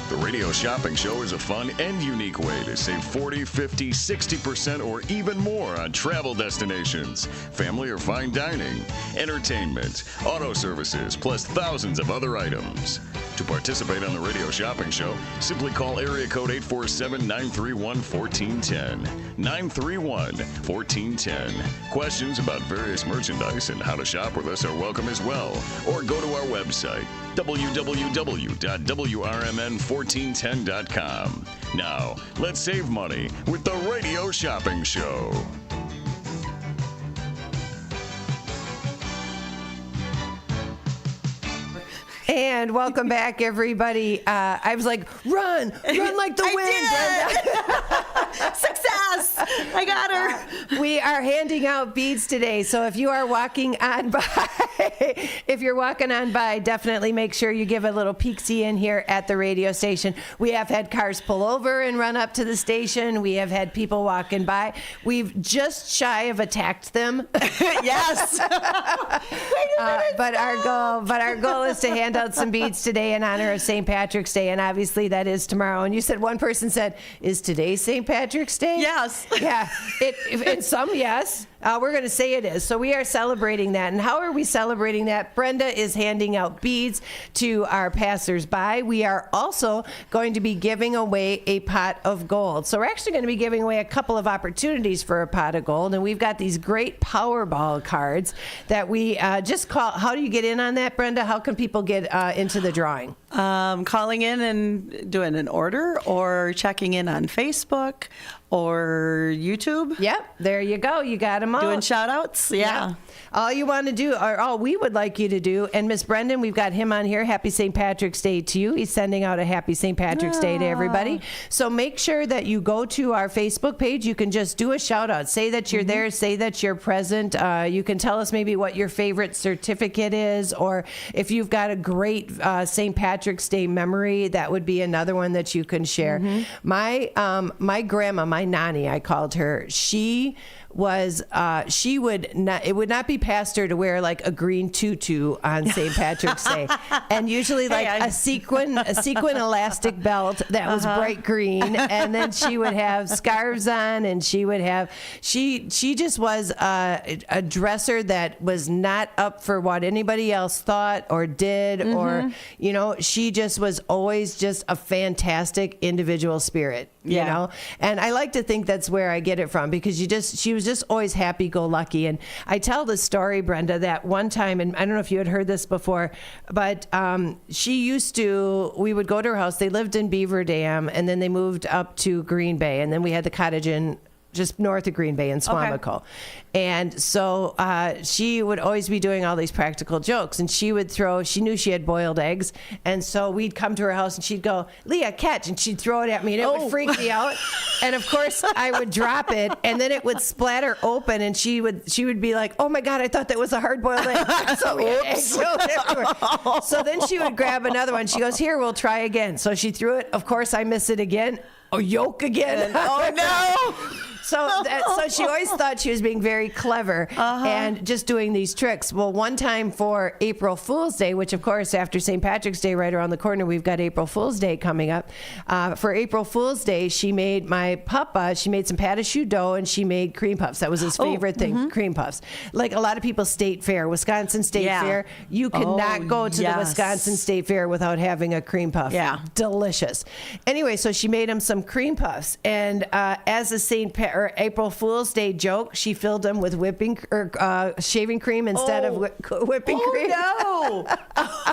The Radio Shopping Show is a fun and unique way to save 40, 50, 60% or even more on travel destinations, family or fine dining, entertainment, auto services, plus thousands of other items. To participate on the Radio Shopping Show, simply call area code 847-931-1410. 931-1410. Questions about various merchandise and how to shop with us are welcome as well. Or go to our website, www.WRMN1410.com. Now, let's save money with the Radio Shopping Show. And welcome back, everybody. I was like, run like the wind. Success! I got her. We are handing out beads today. So if you are walking on by, definitely make sure you give a little peek-see in here at the radio station. We have had cars pull over and run up to the station. We have had people walking by. We've just shy of attacked them. Yes. But our goal is to hand out some beads today in honor of St. Patrick's Day, and obviously that is tomorrow. And you said one person said, "Is today St. Patrick's Day?" Yes. Yeah. And some, yes. We're going to say it is. So we are celebrating that. And how are we celebrating that? Brenda is handing out beads to our passersby. We are also going to be giving away a pot of gold. So we're actually going to be giving away a couple of opportunities for a pot of gold. And we've got these great Powerball cards that we just call. How do you get in on that, Brenda? How can people get into the drawing? Calling in and doing an order or checking in on Facebook or YouTube. Yep, there you go. You got them all. Doing shout outs. Yeah. All you want to do, or all we would like you to do, and Miss Brendan, we've got him on here. Happy St. Patrick's Day to you. He's sending out a happy St. Patrick's Day to everybody. So make sure that you go to our Facebook page. You can just do a shout out. Say that you're there. Say that you're present. You can tell us maybe what your favorite certificate is, or if you've got a great St. Patrick's Day memory, that would be another one that you can share. My grandma, my nanny, I called her. She would not, it would not be past her to wear like a green tutu on St. Patrick's Day, and usually like a sequin elastic belt that was bright green, and then she would have scarves on, and she just was a dresser that was not up for what anybody else thought or did, or she just was always just a fantastic individual spirit, you know. And I like to think that's where I get it from, because she was just always happy-go-lucky. And I tell the story, Brenda, that one time, and I don't know if you had heard this before, but we would go to her house. They lived in Beaver Dam, and then they moved up to Green Bay, and then we had the cottage in just north of Green Bay in Swamico. Okay. And so she would always be doing all these practical jokes, and she knew she had boiled eggs, and so we'd come to her house and she'd go, "Leah, catch," and she'd throw it at me, and it would freak me out. And of course I would drop it, and then it would splatter open, and she would be like, "Oh my God, I thought that was a hard-boiled egg." So we had eggs everywhere. So then she would grab another one. She goes, "Here, we'll try again." So she threw it. Of course I miss it again. Oh, yolk again. Oh no. So she always thought she was being very clever and just doing these tricks. Well, one time for April Fool's Day, which of course after St. Patrick's Day right around the corner, we've got April Fool's Day coming up. For April Fool's Day, she made my papa, she made some pat a choux dough and she made cream puffs. That was his favorite thing, cream puffs. Like a lot of people, State Fair, Wisconsin State Fair, you cannot go to the Wisconsin State Fair without having a cream puff. Yeah. Delicious. Anyway, so she made him some cream puffs, and as a April Fool's Day joke, she filled them with shaving cream instead of whipping cream. No!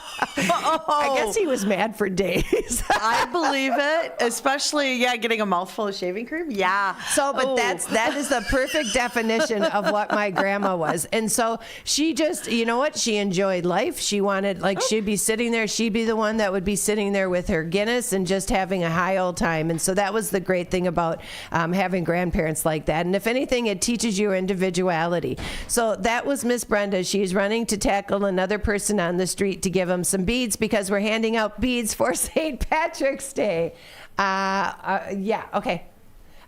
I guess he was mad for days. I believe it, especially getting a mouthful of shaving cream. Yeah. So, but that is the perfect definition of what my grandma was, and so she just, you know what? She enjoyed life. She wanted, she'd be sitting there. She'd be the one that would be sitting there with her Guinness and just having a high old time. And so that was the great thing about having grandparents like that. And if anything, it teaches you individuality. So that was Miss Brenda. She's running to tackle another person on the street to give them some beads because we're handing out beads for St. Patrick's Day. Okay.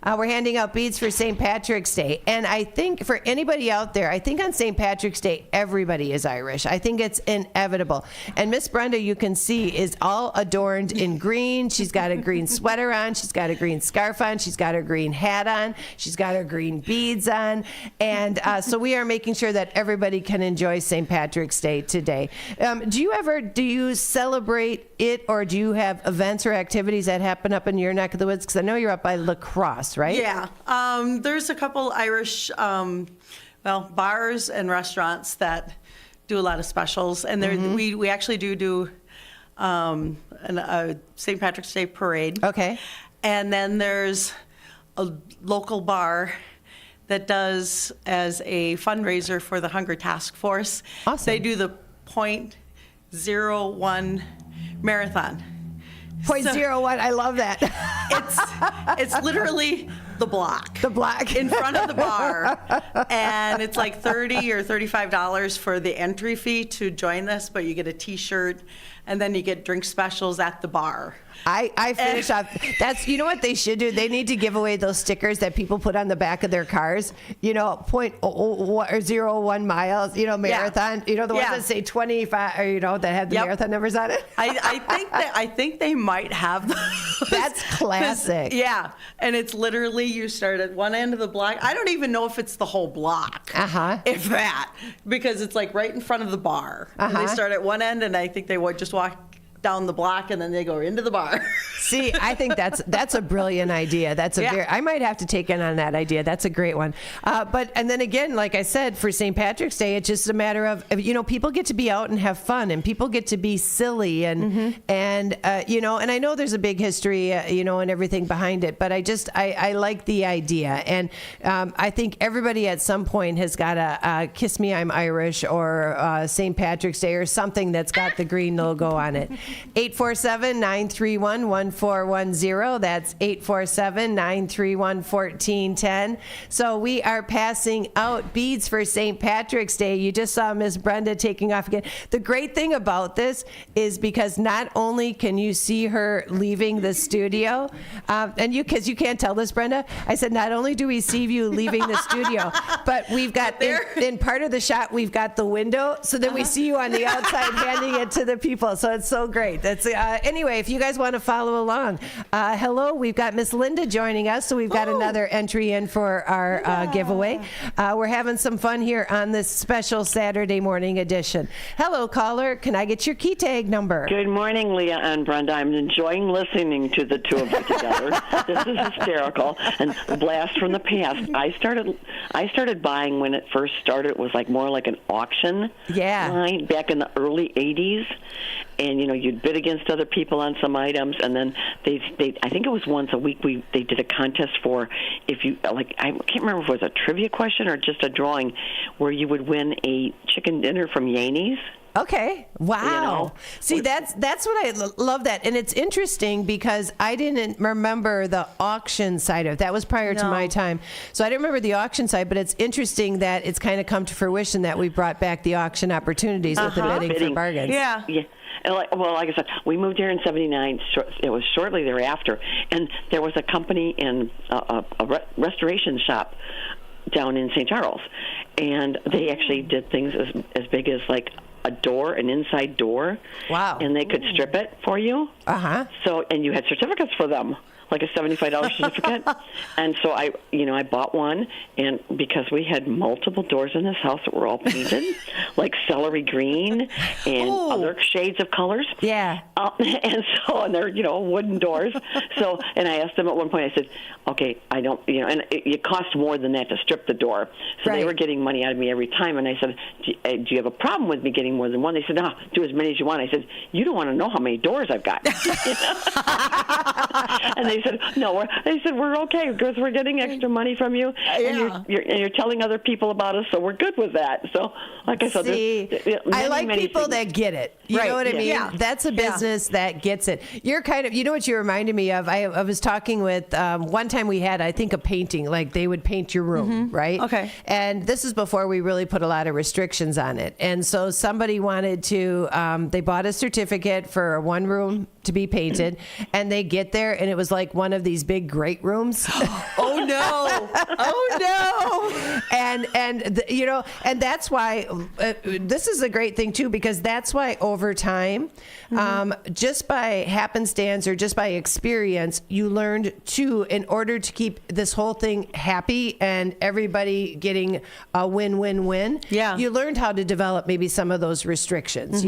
We're handing out beads for St. Patrick's Day. And I think for anybody out there, I think on St. Patrick's Day, everybody is Irish. I think it's inevitable. And Miss Brenda, you can see, is all adorned in green. She's got a green sweater on. She's got a green scarf on. She's got her green hat on. She's got her green beads on. And so we are making sure that everybody can enjoy St. Patrick's Day today. Do you celebrate it, or do you have events or activities that happen up in your neck of the woods? Because I know you're up by La Crosse, right? Yeah. There's a couple Irish, bars and restaurants that do a lot of specials. And we actually do a St. Patrick's Day parade. Okay. And then there's a local bar that does as a fundraiser for the Hunger Task Force. Awesome. They do the .01 marathon. .01, I love that. It's literally the block. The block. In front of the bar. And it's like $30 or $35 for the entry fee to join this, but you get a T-shirt, and then you get drink specials at the bar. I finish off. That's, you know what they should do? They need to give away those stickers that people put on the back of their cars. .01 miles. Marathon. Yeah. The ones that say 25. Or that have the marathon numbers on it. I think they might have those. That's classic. Yeah, and it's literally you start at one end of the block. I don't even know if it's the whole block. If that, because it's like right in front of the bar. And they start at one end, and I think they would just walk down the block and then they go into the bar. See, I think that's a brilliant idea. I might have to take in on that idea. That's a great one. And then again, like I said, for St. Patrick's Day, it's just a matter of, people get to be out and have fun, and people get to be silly and and I know there's a big history, and everything behind it, but I like the idea. And I think everybody at some point has got a Kiss Me, I'm Irish, or St. Patrick's Day, or something that's got the green logo on it. 847-931-1410. That's 847-931-1410. So we are passing out beads for St. Patrick's Day. You just saw Miss Brenda taking off again. The great thing about this is because not only can you see her leaving the studio, because you can't tell this, Brenda, I said not only do we see you leaving the studio, but we've got in part of the shot, we've got the window, so then we see you on the outside handing it to the people. So it's so great. That's anyway, if you guys want to follow along, hello, we've got Miss Linda joining us, so we've got another entry in for our giveaway. We're having some fun here on this special Saturday morning edition. Hello, caller. Can I get your key tag number? Good morning, Leah and Brenda. I'm enjoying listening to the two of you together. This is hysterical and a blast from the past. I started buying when it first started. It was more like an auction line back in the early 80s. And you'd bid against other people on some items, and then they I think it was once a week they did a contest for, if you I can't remember if it was a trivia question or just a drawing, where you would win a chicken dinner from Yaney's. Okay. Wow. See, that's what I love that. And it's interesting because I didn't remember the auction side of it. That was prior to my time. So I didn't remember the auction side, but it's interesting that it's kind of come to fruition that we brought back the auction opportunities with the bidding for bargains. Yeah. And like I said, we moved here in '79. It was shortly thereafter, and there was a company in a restoration shop down in St. Charles, and they actually did things as big as like a door, an inside door. Wow. And they could strip it for you. Uh-huh. So, and you had certificates for them, like a $75 certificate. And so I bought one, and because we had multiple doors in this house that were all painted, like celery green and other shades of colors. Yeah. And they're, wooden doors. So, and I asked them at one point, I said, okay, I don't, and it cost more than that to strip the door. So they were getting money out of me every time. And I said, do you have a problem with me getting more than one? They said, no, do as many as you want. I said, you don't want to know how many doors I've got. And they said, no, we're okay because we're getting extra money from you, and you're telling other people about us, so we're good with that. So, like I said, I like people that get it. You know what I mean? Yeah. That's a business that gets it. You're kind of, you know what you reminded me of? I was talking with, one time we had, I think, a painting, like they would paint your room, right? Okay. And this is before we really put a lot of restrictions on it. And so somebody wanted to, they bought a certificate for one room to be painted, and they get there, and it was like one of these big great rooms. Oh no! And that's why this is a great thing too, because that's why over time, just by happenstance or just by experience, you learned to, in order to keep this whole thing happy and everybody getting a win-win-win. Yeah. You learned how to develop maybe some of those restrictions,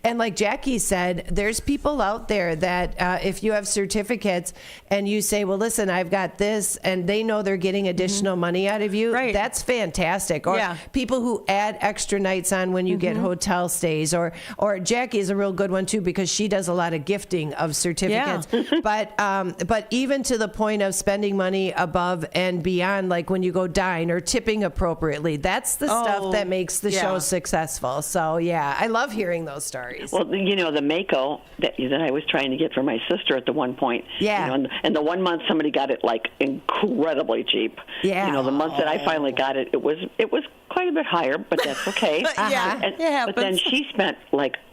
and like Jackie said, there's people out there that if you have certificates and you say, well, listen, I've got this, and they know they're getting additional money out of you, that's fantastic. Or people who add extra nights on when you get hotel stays, or Jackie is a real good one too, because she does a lot of gifting of certificates. But even to the point of spending money above and beyond, like when you go dine or tipping appropriately, that's the stuff that makes the show successful. So I love hearing those stories. Well, the Mako that I was trying to get for my sister at the one point. Yeah. And the 1 month somebody got it like incredibly cheap. Yeah. The month that I finally got it, it was quite a bit higher, but that's okay. But then she spent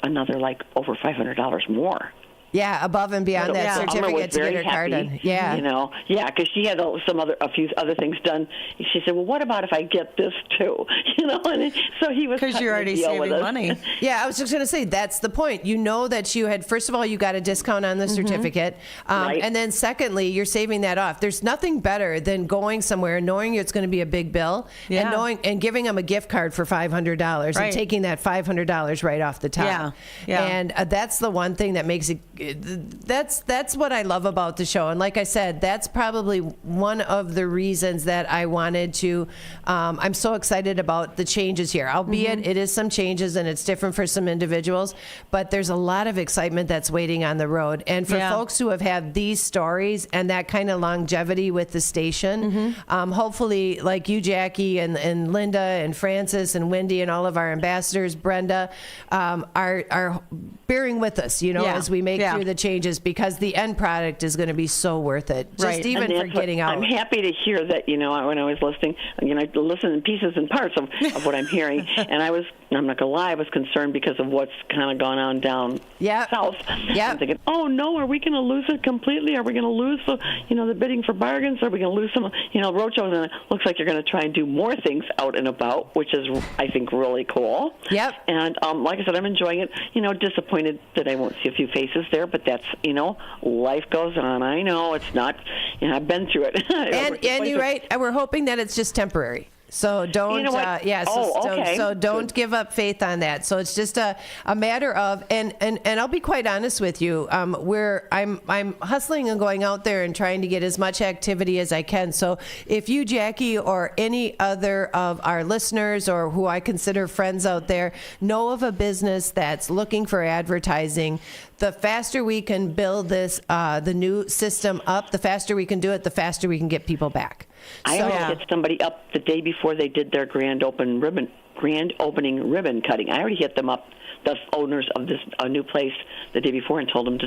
another over $500 more. Yeah, above and beyond that certificate to get her card done. Yeah. Because she had a few other things done. She said, well, what about if I get this too? And so he was, because you're already saving money. Yeah, I was just going to say, that's the point. You know that you had, first of all, you got a discount on the certificate. And then secondly, you're saving that off. There's nothing better than going somewhere, knowing it's going to be a big bill, and giving them a gift card for $500 and taking that $500 right off the top. Yeah. And that's the one thing that makes it, that's what I love about the show. And like I said, that's probably one of the reasons that I wanted to, I'm so excited about the changes here, albeit it is some changes and it's different for some individuals, but there's a lot of excitement that's waiting on the road. And for folks who have had these stories and that kind of longevity with the station, hopefully like you, Jackie, and Linda and Francis and Wendy and all of our ambassadors, Brenda, are bearing with us, as we make through the changes, because the end product is going to be so worth it. Just even for getting out. I'm happy to hear that, when I was listening, I listen in pieces and parts of what I'm hearing, and I'm not going to lie, I was concerned because of what's kind of gone on down south. I'm thinking, oh no, are we going to lose it completely? Are we going to lose the bidding for bargains? Are we going to lose some, roadshows? And it looks like you're going to try and do more things out and about, which is, I think, really cool. Yep. And like I said, I'm enjoying it. Disappointed that I won't see a few faces there, but that's, life goes on. I know it's not, I've been through it. and you're right. We're hoping that it's just temporary. So don't, so don't give up faith on that. So it's just a matter of, and I'll be quite honest with you, I'm hustling and going out there and trying to get as much activity as I can. So if you, Jackie, or any other of our listeners or who I consider friends out there know of a business that's looking for advertising, the faster we can build this, the new system up, the faster we can do it, the faster we can get people back. I always get somebody up the day before they did their grand open ribbon grand opening ribbon cutting. I already hit them up, the owners of this new place, the day before, and told them to,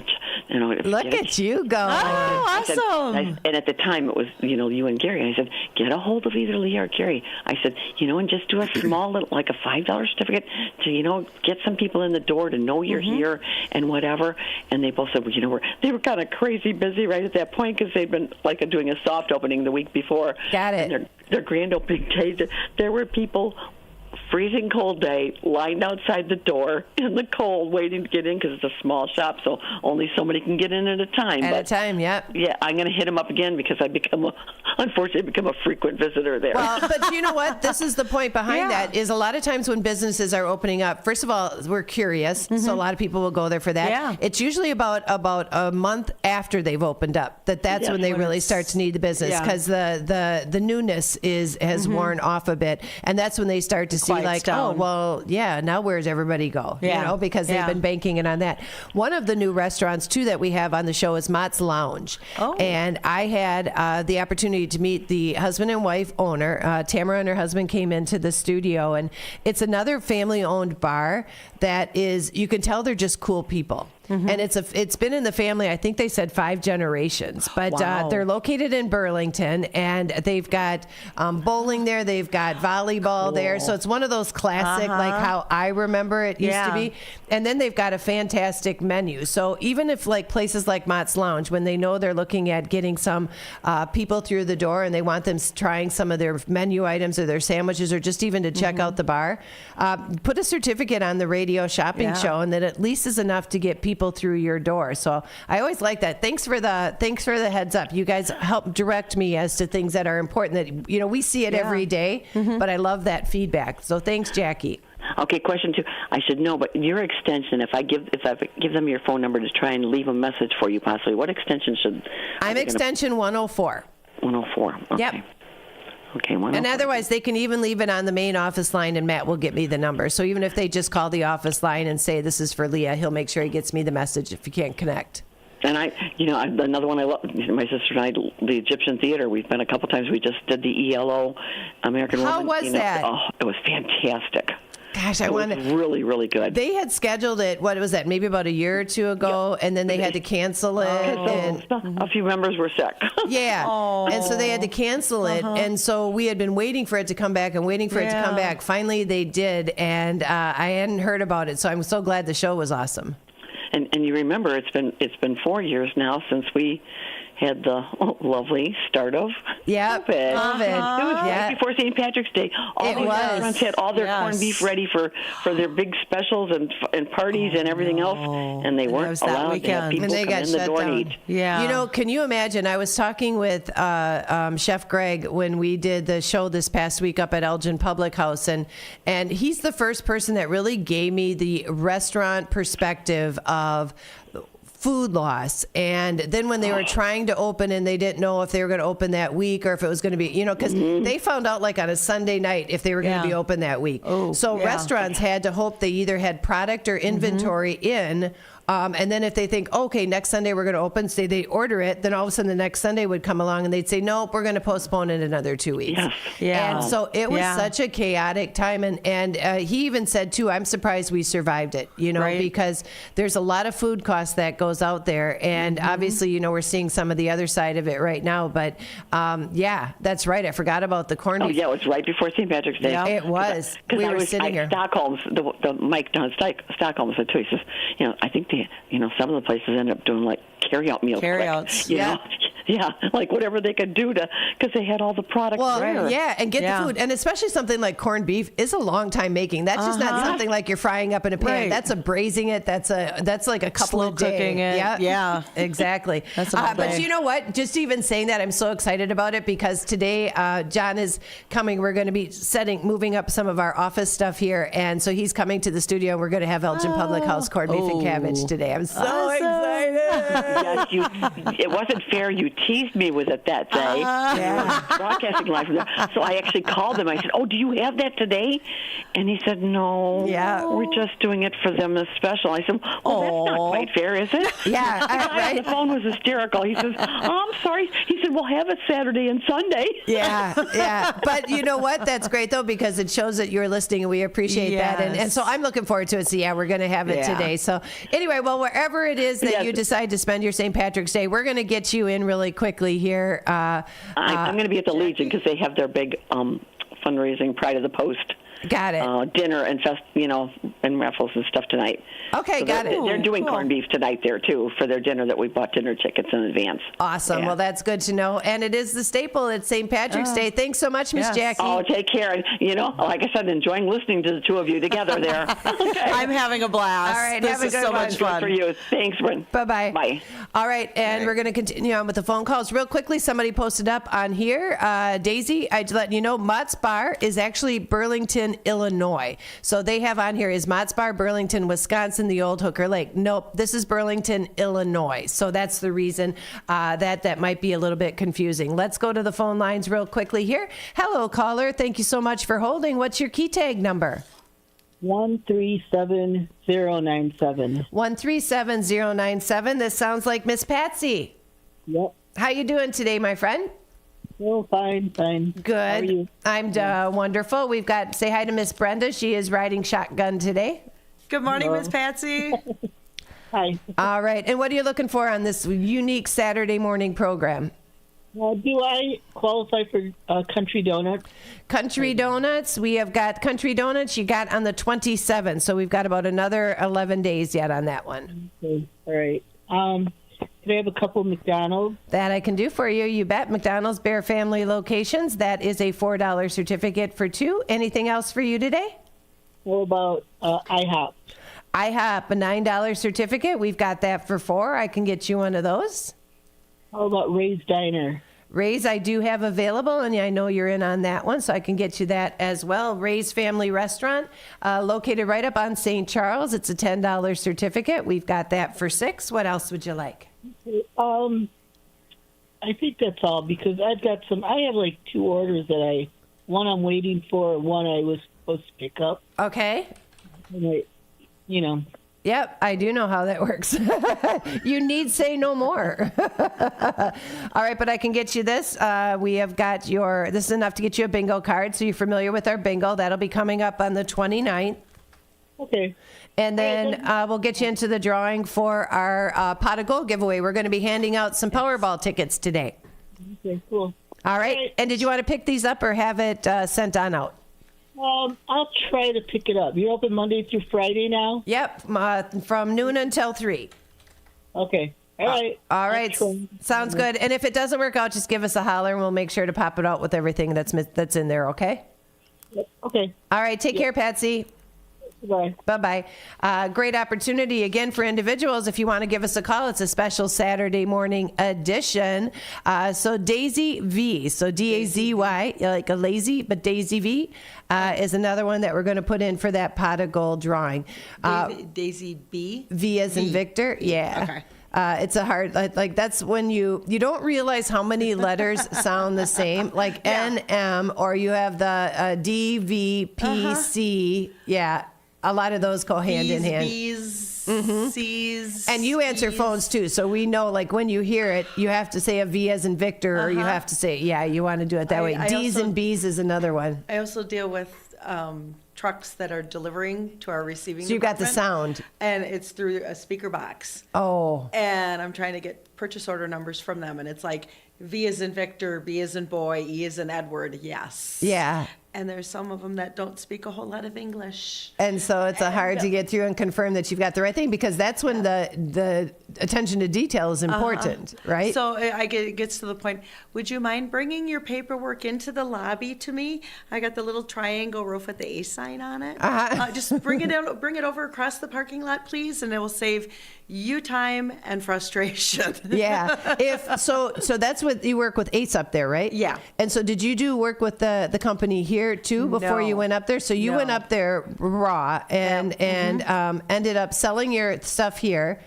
look at you go. I said, and at the time it was, you and Gary. I said, get a hold of either Leah or Gary. I said, and just do a small little, like a $5 certificate to, get some people in the door to know you're here and whatever. And they both said, well, they were kind of crazy busy right at that point because they'd been doing a soft opening the week before. Got it. And their grand opening day, there were people, freezing cold day, lined outside the door in the cold, waiting to get in because it's a small shop, so only somebody can get in at a time. Yep. Yeah, I'm going to hit them up again because unfortunately, become a frequent visitor there. Well, but you know what? This is the point behind that is a lot of times when businesses are opening up, first of all, we're curious, so a lot of people will go there for that. Yeah. It's usually about a month after they've opened up that's when they really start to need the business because the newness has worn off a bit, and that's when they start to see now where's everybody go? Because they've been banking it on that. One of the new restaurants too that we have on the show is Mott's Lounge. And I had the opportunity to meet the husband and wife owner. Tamara and her husband came into the studio, and it's another family-owned bar that is, you can tell they're just cool people. And it's been in the family, I think they said 5 generations, but they're located in Burlington, and they've got bowling there, they've got volleyball there, so it's one of those classic, like how I remember it used to be. And then they've got a fantastic menu. So even if places like Mott's Lounge, when they know they're looking at getting some people through the door and they want them trying some of their menu items or their sandwiches or just even to check out the bar, put a certificate on the radio shopping show, and that at least is enough to get people through your door. So I always like that. Thanks for the heads up. You guys help direct me as to things that are important that we see it every day, but I love that feedback. So thanks, Jackie. Okay, question 2. I should know, but your extension, if I give them your phone number to try and leave a message for you possibly, what extension should I'm extension 104. 104. Okay. Yep. Okay, and otherwise, they can even leave it on the main office line, and Matt will get me the number. So even if they just call the office line and say, this is for Leah, he'll make sure he gets me the message if you can't connect. And another one I love, my sister and I, the Egyptian Theater, we've been a couple times. We just did the ELO, American Woman. How was that? Oh, it was fantastic. Gosh, it was really, really good. They had scheduled it, what was that, maybe about a year or two ago, and then they had to cancel it. A few members were sick. Yeah, and so they had to cancel it, and so we had been waiting for it to come back and waiting for it to come back. Finally, they did, and I hadn't heard about it, so I'm so glad the show was awesome. And you remember, it's been 4 years now since we had the lovely start of COVID. It was right before St. Patrick's Day. All these restaurants had all their corned beef ready for their big specials and parties and everything else, and they weren't allowed to have people come in the door and eat. Yeah. Can you imagine? I was talking with Chef Greg when we did the show this past week up at Elgin Public House, and he's the first person that really gave me the restaurant perspective of food loss. And then when they were trying to open and they didn't know if they were going to open that week or if it was going to be, because they found out on a Sunday night if they were going to be open that week. Restaurants had to hope they either had product or inventory in. And then if they think, okay, next Sunday we're going to open, say they order it, then all of a sudden the next Sunday would come along and they'd say, nope, we're going to postpone it another 2 weeks. And so it was such a chaotic time. And he even said, too, I'm surprised we survived it, because there's a lot of food costs that goes out there. And obviously, we're seeing some of the other side of it right now. But that's right. I forgot about the corned beef. Oh, yeah, it was right before St. Patrick's Day. It was. Because we were sitting here. Stockholm's, the Mike down Stockholm said, too, he says, I think some of the places end up doing carry-out meals. Carry-outs, Yeah, whatever they could do because they had all the products there. Yeah, and get the food. And especially something like corned beef is a long time making. That's just not something like you're frying up in a pan. Right. That's a braising it. That's like a couple slow of days. cooking it. Yeah, exactly. That's a but you know what? Just even saying that, I'm so excited about it because today John is coming. We're going to be moving up some of our office stuff here. And so he's coming to the studio. And we're going to have Elgin Public House corned beef and cabbage today. I'm so excited. Yes, it wasn't fair. You teased me with it that day. Yeah. Broadcasting live from there. So I actually called him. I said, "Oh, do you have that today?" And he said, "No. Yeah. We're just doing it for them as special." I said, "Well, that's not quite fair, is it?" Yeah, The guy on the phone was hysterical. He says, "Oh, I'm sorry." He said, "We'll have it Saturday and Sunday." Yeah. But you know what? That's great, though, because it shows that you're listening, and we appreciate that. And so I'm looking forward to it. So, yeah, we're going to have it today. So, anyway, well, wherever it is that you decide to spend your St. Patrick's Day, we're going to get you in really quickly here. I'm going to be at the Legion because they have their big fundraising Pride of the Post. Got it. Dinner and and raffles and stuff tonight. Okay, So got it. They're doing corned beef tonight there too for their dinner that we bought dinner tickets in advance. Awesome. Yeah. Well, that's good to know. And it is the staple at St. Patrick's Day. Thanks so much, Miss Jackie. Oh, take care. And like I said, enjoying listening to the two of you together there. Okay. I'm having a blast. All right, this have a is good so one. much fun For you. Thanks, Wrmn. Bye-bye. Bye. All right, and we're going to continue on with the phone calls. Real quickly, somebody posted up on here, Daisy, I'd let you know, Mott's Bar is actually Burlington, Illinois. So they have on here, is Mott's Bar Burlington, Wisconsin, the old Hooker Lake? Nope, this is Burlington, Illinois. So that's the reason that might be a little bit confusing. Let's go to the phone lines real quickly here. Hello, caller. Thank you so much for holding. What's your key tag number? 137097. 137097. This sounds like Miss Patsy. Yep. How you doing today, my friend? Oh, fine. Good. How are you? I'm wonderful. We've got, say hi to Miss Brenda. She is riding shotgun today. Good morning, Miss Patsy. Hi. All right. And what are you looking for on this unique Saturday morning program? Do I qualify for Country Donuts? Country Donuts. We have got Country Donuts. You got on the 27th. So we've got about another 11 days yet on that one. Okay. All right. Can I have a couple of McDonald's? That I can do for you. You bet. McDonald's Bear Family locations. That is a $4 certificate for two. Anything else for you today? What about IHOP? IHOP, a $9 certificate. We've got that for $4. I can get you one of those. How about Ray's Diner? Ray's I do have available, and I know you're in on that one, so I can get you that as well. Ray's Family Restaurant, located right up on St. Charles. It's a $10 certificate. We've got that for $6. What else would you like? I think that's all because I have like two orders one I'm waiting for, one I was supposed to pick up. Okay. And Yep, I do know how that works. You need say no more. All right, but I can get you this. We have got this is enough to get you a bingo card, so you're familiar with our bingo. That'll be coming up on the 29th. Okay. And then we'll get you into the drawing for our Pot of Gold giveaway. We're going to be handing out some Powerball tickets today. Okay, cool. All right. And did you want to pick these up or have it sent on out? I'll try to pick it up. You're open Monday through Friday now? Yep, from noon until 3. Okay. All right. All right. Sounds good. And if it doesn't work out, just give us a holler and we'll make sure to pop it out with everything that's in there, okay? Okay. All right. Take care, Patsy. Bye. Bye-bye. Great opportunity again for individuals. If you want to give us a call, it's a special Saturday morning edition. So Daisy V, so D-A-Z-Y, like a lazy, but Daisy V is another one that we're going to put in for that Pot of Gold drawing. Daisy B? V as in Victor. Yeah. Okay. It's a hard, like that's when you don't realize how many letters sound the same, like NM, or you have the D, V, P, C. Yeah. A lot of those go hand in hand. B's, C's. And you answer phones too, so we know like when you hear it, you have to say a V as in Victor, or you have to say, you want to do it that way. D's and B's is another one. I also deal with trucks that are delivering to our receiving So you got the department, sound. and it's through a speaker box. Oh. And I'm trying to get purchase order numbers from them, and it's like V as in Victor, B as in boy, E as in Edward, yes. Yeah. And there's some of them that don't speak a whole lot of English. And so it's hard to get through and confirm that you've got the right thing, because that's when the attention to detail is important, right? So it gets to the point, would you mind bringing your paperwork into the lobby to me? I got the little triangle roof with the A sign on it. Just bring it over across the parking lot, please, and it will save you time and frustration. Yeah. So that's what you work with Ace up there, right? Yeah. And so did you do work with the company here too before you went up there? So you went up there raw and ended up selling your stuff here.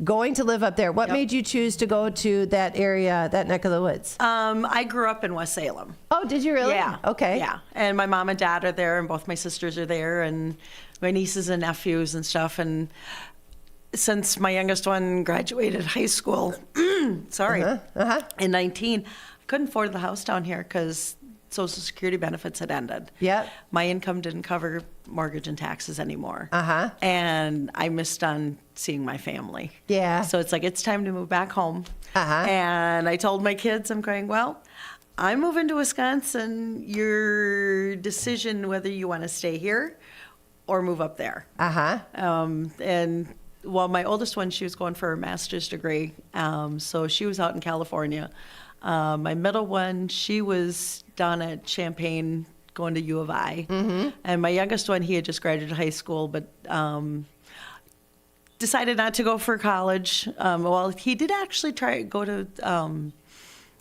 going to live up there. What made you choose to go to that area, that neck of the woods? I grew up in West Salem. Oh, did you really? Yeah. Okay. Yeah. And my mom and dad are there, and both my sisters are there, and my nieces and nephews and stuff. And since my youngest one graduated high school, in 19, I couldn't afford the house down here because Social Security benefits had ended. Yep. My income didn't cover mortgage and taxes anymore. Uh-huh. And I missed on seeing my family. Yeah. So it's like, it's time to move back home. Uh-huh. And I told my kids, I'm going, well, I'm moving to Wisconsin. Your decision whether you want to stay here or move up there. Uh-huh. And well, my oldest one, she was going for her master's degree. So she was out in California. My middle one, she was down at Champaign going to U of I. Mm-hmm. And my youngest one, he had just graduated high school, but decided not to go for college. Well, he did actually go to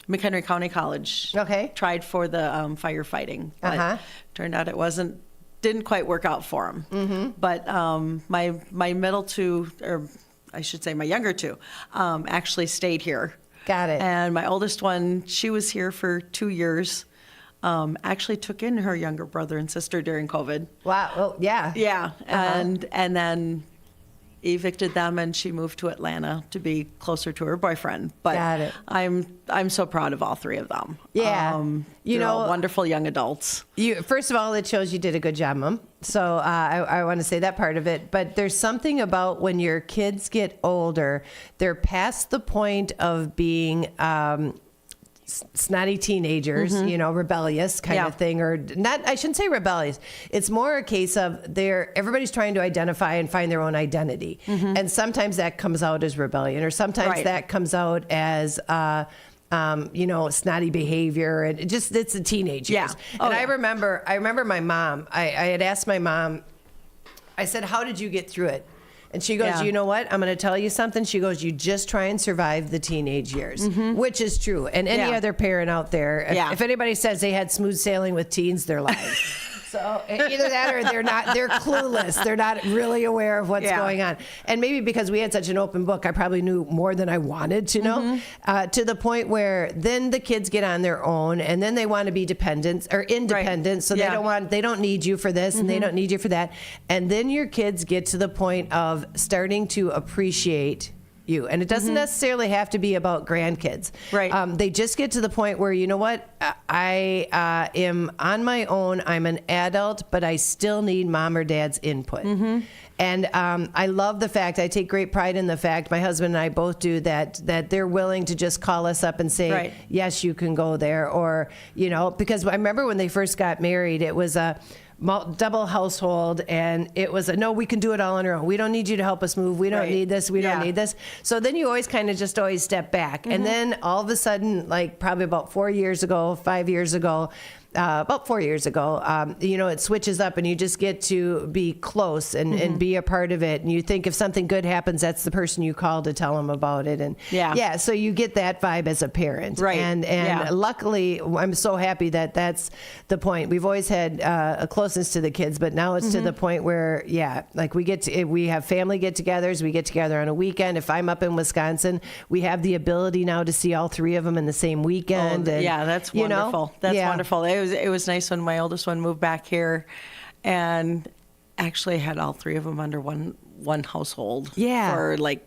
McHenry County College. Okay. Tried for the firefighting. But turned out it didn't quite work out for him. Mm-hmm. But my middle two, or I should say my younger two, actually stayed here. Got it. And my oldest one, she was here for 2 years. Actually took in her younger brother and sister during COVID. Wow. Well, yeah. Yeah. And then evicted them, and she moved to Atlanta to be closer to her boyfriend. But Got it. I'm so proud of all three of them. Yeah. They're all wonderful young adults. First of all, it shows you did a good job, Mom. So I want to say that part of it. But there's something about when your kids get older, they're past the point of being snotty teenagers, rebellious kind of thing, or not. I shouldn't say rebellious. It's more a case of everybody's trying to identify and find their own identity, and sometimes that comes out as rebellion, or sometimes that comes out as snotty behavior, and it's the teenage years. And I remember my mom. I had asked my mom. I said, "How did you get through it?" And she goes, you know what? I'm going to tell you something. She goes, you just try and survive the teenage years, which is true. And any other parent out there, if anybody says they had smooth sailing with teens, they're lying. So either that or they're clueless. They're not really aware of what's going on. And maybe because we had such an open book, I probably knew more than I wanted to know, to the point where then the kids get on their own, and then they want to be independent. So they don't need you for this and they don't need you for that. And then your kids get to the point of starting to appreciate you. And it doesn't necessarily have to be about grandkids. Right. They just get to the point where, you know what, I am on my own. I'm an adult, but I still need mom or dad's input. And I love the fact, I take great pride in the fact, my husband and I both do, that they're willing to just call us up and say, yes, you can go there. Or, because I remember when they first got married, it was a double household, and it was no, we can do it all on our own. We don't need you to help us move. We don't need this. We don't need this. So then you always kind of just always step back. And then all of a sudden, like probably about 5 years ago, about 4 years ago, it switches up, and you just get to be close and be a part of it. And you think if something good happens, that's the person you call to tell them about it. And so you get that vibe as a parent. Right. And luckily, I'm so happy that that's the point. We've always had a closeness to the kids, but now it's to the point where, like we have family get-togethers. We get together on a weekend. If I'm up in Wisconsin, we have the ability now to see all three of them in the same weekend. That's wonderful. That's wonderful. It was nice when my oldest one moved back here, and actually had all three of them under one household for like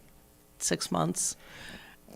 6 months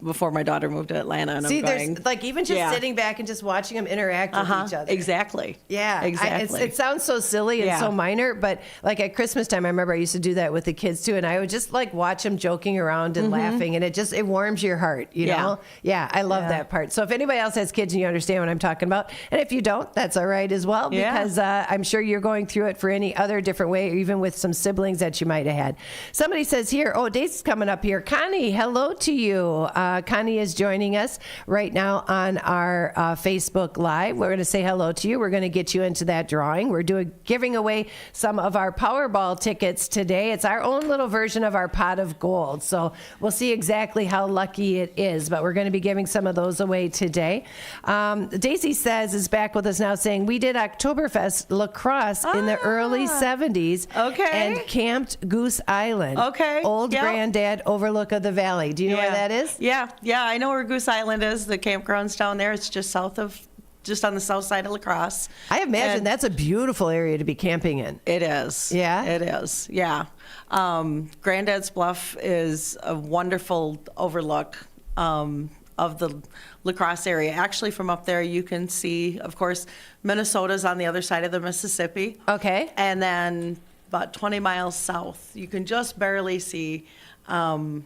before my daughter moved to Atlanta. And there's like even just sitting back and just watching them interact with each other. Exactly. Yeah. Exactly. It sounds so silly and so minor, but like at Christmas time, I remember I used to do that with the kids too, and I would just like watch them joking around and laughing, and it warms your heart, you know? Yeah, I love that part. So if anybody else has kids and you understand what I'm talking about, and if you don't, that's all right as well, because I'm sure you're going through it for any other different way, or even with some siblings that you might have had. Somebody says here, date's coming up here. Connie, hello to you. Connie is joining us right now on our Facebook Live. We're going to say hello to you. We're going to get you into that drawing. We're giving away some of our Powerball tickets today. It's our own little version of our pot of gold. So we'll see exactly how lucky it is, but we're going to be giving some of those away today. Daisy is back with us now saying we did Oktoberfest lacrosse in the early 70s. Okay. And camped Goose Island. Okay. Old Yep. Granddad overlook of the valley. Do you know where that is? Yeah, I know where Goose Island is. The campground's down there. It's just on the south side of La Crosse. I imagine that's a beautiful area to be camping in. It is. Yeah? It is, yeah. Granddad's Bluff is a wonderful overlook of the La Crosse area. Actually, from up there, you can see, of course, Minnesota's on the other side of the Mississippi. Okay. And then about 20 miles south, you can just barely see Iowa.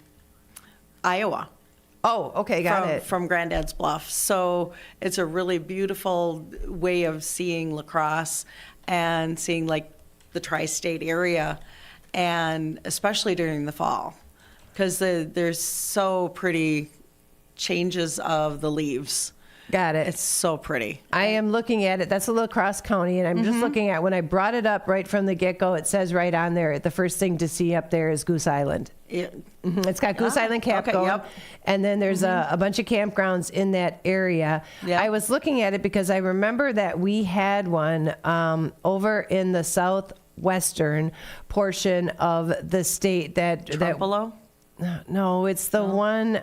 Oh, okay, got it. From Granddad's Bluff. So it's a really beautiful way of seeing La Crosse and seeing like the tri-state area, and especially during the fall, because there's so pretty changes of the leaves. Got it. It's so pretty. I am looking at it. That's a La Crosse County, and I'm just looking at when I brought it up right from the get-go, it says right on there, the first thing to see up there is Goose Island. It's got Goose Island Camp going, yep. and then there's a bunch of campgrounds in that area. Yep. I was looking at it because I remember that we had one over in the southwestern portion of the state Trumbull? No, it's the one.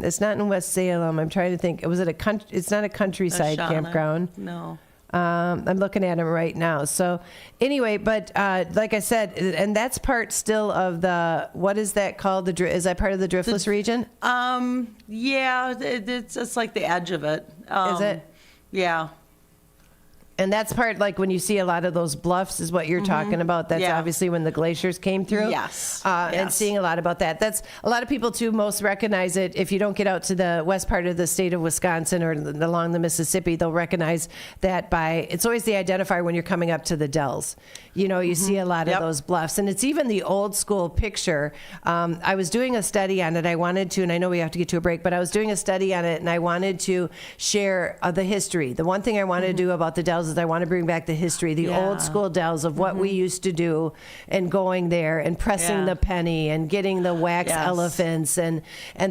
It's not in West Salem. I'm trying to think. Was it a country? It's not a countryside campground. No. I'm looking at them right now. So anyway, but like I said, and that's part still of the, what is that called? Is that part of the driftless region? Yeah, it's like the edge of it. Is it? Yeah. And that's part, like when you see a lot of those bluffs is what you're talking about. That's obviously when the glaciers came through. Yes. And seeing a lot about that. That's a lot of people too most recognize it. If you don't get out to the west part of the state of Wisconsin or along the Mississippi, they'll recognize that it's always the identifier when you're coming up to the Dells. You know, you see a lot of those bluffs. And it's even the old school picture. I was doing a study on it. I wanted to, and I know we have to get to a break, but I was doing a study on it and I wanted to share the history. The one thing I wanted to do about the Dells is I want to bring back the history, the old school Dells of what we used to do and going there and pressing the penny and getting the wax elephants and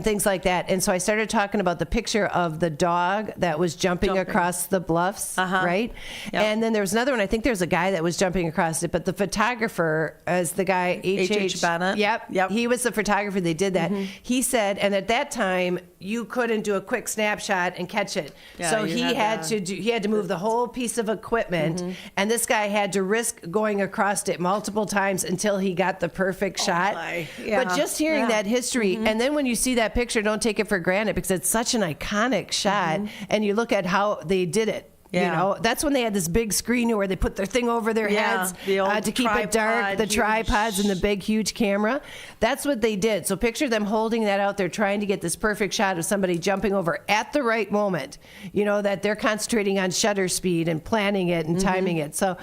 things like that. And so I started talking about the picture of the dog that was jumping. Across the bluffs, right? Yep. And then there was another one. I think there's a guy that was jumping across it, but the photographer is the guy, H.H. Bennett. Yep. He was the photographer. They did that. He said, and at that time, you couldn't do a quick snapshot and catch it. Yeah, so he had to move the whole piece of equipment, and this guy had to risk going across it multiple times until he got the perfect shot. But just hearing that history, and then when you see that picture, don't take it for granted because it's such an iconic shot, and you look at how they did it. You know, that's when they had this big screen where they put their thing over their heads to keep it dark, the tripods and the big, huge camera. That's what they did. So picture them holding that out there, trying to get this perfect shot of somebody jumping over at the right moment, you know, that they're concentrating on shutter speed and planning it and timing it. So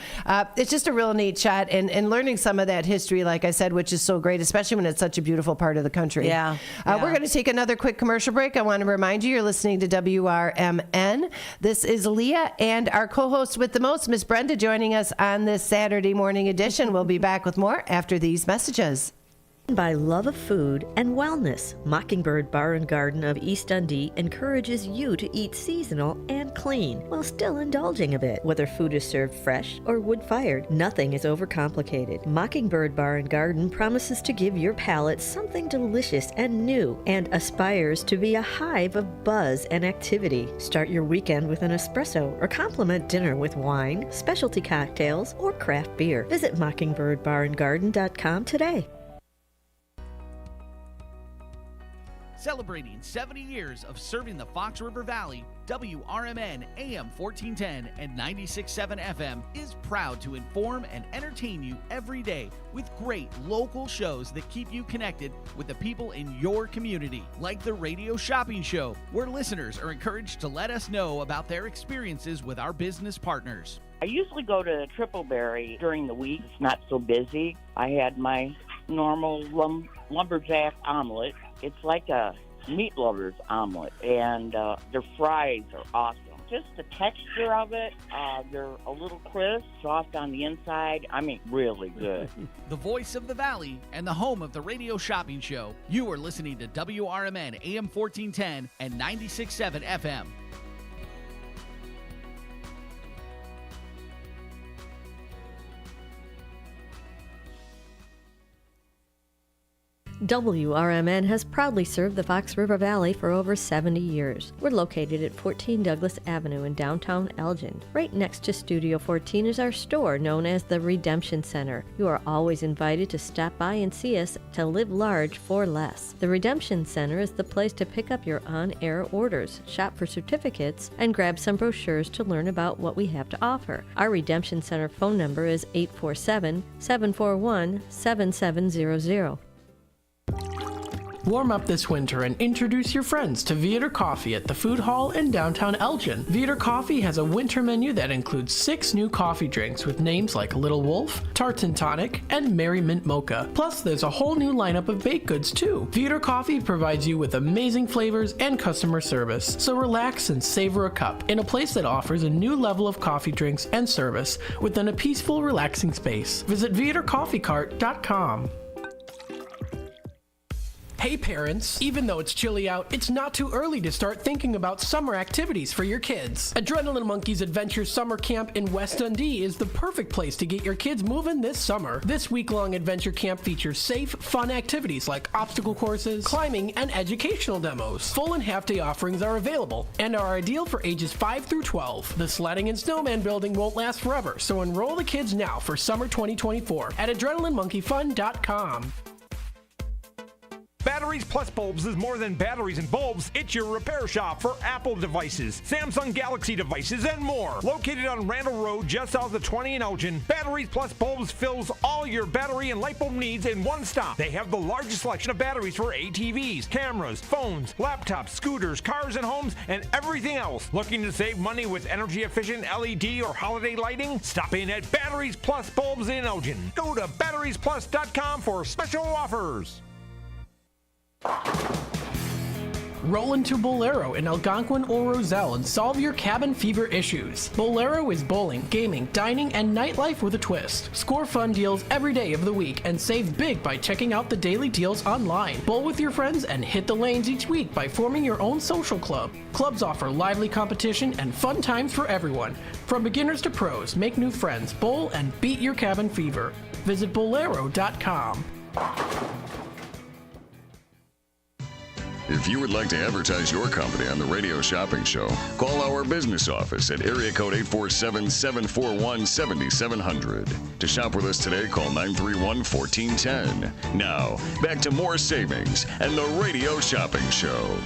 it's just a real neat shot and learning some of that history, like I said, which is so great, especially when it's such a beautiful part of the country. We're going to take another quick commercial break. I want to remind you, you're listening to WRMN. This is Leah and our co-host with the most, Miss Brenda, joining us on this Saturday morning edition. We'll be back with more after these messages. By love of food and wellness, Mockingbird Bar and Garden of East Dundee encourages you to eat seasonal and clean while still indulging a bit. Whether food is served fresh or wood-fired, nothing is overcomplicated. Mockingbird Bar and Garden promises to give your palate something delicious and new and aspires to be a hive of buzz and activity. Start your weekend with an espresso or complement dinner with wine, specialty cocktails, or craft beer. Visit mockingbirdbarandgarden.com today. Celebrating 70 years of serving the Fox River Valley, WRMN AM 1410 and 96.7 FM is proud to inform and entertain you every day with great local shows that keep you connected with the people in your community, like the Radio Shopping Show, where listeners are encouraged to let us know about their experiences with our business partners. I usually go to Tripleberry during the week. It's not so busy. I had my normal lumberjack omelet. It's like a meat lovers omelet, and their fries are awesome. Just the texture of it, they're a little crisp, soft on the inside. I mean, really good. The voice of the Valley and the home of the Radio Shopping Show. You are listening to WRMN AM 1410 and 96.7 FM. WRMN has proudly served the Fox River Valley for over 70 years. We're located at 14 Douglas Avenue in downtown Elgin. Right next to Studio 14 is our store known as the Redemption Center. You are always invited to stop by and see us to live large for less. The Redemption Center is the place to pick up your on-air orders, shop for certificates, and grab some brochures to learn about what we have to offer. Our Redemption Center phone number is 847-741-7700. Warm up this winter and introduce your friends to Viator Coffee at the Food Hall in downtown Elgin. Viator Coffee has a winter menu that includes 6 new coffee drinks with names like Little Wolf, Tarts and Tonic, and Merry Mint Mocha. Plus, there's a whole new lineup of baked goods too. Viator Coffee provides you with amazing flavors and customer service, so relax and savor a cup in a place that offers a new level of coffee drinks and service within a peaceful, relaxing space. Visit ViatorCoffeeCart.com. Hey parents, even though it's chilly out, it's not too early to start thinking about summer activities for your kids. Adrenaline Monkey's Adventure Summer Camp in West Dundee is the perfect place to get your kids moving this summer. This week-long adventure camp features safe, fun activities like obstacle courses, climbing, and educational demos. Full and half-day offerings are available and are ideal for ages 5 through 12. The sledding and snowman building won't last forever, so enroll the kids now for summer 2024 at AdrenalineMonkeyFun.com. Batteries Plus Bulbs is more than batteries and bulbs. It's your repair shop for Apple devices, Samsung Galaxy devices, and more. Located on Randall Road, just south of 20 in Elgin, Batteries Plus Bulbs fills all your battery and light bulb needs in one stop. They have the largest selection of batteries for ATVs, cameras, phones, laptops, scooters, cars and homes, and everything else. Looking to save money with energy-efficient LED or holiday lighting? Stop in at Batteries Plus Bulbs in Elgin. Go to batteriesplus.com for special offers. Roll into Bolero in Algonquin or Roselle and solve your cabin fever issues. Bolero is bowling, gaming, dining, and nightlife with a twist. Score fun deals every day of the week and save big by checking out the daily deals online. Bowl with your friends and hit the lanes each week by forming your own social club. Clubs offer lively competition and fun times for everyone. From beginners to pros, make new friends, bowl, and beat your cabin fever. Visit Bolero.com. If you would like to advertise your company on the Radio Shopping Show, call our business office at area code 847-741-7700. To shop with us today, call 931-1410. Now, back to more savings and the Radio Shopping Show.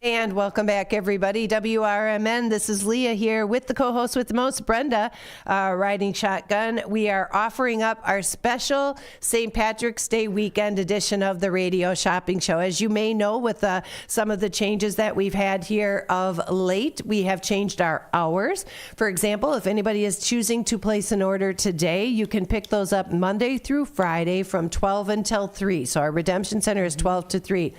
And welcome back, everybody. WRMN, this is Leah here with the co-host with the most, Brenda, riding shotgun. We are offering up our special St. Patrick's Day weekend edition of the Radio Shopping Show. As you may know, with some of the changes that we've had here of late, we have changed our hours. For example, if anybody is choosing to place an order today, you can pick those up Monday through Friday from 12 until 3. So our Redemption Center is 12 to 3.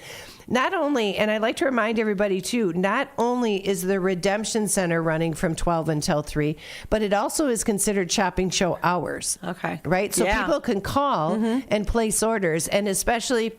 Not only, and I'd like to remind everybody too, not only is the Redemption Center running from 12 until 3, but it also is considered shopping show hours. Okay. Right? So Yeah. people can call and place orders, and especially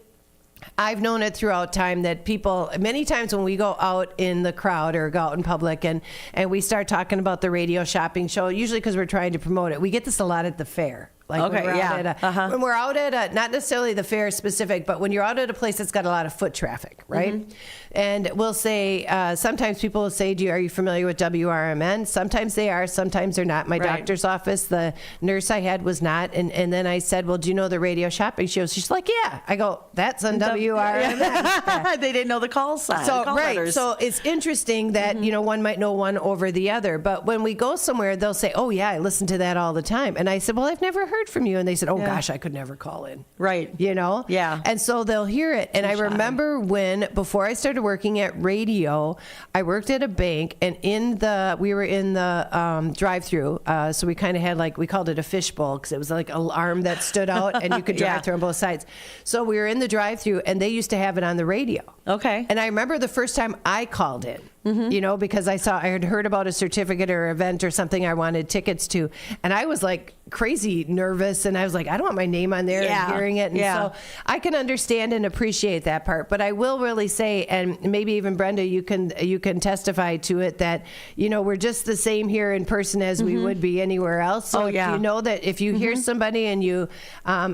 I've known it throughout time that people, many times when we go out in the crowd or go out in public and we start talking about the Radio Shopping Show, usually because we're trying to promote it, we get this a lot at the fair. Like Okay, when we're yeah. out at when we're out at not necessarily the fair specific, but when you're out at a place that's got a lot of foot traffic, right? And we'll say, sometimes people will say, are you familiar with WRMN? Sometimes they are, sometimes they're not. My Right. doctor's office, the nurse I had was not. And then I said, well, do you know the Radio Shopping Show? She's like, yeah. I go, that's on WRMN. They didn't know the call sign. So, call right. letters. So it's interesting that, one might know one over the other. But when we go somewhere, they'll say, oh, yeah, I listen to that all the time. And I said, well, I've never heard heard from you. And they said, oh, gosh, I could never call in. Right. You know? Yeah. And so they'll hear it. And I remember when, before I started working at radio, I worked at a bank, and we were in the drive-through. So we kind of had we called it a fishbowl, because it was like an arm that stood out and you could drive through on both sides. So we were in the drive-through, and they used to have it on the radio. Okay. And I remember the first time I called in, you know, because I had heard about a certificate or event or something I wanted tickets to. And I was like crazy nervous, and I was like, I don't want my name on there and hearing it. And so I can understand and appreciate that part. But I will really say, and maybe even Brenda, you can testify to it, that, you know, we're just the same here in person as we would be anywhere else. So you know that if you hear somebody and you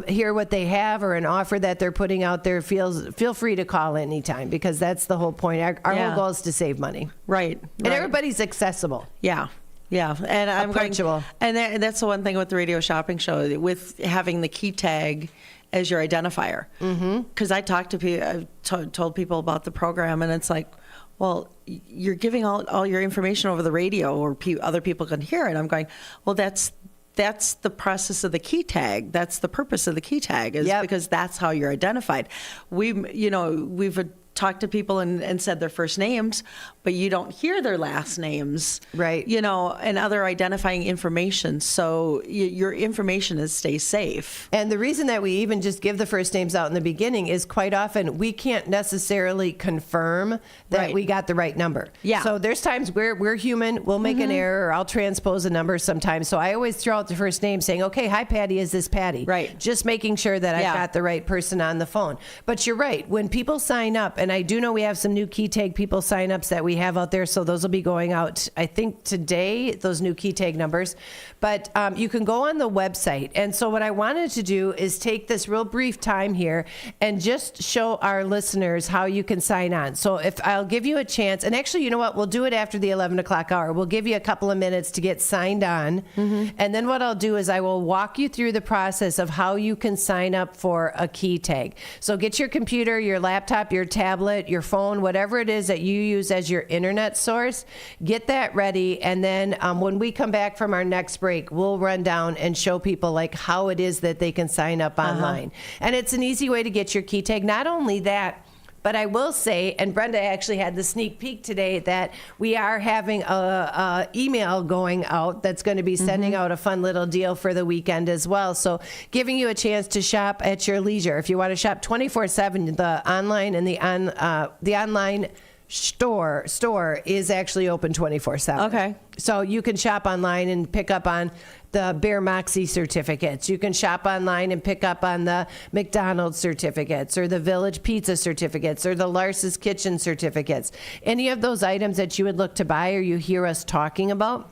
hear what they have or an offer that they're putting out there, feel free to call anytime, because that's the whole point. Our whole goal is to save money. Right. And everybody's accessible. Yeah. Yeah, and I'm approachable. And that's the one thing with the radio shopping show, with having the key tag as your identifier. Because I talked to people, told people about the program, and it's like, well, you're giving all your information over the radio, or other people can hear it. I'm going, well, that's the process of the key tag. That's the purpose of the key tag, is because that's how you're identified. We've talked to people and said their first names, but you don't hear their last names, right? You know, and other identifying information. So your information stays safe. And the reason that we even just give the first names out in the beginning is quite often we can't necessarily confirm that we got the right number. Yeah. So there's times we're human, we'll make an error, or I'll transpose a number sometimes. So I always throw out the first name saying, okay, hi Patty, is this Patty? Right. Just making sure that I got the right person on the phone. But you're right, when people sign up, and I do know we have some new key tag people sign ups that we have out there, so those will be going out, I think, today, those new key tag numbers. But you can go on the website. And so what I wanted to do is take this real brief time here and just show our listeners how you can sign on. So if I'll give you a chance, and actually, you know what, we'll do it after the 11 o'clock hour. We'll give you a couple of minutes to get signed on. And then what I'll do is I will walk you through the process of how you can sign up for a key tag. So get your computer, your laptop, your tablet, your phone, whatever it is that you use as your internet source, get that ready. And then when we come back from our next break, we'll run down and show people how it is that they can sign up online. And it's an easy way to get your key tag. Not only that, but I will say, and Brenda actually had the sneak peek today, that we are having a email going out that's going to be sending out a fun little deal for the weekend as well. So giving you a chance to shop at your leisure. If you want to shop 24/7, the online and the online store is actually open 24/7. Okay. So you can shop online and pick up on the Bear Moxie certificates. You can shop online and pick up on the McDonald's certificates, or the Village Pizza certificates, or the Lars's Kitchen certificates. Any of those items that you would look to buy or you hear us talking about,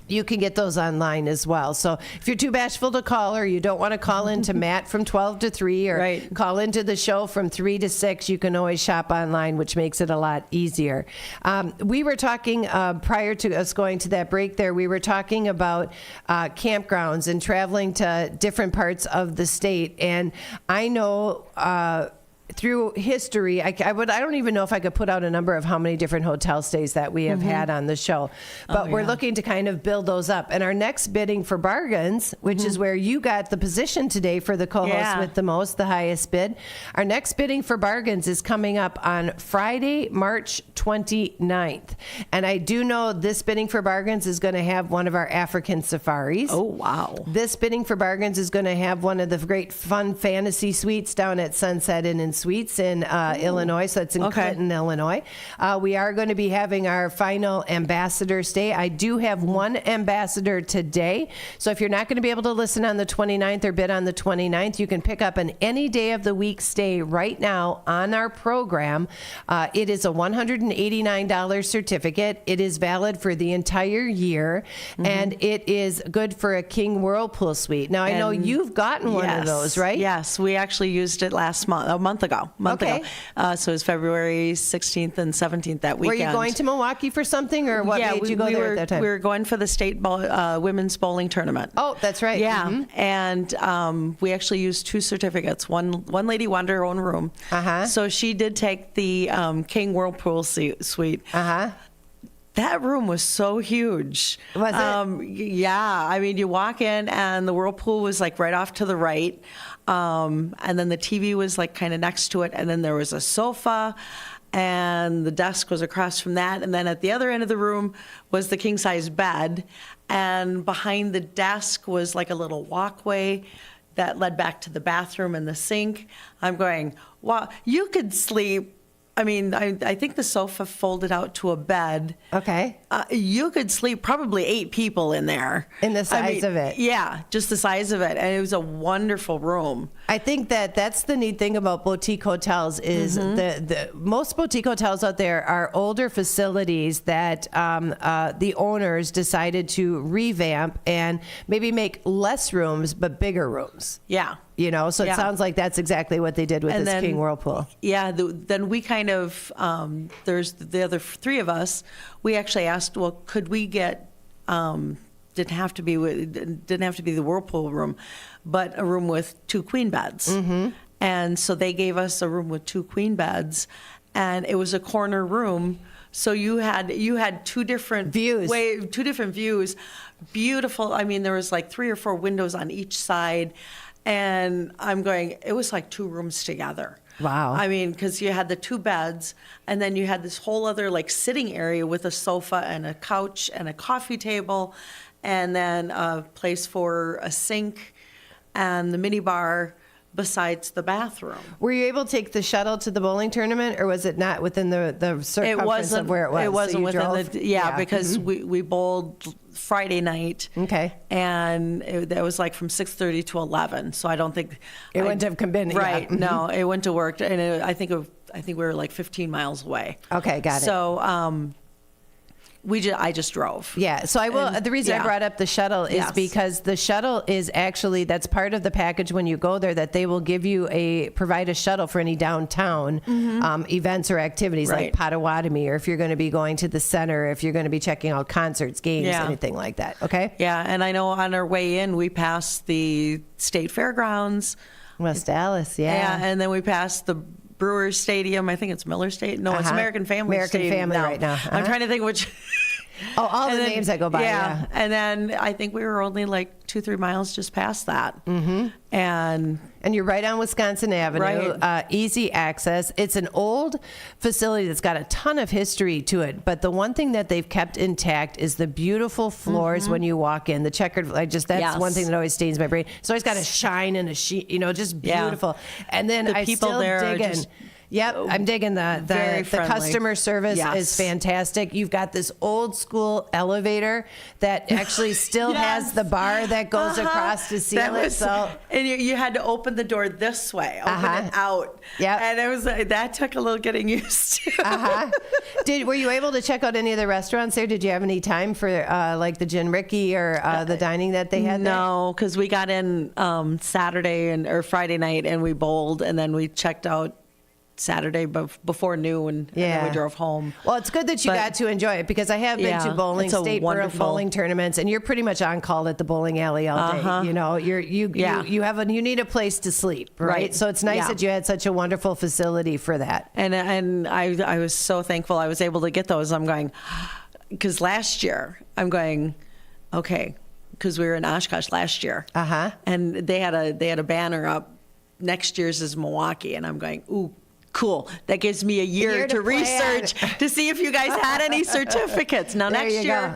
you can get those online as well. So if you're too bashful to call, or you don't want to call into Matt from 12 to 3, or call into the show from 3 to 6, you can always shop online, which makes it a lot easier. We were talking prior to us going to that break there, we were talking about campgrounds and traveling to different parts of the state. And I know through history, I don't even know if I could put out a number of how many different hotel stays that we have had on the show. But we're looking to kind of build those up. And our next bidding for bargains, which is where you got the position today for the co-host with the most, the highest bid. Our next bidding for bargains is coming up on Friday, March 29th. And I do know this bidding for bargains is going to have one of our African safaris. Oh, wow. This bidding for bargains is going to have one of the great fun fantasy suites down at Sunset Inn and Suites in Illinois. So it's in Clinton, Illinois. We are going to be having our final ambassador stay. I do have one ambassador today. So if you're not going to be able to listen on the 29th or bid on the 29th, you can pick up an any day of the week stay right now on our program. It is a $189 certificate. It is valid for the entire year, and it is good for a King Whirlpool suite. Now, I know you've gotten one of those, right? Yes, we actually used it a month ago. So it was February 16th and 17th that weekend. Were you going to Milwaukee for something, or what made you go there at that time? We were going for the state women's bowling tournament. Oh, that's right. Yeah, and we actually used two certificates. One lady wanted her own room, so she did take the King Whirlpool suite. That room was so huge. Was it? Yeah. I mean, you walk in and the whirlpool was like right off to the right. And then the TV was like kind of next to it. And then there was a sofa and the desk was across from that. And then at the other end of the room was the king size bed. And behind the desk was like a little walkway that led back to the bathroom and the sink. I'm going, wow, you could sleep. I mean, I think the sofa folded out to a bed. Okay. You could sleep probably 8 people in there. In the size of it. Yeah, just the size of it. And it was a wonderful room. I think that's the neat thing about boutique hotels is the most boutique hotels out there are older facilities that the owners decided to revamp and maybe make less rooms but bigger rooms. Yeah. You know, so it Yeah. sounds like that's exactly what they did with this King Whirlpool. Yeah, then we kind of, there's the other 3 of us, we actually asked, well, could we get, didn't have to be the Whirlpool room, but a room with 2 queen beds. And so they gave us a room with 2 queen beds, and it was a corner room. So you had 2 different views. 2 different views. Beautiful. I mean, there was like 3 or 4 windows on each side. And I'm going, it was like 2 rooms together. Wow. I mean, because you had the 2 beds, and then you had this whole other like sitting area with a sofa and a couch and a coffee table, and then a place for a sink and the mini bar besides the bathroom. Were you able to take the shuttle to the bowling tournament, or was it not within the circumference of where it was? It wasn't So you within drove? the because we bowled Friday night. Okay. And that was like from 6:30 to 11. So I don't think It wouldn't have been right. yeah. No, it wouldn't have worked. And I think we were like 15 miles away. Okay, got it. So I just drove. Yeah. So I will. And- the reason I yeah. brought up the shuttle is Yes. because the shuttle is actually that's part of the package when you go there, that they will give you provide a shuttle for any downtown events or activities like Right. Potawatomi, or if you're going to be going to the center, if you're going to be checking out concerts, games, Yeah. anything like that. Okay. Yeah, and I know on our way in we passed the state fairgrounds. West Dallas. Yeah. And then we passed the Brewers Stadium. I think it's Miller Stadium. No, it's American Family American Stadium Family right now. I'm trying to think which. Oh, all And the then- names that go by. Yeah. And then I think we were only like 2-3 miles just past that. Mm-hmm. And you're right on Wisconsin Avenue, Right. Easy access. It's an old facility that's got a ton of history to it, but the one thing that they've kept intact is the beautiful floors when you walk in. The checkered, that's Yes. one thing that always stains my brain. It's always got a shine and a sheet, just Yeah. beautiful. And then The I people still there are dig in. just Yep, I'm digging the very friendly. customer service Yes. is fantastic. You've got this old school elevator that actually still has the bar that goes across to seal That it. was- So and you had to open the door this way, open it out. Yep. And it was that took a little getting used to. Were you able to check out any of the restaurants there? Did you have any time for like the Gin Ricky or the dining that they had there? No, because we got in Saturday or Friday night and we bowled, and then we checked out Saturday before noon, and then we drove home. Well, it's good that you But- got to enjoy it, because I have been to bowling, it's a state wonderful- bowling tournaments, and you're pretty much on call at the bowling alley all day. You know, you need a place to sleep, right? Right. So it's nice Yeah. that you had such a wonderful facility for that. And I was so thankful I was able to get those. I'm going, because last year, I'm going, okay, because we were in Oshkosh last year. And they had a banner up, next year's is Milwaukee, and I'm going, ooh, cool. That gives me a year to to plan. research to see if you guys had any certificates. Now, There next you year, go.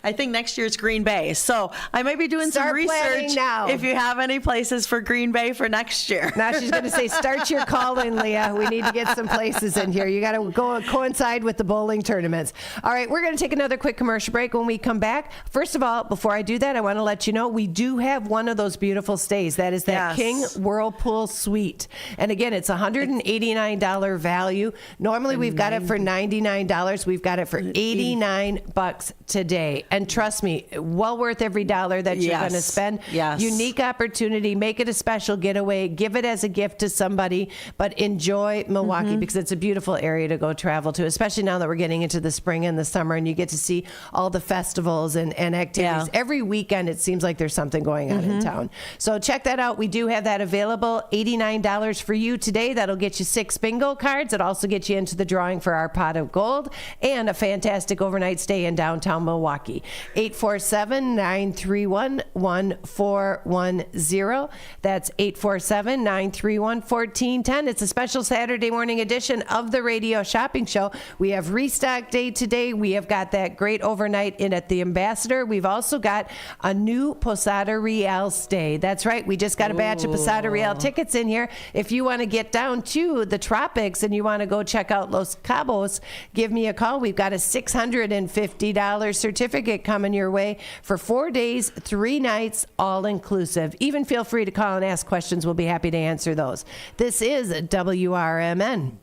I think next year it's Green Bay. So I might be doing some Start planning research now. if you have any places for Green Bay for next year. Now she's going to say, start your call in, Leah. We need to get some places in here. You got to go coincide with the bowling tournaments. All right, we're going to take another quick commercial break. When we come back, first of all, before I do that, I want to let you know we do have one of those beautiful stays. That is that Yes. King Whirlpool Suite. And again, it's $189 value. Normally we've got it for $99. We've got it for $89 today. And trust me, well worth every dollar that you're going to spend. Yes. Unique opportunity. Make it a special getaway. Give it as a gift to somebody, but enjoy Milwaukee because it's a beautiful area to go travel to, especially now that we're getting into the spring and the summer and you get to see all the festivals and activities. Every weekend, it seems like there's something going on in town. So check that out. We do have that available. $89 for you today. That'll get you 6 bingo cards. It also gets you into the drawing for our pot of gold and a fantastic overnight stay in downtown Milwaukee. 847-931-1410. That's 847-931-1410. It's a special Saturday morning edition of the Radio Shopping Show. We have restock day today. We have got that great overnight in at the Ambassador. We've also got a new Posada Real stay. That's right. We just got a batch of Posada Real tickets in here. If you want to get down to the tropics and you want to go check out Los Cabos, give me a call. We've got a $650 certificate coming your way for 4 days, 3 nights, all inclusive. Even feel free to call and ask questions. We'll be happy to answer those. This is WRMN.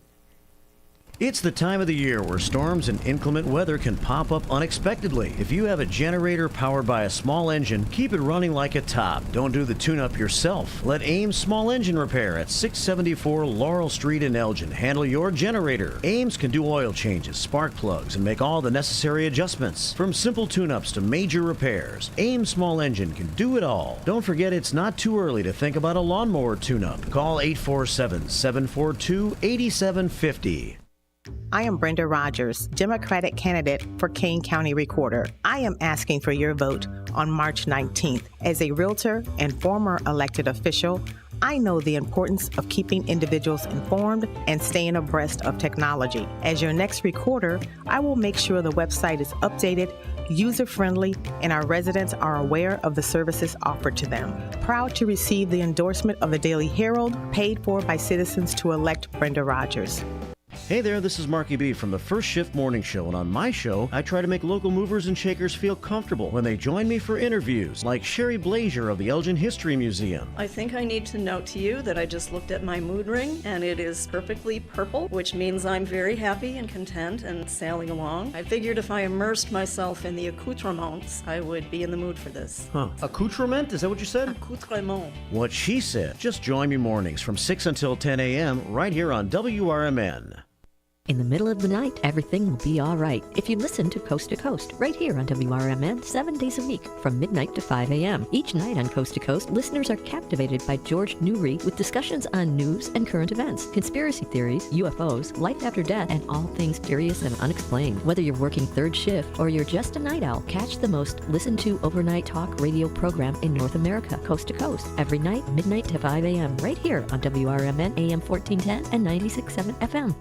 It's the time of the year where storms and inclement weather can pop up unexpectedly. If you have a generator powered by a small engine, keep it running like a top. Don't do the tune-up yourself. Let Ames Small Engine Repair at 674 Laurel Street in Elgin handle your generator. Ames can do oil changes, spark plugs, and make all the necessary adjustments. From simple tune-ups to major repairs, Ames Small Engine can do it all. Don't forget it's not too early to think about a lawnmower tune-up. Call 847-742-8750. I am Brenda Rogers, Democratic candidate for Kane County Recorder. I am asking for your vote on March 19th. As a realtor and former elected official, I know the importance of keeping individuals informed and staying abreast of technology. As your next recorder, I will make sure the website is updated, user-friendly, and our residents are aware of the services offered to them. Proud to receive the endorsement of the Daily Herald, paid for by citizens to elect Brenda Rogers. Hey there, this is Marky B from the First Shift Morning Show, and on my show, I try to make local movers and shakers feel comfortable when they join me for interviews, like Sherry Blazier of the Elgin History Museum. I think I need to note to you that I just looked at my mood ring, and it is perfectly purple, which means I'm very happy and content and sailing along. I figured if I immersed myself in the accoutrements, I would be in the mood for this. Huh. Accoutrement? Is that what you said? Accoutrement. What she said. Just join me mornings from 6 until 10 a.m. right here on WRMN. In the middle of the night, everything will be all right if you listen to Coast, right here on WRMN 7 days a week from midnight to 5 a.m. Each night on Coast to Coast, listeners are captivated by George Newry with discussions on news and current events, conspiracy theories, UFOs, life after death, and all things curious and unexplained. Whether you're working third shift or you're just a night owl, catch the most listened to overnight talk radio program in North America, Coast to Coast, every night, midnight to 5 a.m. right here on WRMN AM 1410 and 96.7 FM.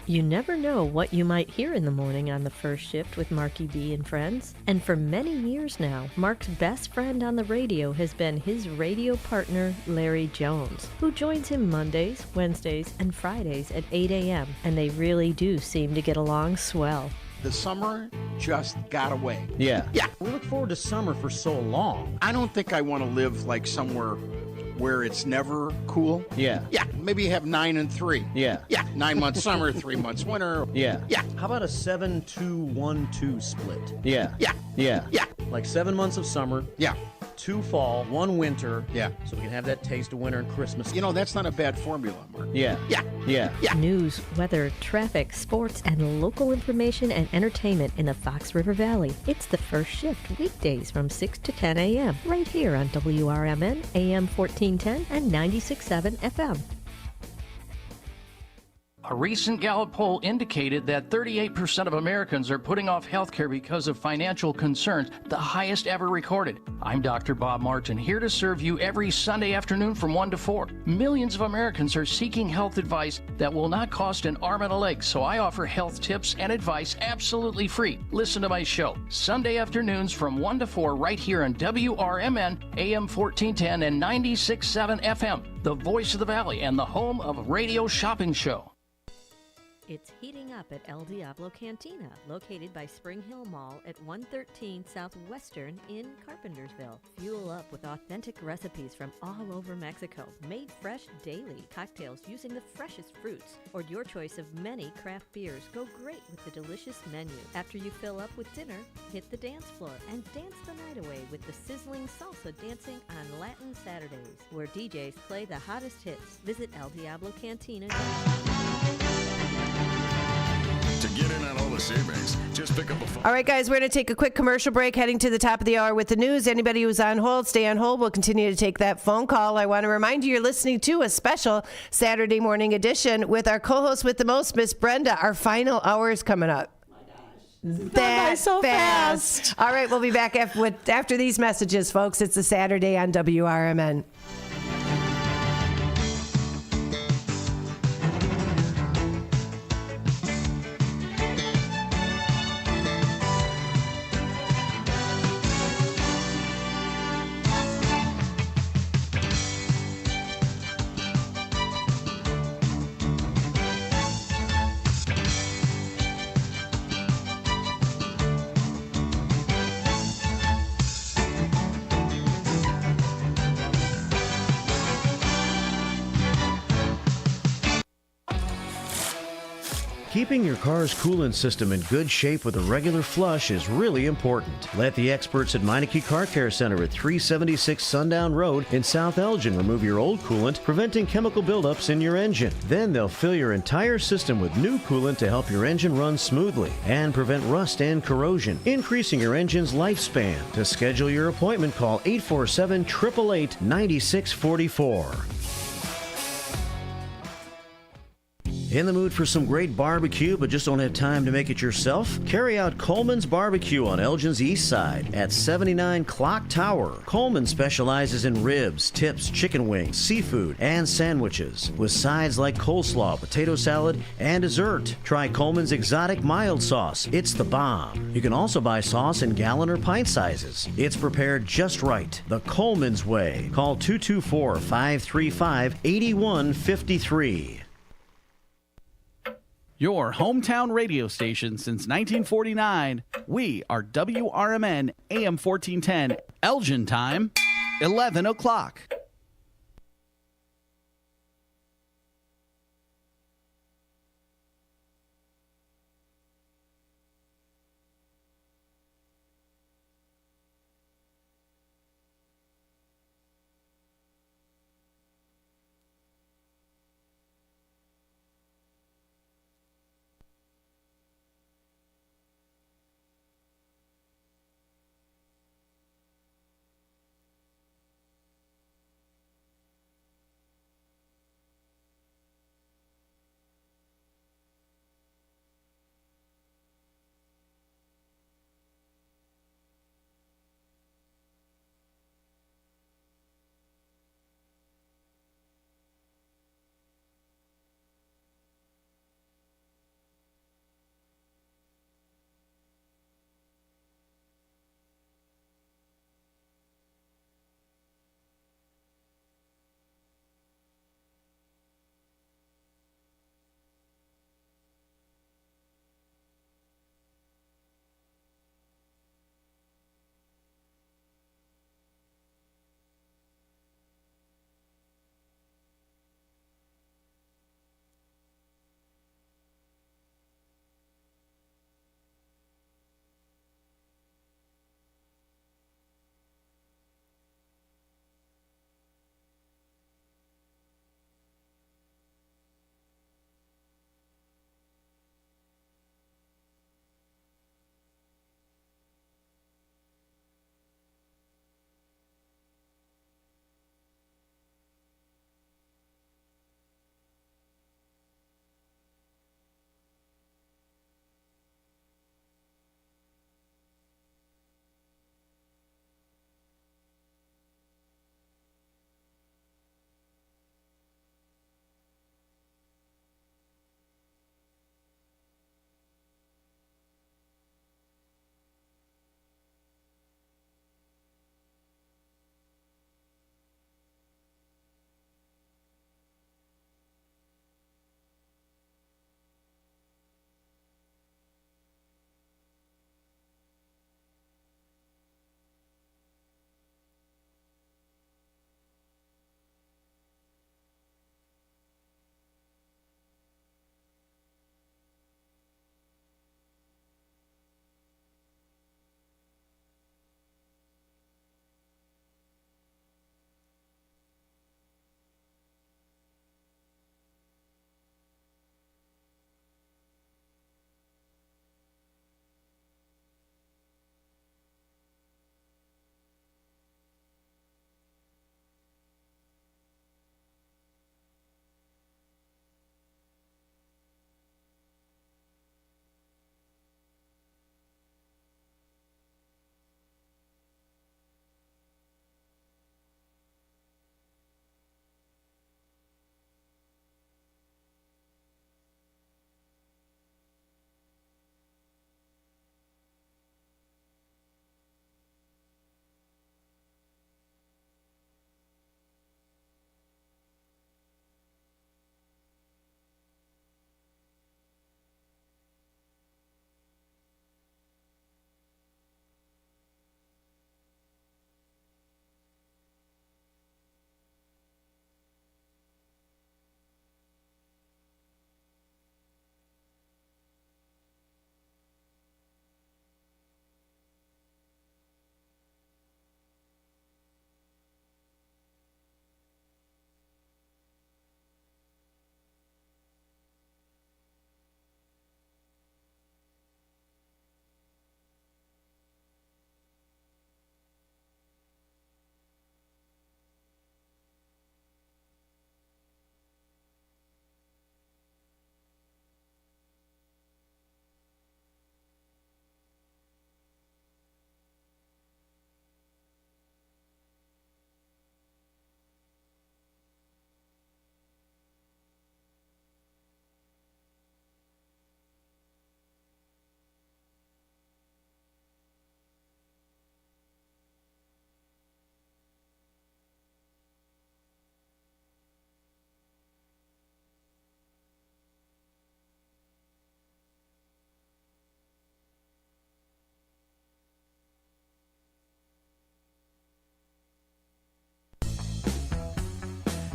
You never know what you might hear in the morning on the First Shift with Marky B and friends. And for many years now, Mark's best friend on the radio has been his radio partner, Larry Jones, who joins him Mondays, Wednesdays, and Fridays at 8 a.m. And they really do seem to get along swell. The summer just got away. Yeah. Yeah. We look forward to summer for so long. I don't think I want to live like somewhere where it's never cool. Yeah. Yeah. Maybe have 9 and 3. Yeah. Yeah. 9 months summer, 3 months winter. Yeah. Yeah. How about a 7-2-1-2 split? Yeah. Yeah. Yeah. Yeah. Like 7 months of summer. Yeah. 2 fall, 1 winter. Yeah. So we can have that taste of winter and Christmas. You know, that's not a bad formula, Mark. Yeah. Yeah. Yeah. Yeah. News, weather, traffic, sports, and local information and entertainment in the Fox River Valley. It's the First Shift, weekdays from 6 to 10 a.m. right here on WRMN, AM 1410 and 96.7 FM. A recent Gallup poll indicated that 38% of Americans are putting off health care because of financial concerns, the highest ever recorded. I'm Dr. Bob Martin, here to serve you every Sunday afternoon from 1 to 4. Millions of Americans are seeking health advice that will not cost an arm and a leg, so I offer health tips and advice absolutely free. Listen to my show, Sunday afternoons from 1 to 4 right here on WRMN, AM 1410 and 96.7 FM, the voice of the Valley and the home of Radio Shopping Show. It's heating up at El Diablo Cantina, located by Spring Hill Mall at 113 Southwestern in Carpentersville. Fuel up with authentic recipes from all over Mexico, made fresh daily. Cocktails using the freshest fruits, or your choice of many craft beers go great with the delicious menu. After you fill up with dinner, hit the dance floor and dance the night away with the sizzling salsa dancing on Latin Saturdays, where DJs play the hottest hits. Visit El Diablo Cantina. To get in on all the savings, just pick up a phone. All right, guys, we're going to take a quick commercial break, heading to the top of the hour with the news. Anybody who's on hold, stay on hold. We'll continue to take that phone call. I want to remind you, you're listening to a special Saturday morning edition with our co-host with the most, Miss Brenda. Our final hour is coming up. That so fast. All right, we'll be back after these messages, folks. It's a Saturday on WRMN. Keeping your car's coolant system in good shape with a regular flush is really important. Let the experts at Meineke Car Care Center at 376 Sundown Road in South Elgin remove your old coolant, preventing chemical buildups in your engine. Then they'll fill your entire system with new coolant to help your engine run smoothly and prevent rust and corrosion, increasing your engine's lifespan. To schedule your appointment, call 847-888-9644. In the mood for some great barbecue but just don't have time to make it yourself? Carry out Coleman's Barbecue on Elgin's East Side at 79 Clock Tower. Coleman specializes in ribs, tips, chicken wings, seafood, and sandwiches with sides like coleslaw, potato salad, and dessert. Try Coleman's Exotic Mild Sauce. It's the bomb. You can also buy sauce in gallon or pint sizes. It's prepared just right, the Coleman's way. Call 224-535-8153. Your hometown radio station since 1949. We are WRMN AM 1410. Elgin time, 11 o'clock.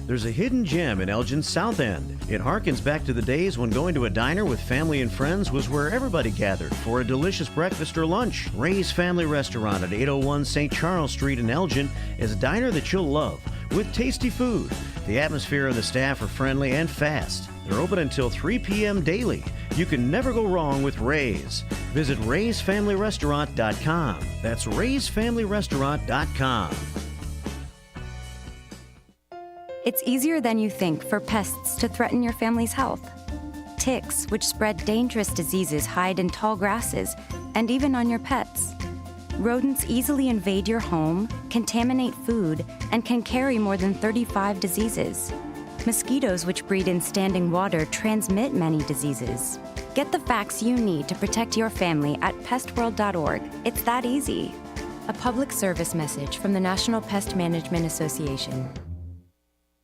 There's a hidden gem in Elgin's South End. It harkens back to the days when going to a diner with family and friends was where everybody gathered for a delicious breakfast or lunch. Ray's Family Restaurant at 801 St. Charles Street in Elgin is a diner that you'll love with tasty food. The atmosphere and the staff are friendly and fast. They're open until 3 p.m. daily. You can never go wrong with Ray's. Visit raysfamilyrestaurant.com. That's raysfamilyrestaurant.com. It's easier than you think for pests to threaten your family's health. Ticks, which spread dangerous diseases, hide in tall grasses and even on your pets. Rodents easily invade your home, contaminate food, and can carry more than 35 diseases. Mosquitoes, which breed in standing water, transmit many diseases. Get the facts you need to protect your family at pestworld.org. It's that easy. A public service message from the National Pest Management Association.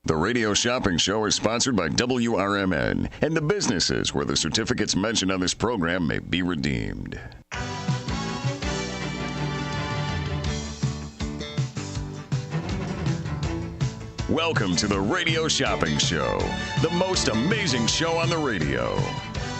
The Radio Shopping Show is sponsored by WRMN and the businesses where the certificates mentioned on this program may be redeemed. Welcome to the Radio Shopping Show, the most amazing show on the radio.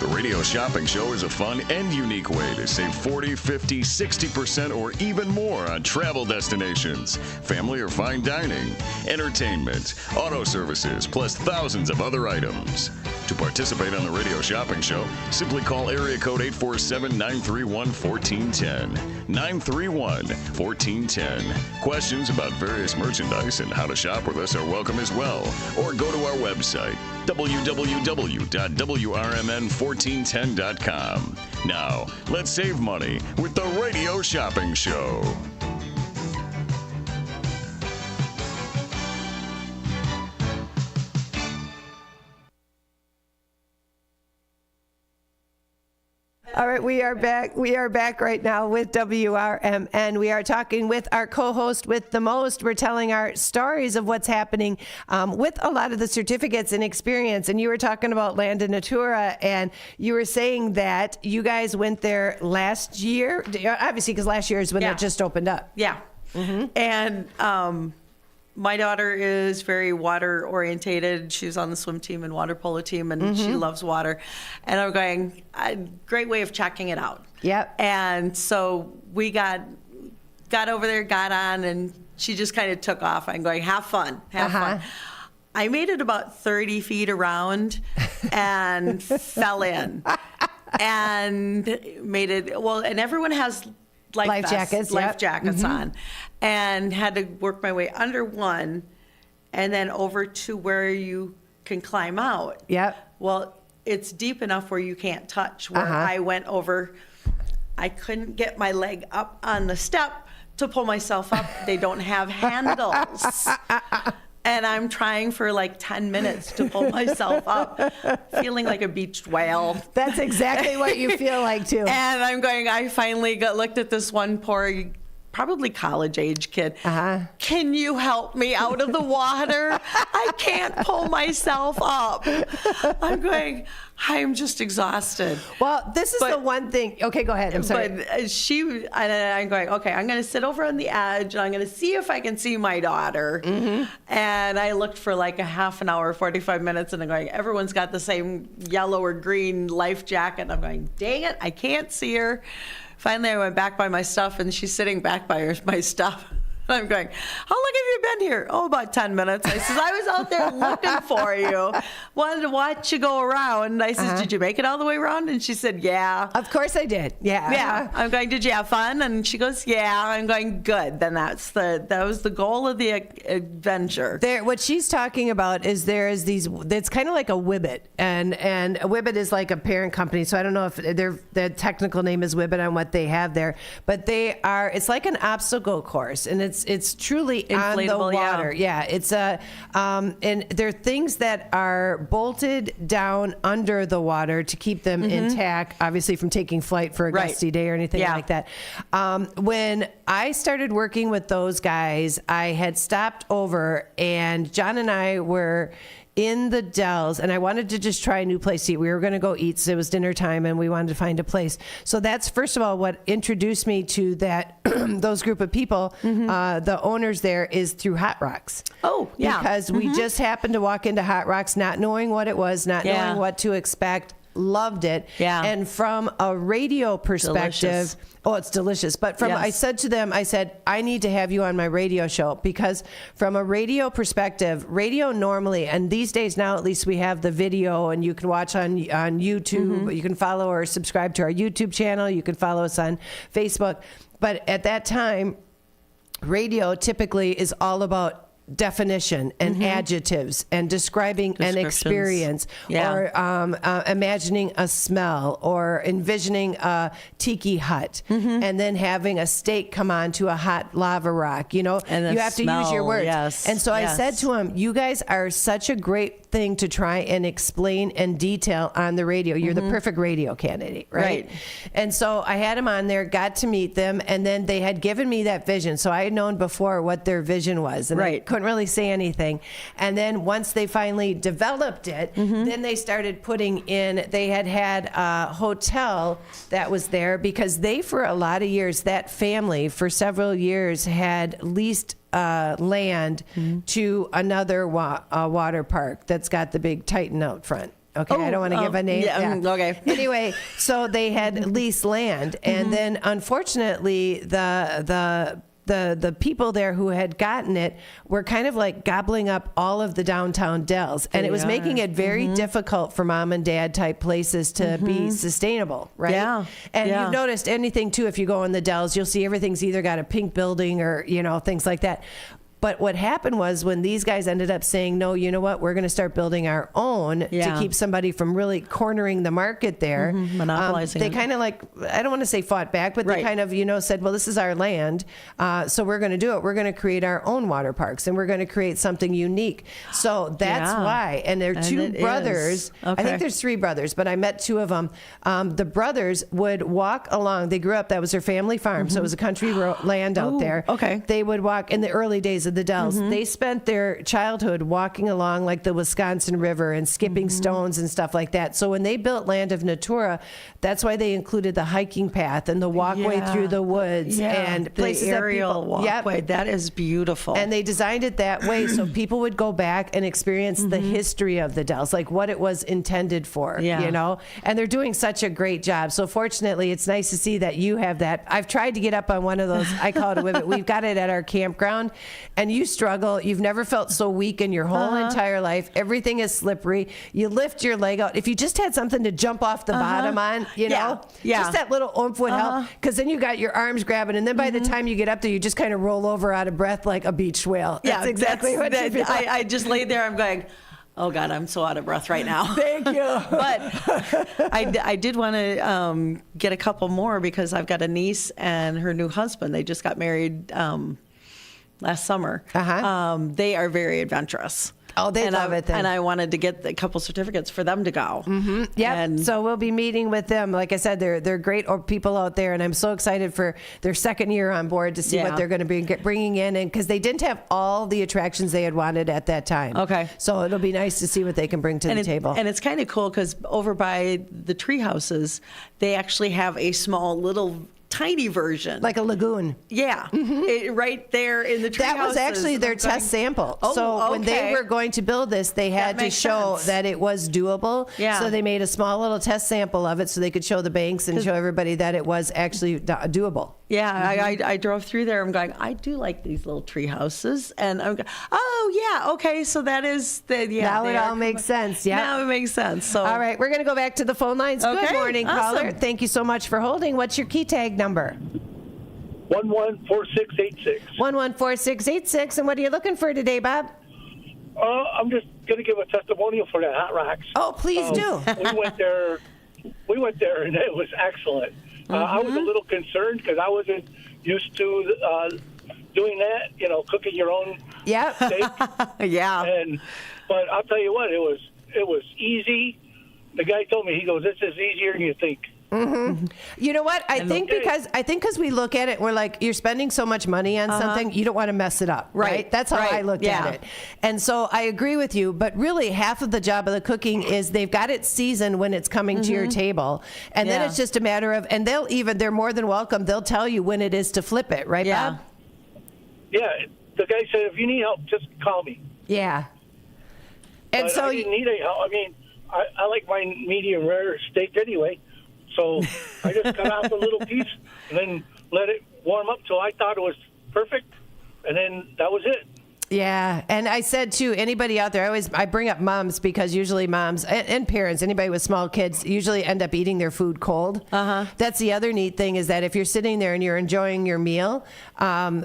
The Radio Shopping Show is a fun and unique way to save 40, 50, 60% or even more on travel destinations, family or fine dining, entertainment, auto services, plus thousands of other items. To participate on the Radio Shopping Show, simply call area code 847-931-1410. 931-1410. Questions about various merchandise and how to shop with us are welcome as well. Or go to our website, www.wrmn1410.com. Now, let's save money with the Radio Shopping Show. All right, we are back. We are back right now with WRMN. We are talking with our co-host with the most. We're telling our stories of what's happening with a lot of the certificates and experience. And you were talking about Land Natura, and you were saying that you guys went there last year, obviously because last year is when it just opened up. Yeah. Mm-hmm. And my daughter is very water orientated. She's on the swim team and water polo team, and she loves water. And I'm going, a great way of checking it out. Yep. And so we got over there, got on, and she just kind of took off. I'm going, have fun. I made it about 30 feet around and fell in and made it, well, and everyone has life jackets on, and had to work my way under one and then over to where you can climb out. Yep. Well, it's deep enough where you can't touch. Where I went over, I couldn't get my leg up on the step to pull myself up. They don't have handles. And I'm trying for like 10 minutes to pull myself up, feeling like a beached whale. That's exactly what you feel like, too. And I'm going, I finally looked at this one poor, probably college-age kid. Can you help me out of the water? I can't pull myself up. I'm going, I'm just exhausted. Well, this is the one thing. Okay, go ahead. I'm sorry. But I'm going, okay, I'm going to sit over on the edge, and I'm going to see if I can see my daughter. And I looked for like a half an hour, 45 minutes, and I'm going, everyone's got the same yellow or green life jacket. And I'm going, dang it, I can't see her. Finally, I went back by my stuff, and she's sitting back by my stuff. I'm going, how long have you been here? Oh, about 10 minutes. I says, I was out there looking for you. Wanted to watch you go around. I says, did you make it all the way around? And she said, yeah. Of course I did. Yeah. I'm going, did you have fun? And she goes, yeah. I'm going, good. Then that was the goal of the adventure. What she's talking about is there's these, it's kind of like a Whibbit. And a Whibbit is like a parent company. So I don't know if the technical name is Whibbit on what they have there. But it's like an obstacle course. And it's truly inflatable, on the water. Yeah, it's and there are things that are bolted down under the water to keep them intact, obviously from taking flight for a gusty day or anything like that. When I started working with those guys, I had stopped over, and John and I were in the Dells, and I wanted to just try a new place to eat. We were going to go eat, so it was dinner time, and we wanted to find a place. So that's, first of all, what introduced me to that those group of people. The owners there is through Hot Rocks. Oh, yeah. Because we just happened to walk into Hot Rocks not knowing what it was, not knowing what to expect. Loved it. Yeah. And from a radio perspective, Delicious. oh, it's delicious. But from, I said to them, I said, I need to have you on my radio show, because from a radio perspective, radio normally, and these days now at least we have the video and you can watch on YouTube. You can follow or subscribe to our YouTube channel. You can follow us on Facebook. But at that time, radio typically is all about definition and adjectives and describing an experience or imagining a smell or envisioning a tiki hut and then having a steak come on to a hot lava rock. You know, And you have to use your words. yes, And so I yes. said to him, you guys are such a great thing to try and explain and detail on the radio. You're the perfect radio candidate, right? And so I had him on there, got to meet them, and then they had given me that vision. So I had known before what their vision was, and I couldn't really say anything. And then once they finally developed it, then they started putting in, they had a hotel that was there, because they, for a lot of years, that family for several years had leased land to another water park that's got the big Titan out front. Okay, I don't want to give a name. Okay. Anyway, so they had leased land, and then unfortunately, the people there who had gotten it were kind of like gobbling up all of the downtown Dells, and it was making it very difficult for mom and dad type places to be sustainable, right? Yeah. And Yeah. you've noticed anything too, if you go in the Dells, you'll see everything's either got a pink building or, you know, things like that. But what happened was, when these guys ended up saying, no, you know what, we're going to start building our own to keep somebody from really cornering the market there. Monopolizing they it. kind of like, I don't want to say fought back, but they kind of, you know, said, well, this is our land, so we're going to do it. We're going to create our own water parks, and we're going to create something unique. So that's why. And they're two brothers. I think there's three brothers, but I met two of them. The brothers would walk along. They grew up, that was their family farm, so it was a country land out there. Okay. They would walk in the early days of the Dells. They spent their childhood walking along like the Wisconsin River and skipping stones and stuff like that. So when they built Land of Natura, that's why they included the hiking path and the walkway through the woods and places the aerial that people, walkway. That is beautiful. And they designed it that way so people would go back and experience the history of the Dells, like what it was intended for, you know? And they're doing such a great job. So fortunately, it's nice to see that you have that. I've tried to get up on one of those, I call it a Whippet. We've got it at our campground, and you struggle. You've never felt so weak in your whole entire life. Everything is slippery. You lift your leg out. If you just had something to jump off the bottom on, you know, just that little oomph would help, because then you got your arms grabbing, and then by the time you get up there, you just kind of roll over out of breath like a beach whale. That's exactly what you feel like. I just laid there. I'm going, oh God, I'm so out of breath right now. Thank you. But I did want to get a couple more, because I've got a niece and her new husband. They just got married last summer. They are very adventurous. Oh, they love it then. And I wanted to get a couple certificates for them to go. Yeah. So we'll be meeting with them. Like I said, they're great people out there, and I'm so excited for their second year on board to see what they're going to be bringing in, and because they didn't have all the attractions they had wanted at that time. Okay. So it'll be nice to see what they can bring to the table. And it's kind of cool, because over by the tree houses, they actually have a small little tiny version, like a lagoon. Yeah, right there in the tree That was houses. actually their test sample. Oh, so when they okay. were going to build this, they had to makes show sense. that it was doable. Yeah. So they made a small little test sample of it, so they could show the banks and show everybody that it was actually doable. Yeah, I drove through there. I'm going, I do like these little tree houses, and I'm going, oh yeah, okay, so that is the Now it all makes sense. Yeah, now it makes sense. So all right, we're going to go back to the phone lines. Good Okay, morning, awesome. caller. Thank you so much for holding. What's your key tag number? 114686. 114686. And what are you looking for today, Bob? I'm just going to give a testimonial for the Hot Rocks. Oh, please do. We went there, and it was excellent. I was a little concerned because I wasn't used to doing that. You know, cooking your own steak. Yeah. But I'll tell you what, it was easy. The guy told me, he goes, "This is easier than you think." Mm-hmm. You know what? I think because we look at it, we're like, you're spending so much money on something, you don't want to mess it up, right? That's how I look at it. And so I agree with you, but really half of the job of the cooking is they've got it seasoned when it's coming to your table. And then it's just a matter of, and they're more than welcome. They'll tell you when it is to flip it, right, Bob? Yeah. The guy said, if you need help, just call me. Yeah. And but so I didn't need any help. I mean, I like my medium rare steak anyway. So I just cut off a little piece and then let it warm up till I thought it was perfect. And then that was it. Yeah, and I said to anybody out there, I bring up moms because usually moms and parents, anybody with small kids, usually end up eating their food cold. That's the other neat thing is that if you're sitting there and you're enjoying your meal,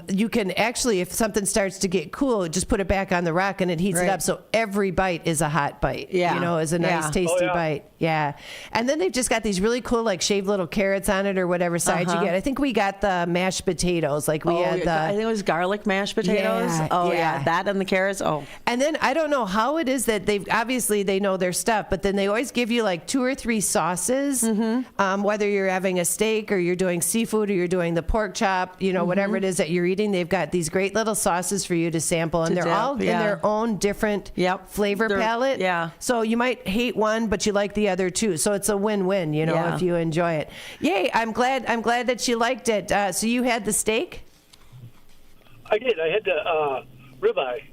you can actually, if something starts to get cool, just put it back on the rack and it heats it up. So every bite is a hot bite. Yeah. You know, is a nice, tasty bite. Yeah. And then they've just got these really cool, like shaved little carrots on it or whatever side you get. I think we got the mashed potatoes. Like we had I think it was garlic mashed potatoes. Yeah. That and the carrots. And then I don't know how it is that they know their stuff, but then they always give you like 2 or 3 sauces, whether you're having a steak or you're doing seafood or you're doing the pork chop, you know, whatever it is that you're eating, they've got these great little sauces for you to sample, and they're all in their own different flavor palette. Yeah. So you might hate one, but you like the other two. So it's a win-win, you know, if you enjoy it. Yay! I'm glad that you liked it. So you had the steak? I did. I had the ribeye.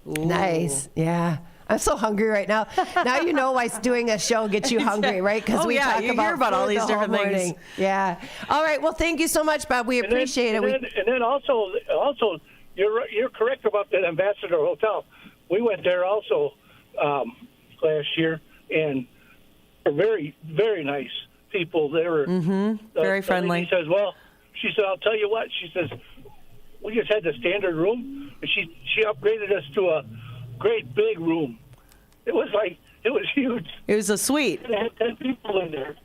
Nice. Yeah. I'm so hungry right now. Now you know why doing a show gets you hungry, right? Because we talk you hear about all these different things. Yeah. All right. Well, thank you so much, Bob. We appreciate it. And then also, you're correct about that Ambassador Hotel. We went there also last year, and they're very, very nice people. They were very friendly. She says, she said, I'll tell you what. She says, we just had the standard room, and she upgraded us to a great big room. It was huge. It was a suite. It had 10 people in there.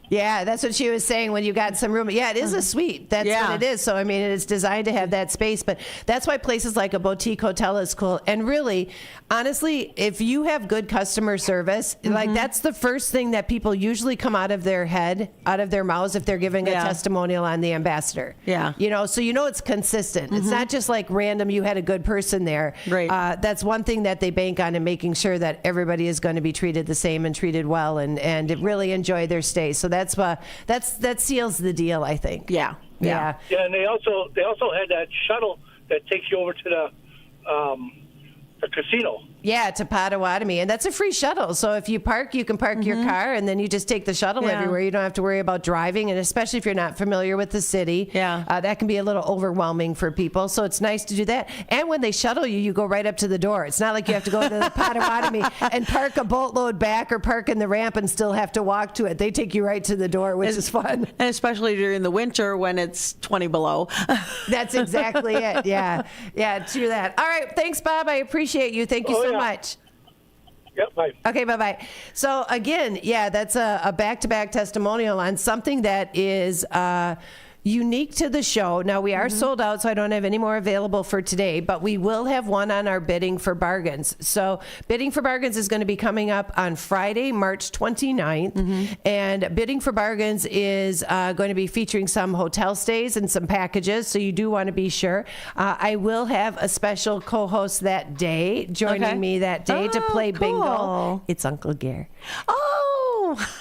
Yeah, that's what she was saying when you got some room. Yeah, it is a suite. That's what it is. So, I mean, it's designed to have that space. But that's why places like a boutique hotel is cool. And really, honestly, if you have good customer service, like that's the first thing that people usually come out of their mouths if they're giving a testimonial on the Ambassador. Yeah. You know, so you know it's consistent. It's not just like random, you had a good person there. Right. That's one thing that they bank on, and making sure that everybody is going to be treated the same and treated well and really enjoy their stay. So that seals the deal, I think. Yeah. Yeah, and they also had that shuttle that takes you over to the casino. Yeah, to Potawatomi, and that's a free shuttle. So if you park, you can park your car, and then you just take the shuttle everywhere. You don't have to worry about driving, and especially if you're not familiar with the city, that can be a little overwhelming for people. So it's nice to do that. And when they shuttle you, you go right up to the door. It's not like you have to go to the Potawatomi and park a boatload back or park in the ramp and still have to walk to it. They take you right to the door, which is fun. And especially during the winter when it's 20 below. That's exactly it. Yeah, true that. All right, thanks, Bob. I appreciate you. Thank you so much. Yep, bye. Okay, bye-bye. So again, that's a back-to-back testimonial on something that is unique to the show. Now, we are sold out, so I don't have any more available for today, but we will have one on our Bidding for Bargains. So Bidding for Bargains is going to be coming up on Friday, March 29th, and Bidding for Bargains is going to be featuring some hotel stays and some packages, so you do want to be sure. I will have a special co-host that day, joining me that day to play bingo. It's Uncle Gare.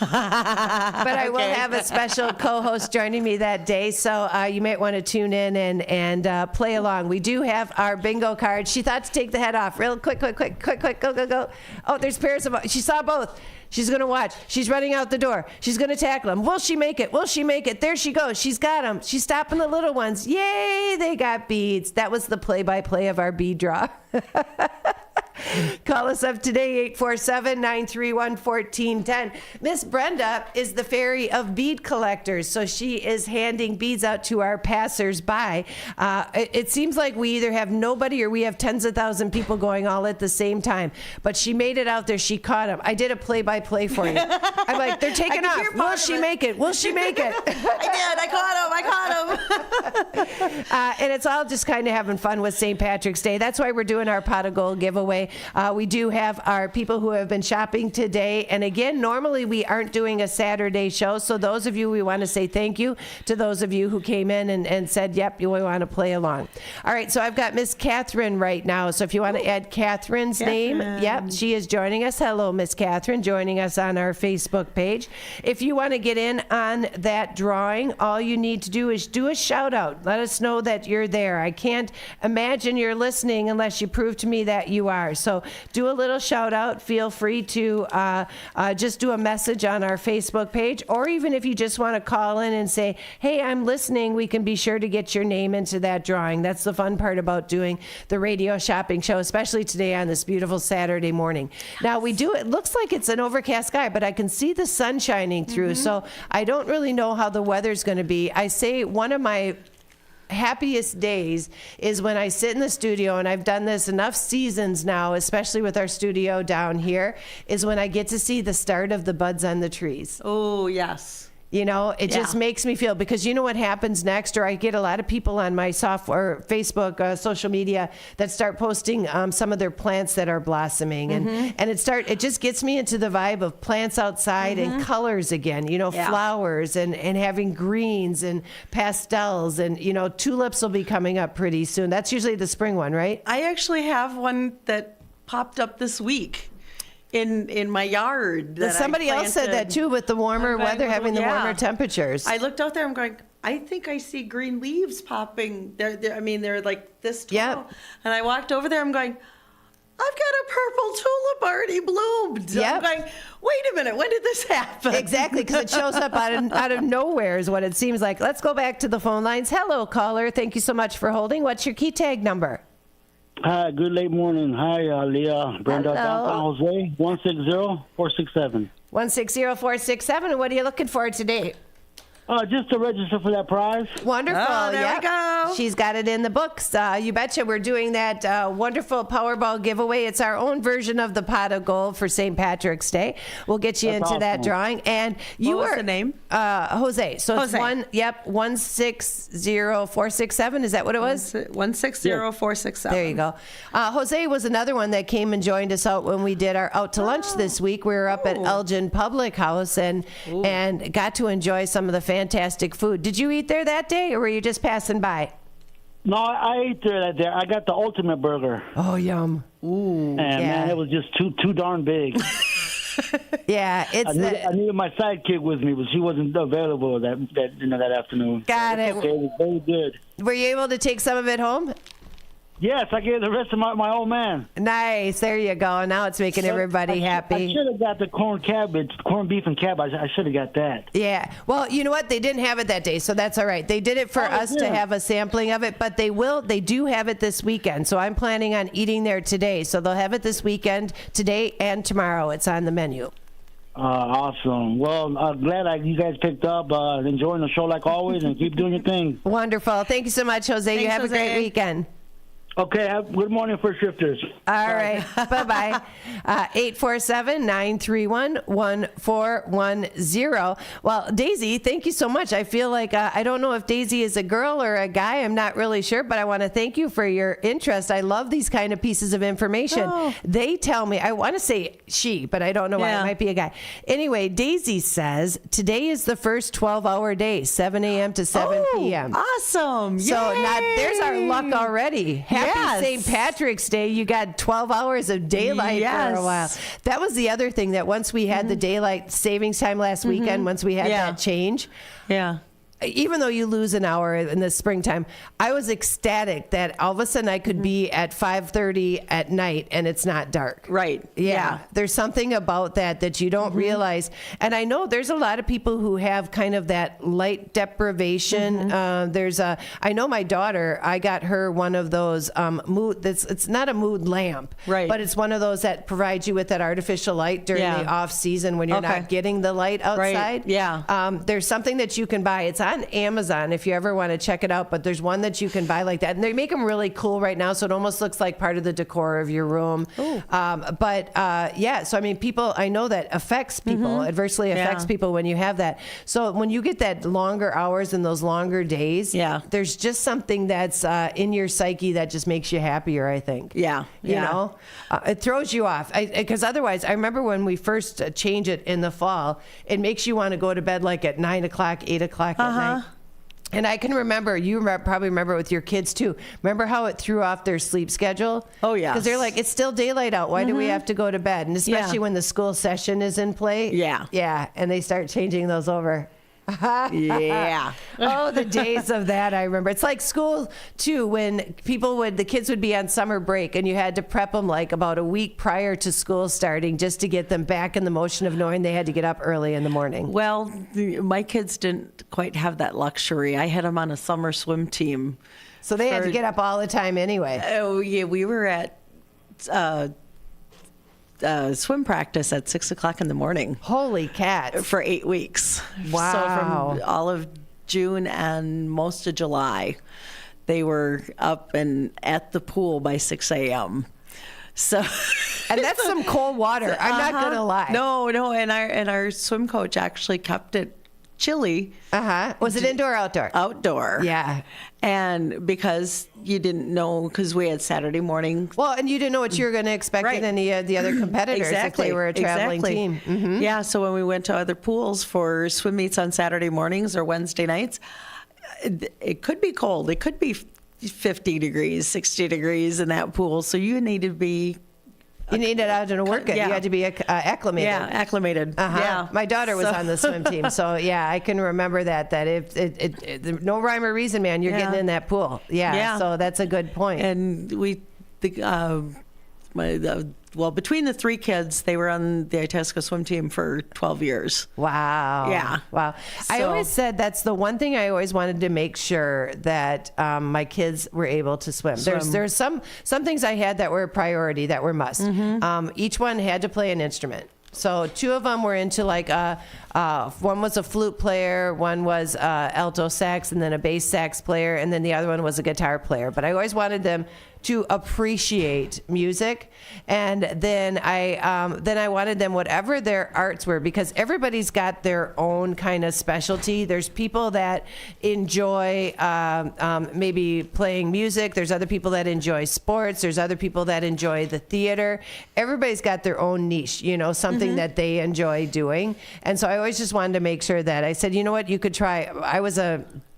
But I will have a special co-host joining me that day, so you might want to tune in and play along. We do have our bingo cards. She thought to take the head off. Real quick, go. Oh, there's pairs of. She saw both. She's going to watch. She's running out the door. She's going to tackle them. Will she make it? There she goes. She's got them. She's stopping the little ones. Yay, they got beads. That was the play-by-play of our bead draw. Call us up today, 847-931-1410. Miss Brenda is the fairy of bead collectors, so she is handing beads out to our passers-by. It seems like we either have nobody or we have tens of thousands of people going all at the same time, but she made it out there. She caught them. I did a play-by-play for you. I'm like, they're taking off. Will she make it? Will she make it? I caught him. And it's all just kind of having fun with St. Patrick's Day. That's why we're doing our pot of gold giveaway. We do have our people who have been shopping today. And again, normally we aren't doing a Saturday show. So those of you, we want to say thank you to those of you who came in and said, yep, you want to play along. All right, so I've got Miss Catherine right now. So if you want to add Catherine's name, yep, she is joining us. Hello, Miss Catherine, joining us on our Facebook page. If you want to get in on that drawing, all you need to do is do a shout out. Let us know that you're there. I can't imagine you're listening unless you prove to me that you are. So do a little shout out. Feel free to just do a message on our Facebook page, or even if you just want to call in and say, hey, I'm listening, we can be sure to get your name into that drawing. That's the fun part about doing the radio shopping show, especially today on this beautiful Saturday morning. Now we do, it looks like it's an overcast sky, but I can see the sun shining through, so I don't really know how the weather's going to be. I say one of my happiest days is when I sit in the studio, and I've done this enough seasons now, especially with our studio down here, is when I get to see the start of the buds on the trees. Oh, yes. You know, it just makes me feel, because you know what happens next, or I get a lot of people on my software, Facebook, social media that start posting some of their plants that are blossoming. And it just gets me into the vibe of plants outside and colors again, you know, flowers and having greens and pastels, and, you know, tulips will be coming up pretty soon. That's usually the spring one, right? I actually have one that popped up this week in my yard. That somebody else said that too, with the warmer weather, having the warmer temperatures. I looked out there, I'm going, I think I see green leaves popping. They're like this tall. Yep. And I walked over there, I'm going, I've got a purple tulip already bloomed. Yep. I'm going, wait a minute, when did this happen? Exactly, because it shows up out of nowhere is what it seems like. Let's go back to the phone lines. Hello, caller. Thank you so much for holding. What's your key tag number? Hi, good late morning. Hi, Leah, Brenda, downtown Jose, 160-467. 160-467. What are you looking for today? Just to register for that prize. Wonderful. Oh, there we go. She's got it in the books. You betcha. We're doing that wonderful Powerball giveaway. It's our own version of the pot of gold for St. Patrick's Day. We'll get you into that drawing. And you What was the name? Jose. So Jose. it's 160-467. Is that what it was? 160-467. There you go. Jose was another one that came and joined us out when we did our out to lunch this week. We were up at Elgin Public House and got to enjoy some of the fantastic food. Did you eat there that day, or were you just passing by? No, I ate there that day. I got the ultimate burger. Oh, yum. Ooh. And man, it was just too darn big. Yeah, I needed my sidekick with me, but she wasn't available that afternoon. Got it. Okay, it was very good. Were you able to take some of it home? Yes, I gave the rest to my old man. Nice. There you go. Now it's making everybody happy. I should have got the corned beef and cabbage. I should have got that. Yeah. Well, you know what? They didn't have it that day, so that's all right. They did it for us to have a sampling of it, but they do have it this weekend. So I'm planning on eating there today. So they'll have it this weekend, today and tomorrow. It's on the menu. Awesome. Well, I'm glad you guys picked up. Enjoying the show like always, and keep doing your thing. Wonderful. Thank you so much, Jose. Thanks, you have Jose. a great weekend. Okay, good morning for shifters. All right, bye-bye. 847-931-1410. Well, Daisy, thank you so much. I feel like, I don't know if Daisy is a girl or a guy. I'm not really sure, but I want to thank you for your interest. I love these kind of pieces of information. Oh. They tell me, I want to say she, but I don't know why. It might be a guy. Anyway, Daisy says, today is the first 12-hour day, 7 a.m. to 7 p.m. Awesome. So there's our luck already. Happy Yes. St. Patrick's Day. You got 12 hours of daylight for a while. That was the other thing, that once we had the daylight savings time last weekend, once we had that change. Yeah. Even though you lose an hour in the springtime, I was ecstatic that all of a sudden I could be at 5:30 at night and it's not dark. Right. Yeah. There's something about that you don't realize. And I know there's a lot of people who have kind of that light deprivation. I know my daughter, I got her one of those it's not a mood lamp, right? But it's one of those that provides you with that artificial light during the off season when you're not getting the light outside. Right. Yeah. There's something that you can buy. It's on on Amazon if you ever want to check it out, but there's one that you can buy like that. And they make them really cool right now, so it almost looks like part of the decor of your room. So I mean, people, I know that affects people, adversely affects people when you have that. So when you get that longer hours and those longer days, there's just something that's in your psyche that just makes you happier, I think. You know, it throws you off. Because otherwise, I remember when we first change it in the fall, it makes you want to go to bed like at 9 o'clock, 8 o'clock at night. And I can remember, probably remember with your kids too. Remember how it threw off their sleep schedule? Oh, yeah. Because they're like, it's still daylight out. Why do we have to go to bed? And especially when the school session is in play. Yeah. And they start changing those over. Oh, the days of that, I remember. It's like school too, when the kids would be on summer break and you had to prep them like about a week prior to school starting just to get them back in the motion of knowing they had to get up early in the morning. Well, my kids didn't quite have that luxury. I had them on a summer swim team. So they had to get up all the time anyway. Oh, yeah. We were at swim practice at 6 o'clock in the morning. Holy cats. For 8 weeks. Wow. So from all of June and most of July, they were up and at the pool by 6 a.m. So, and that's some cold water. I'm not going to lie. No. And our swim coach actually kept it chilly. Was it indoor or outdoor? Outdoor. Yeah. And because you didn't know, because we had Saturday morning. Well, and you didn't know what you were going to expect in any of the other competitors if they were a traveling team. Yeah, so when we went to other pools for swim meets on Saturday mornings or Wednesday nights, it could be cold. It could be 50 degrees, 60 degrees in that pool. So you need to be... You needed out to work it. You had to be acclimated. Yeah, acclimated. Yeah. My daughter was on the swim team, so yeah, I can remember that if no rhyme or reason, man, you're getting in that pool. Yeah. So that's a good point. And between the three kids, they were on the Itasca swim team for 12 years. Wow. Yeah. Wow. So, I always said that's the one thing I always wanted to make sure that my kids were able to swim. There's some things I had that were a priority, that were must. Each one had to play an instrument. So two of them were into like one was a flute player, one was alto sax, and then a bass sax player, and then the other one was a guitar player. But I always wanted them to appreciate music, and then I wanted them, whatever their arts were, because everybody's got their own kind of specialty. There's people that enjoy maybe playing music. There's other people that enjoy sports. There's other people that enjoy the theater. Everybody's got their own niche, something that they enjoy doing. And so I always just wanted to make sure that I said, you know what, you could try.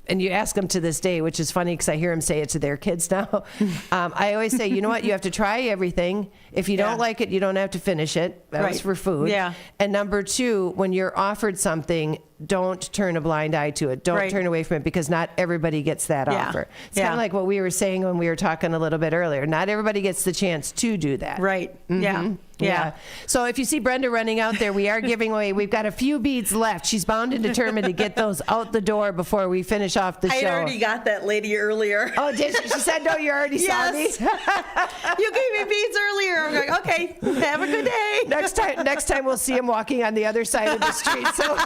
And you ask them to this day, which is funny because I hear them say it to their kids now. I always say, you know what, you have to try everything. If you don't like it, you don't have to finish it. That was for food. Yeah. And number two, when you're offered something, don't turn a blind eye to it. Don't turn away from it, because not everybody gets that offer. It's kind of like what we were saying when we were talking a little bit earlier. Not everybody gets the chance to do that. Right. Yeah. So if you see Brenda running out there, we are giving away. We've got a few beads left. She's bound and determined to get those out the door before we finish off the show. I already got that lady earlier. Oh, did she? She said, no, you already saw me. You gave me beads earlier. I'm like, okay, have a good day. Next time we'll see him walking on the other side of the street, so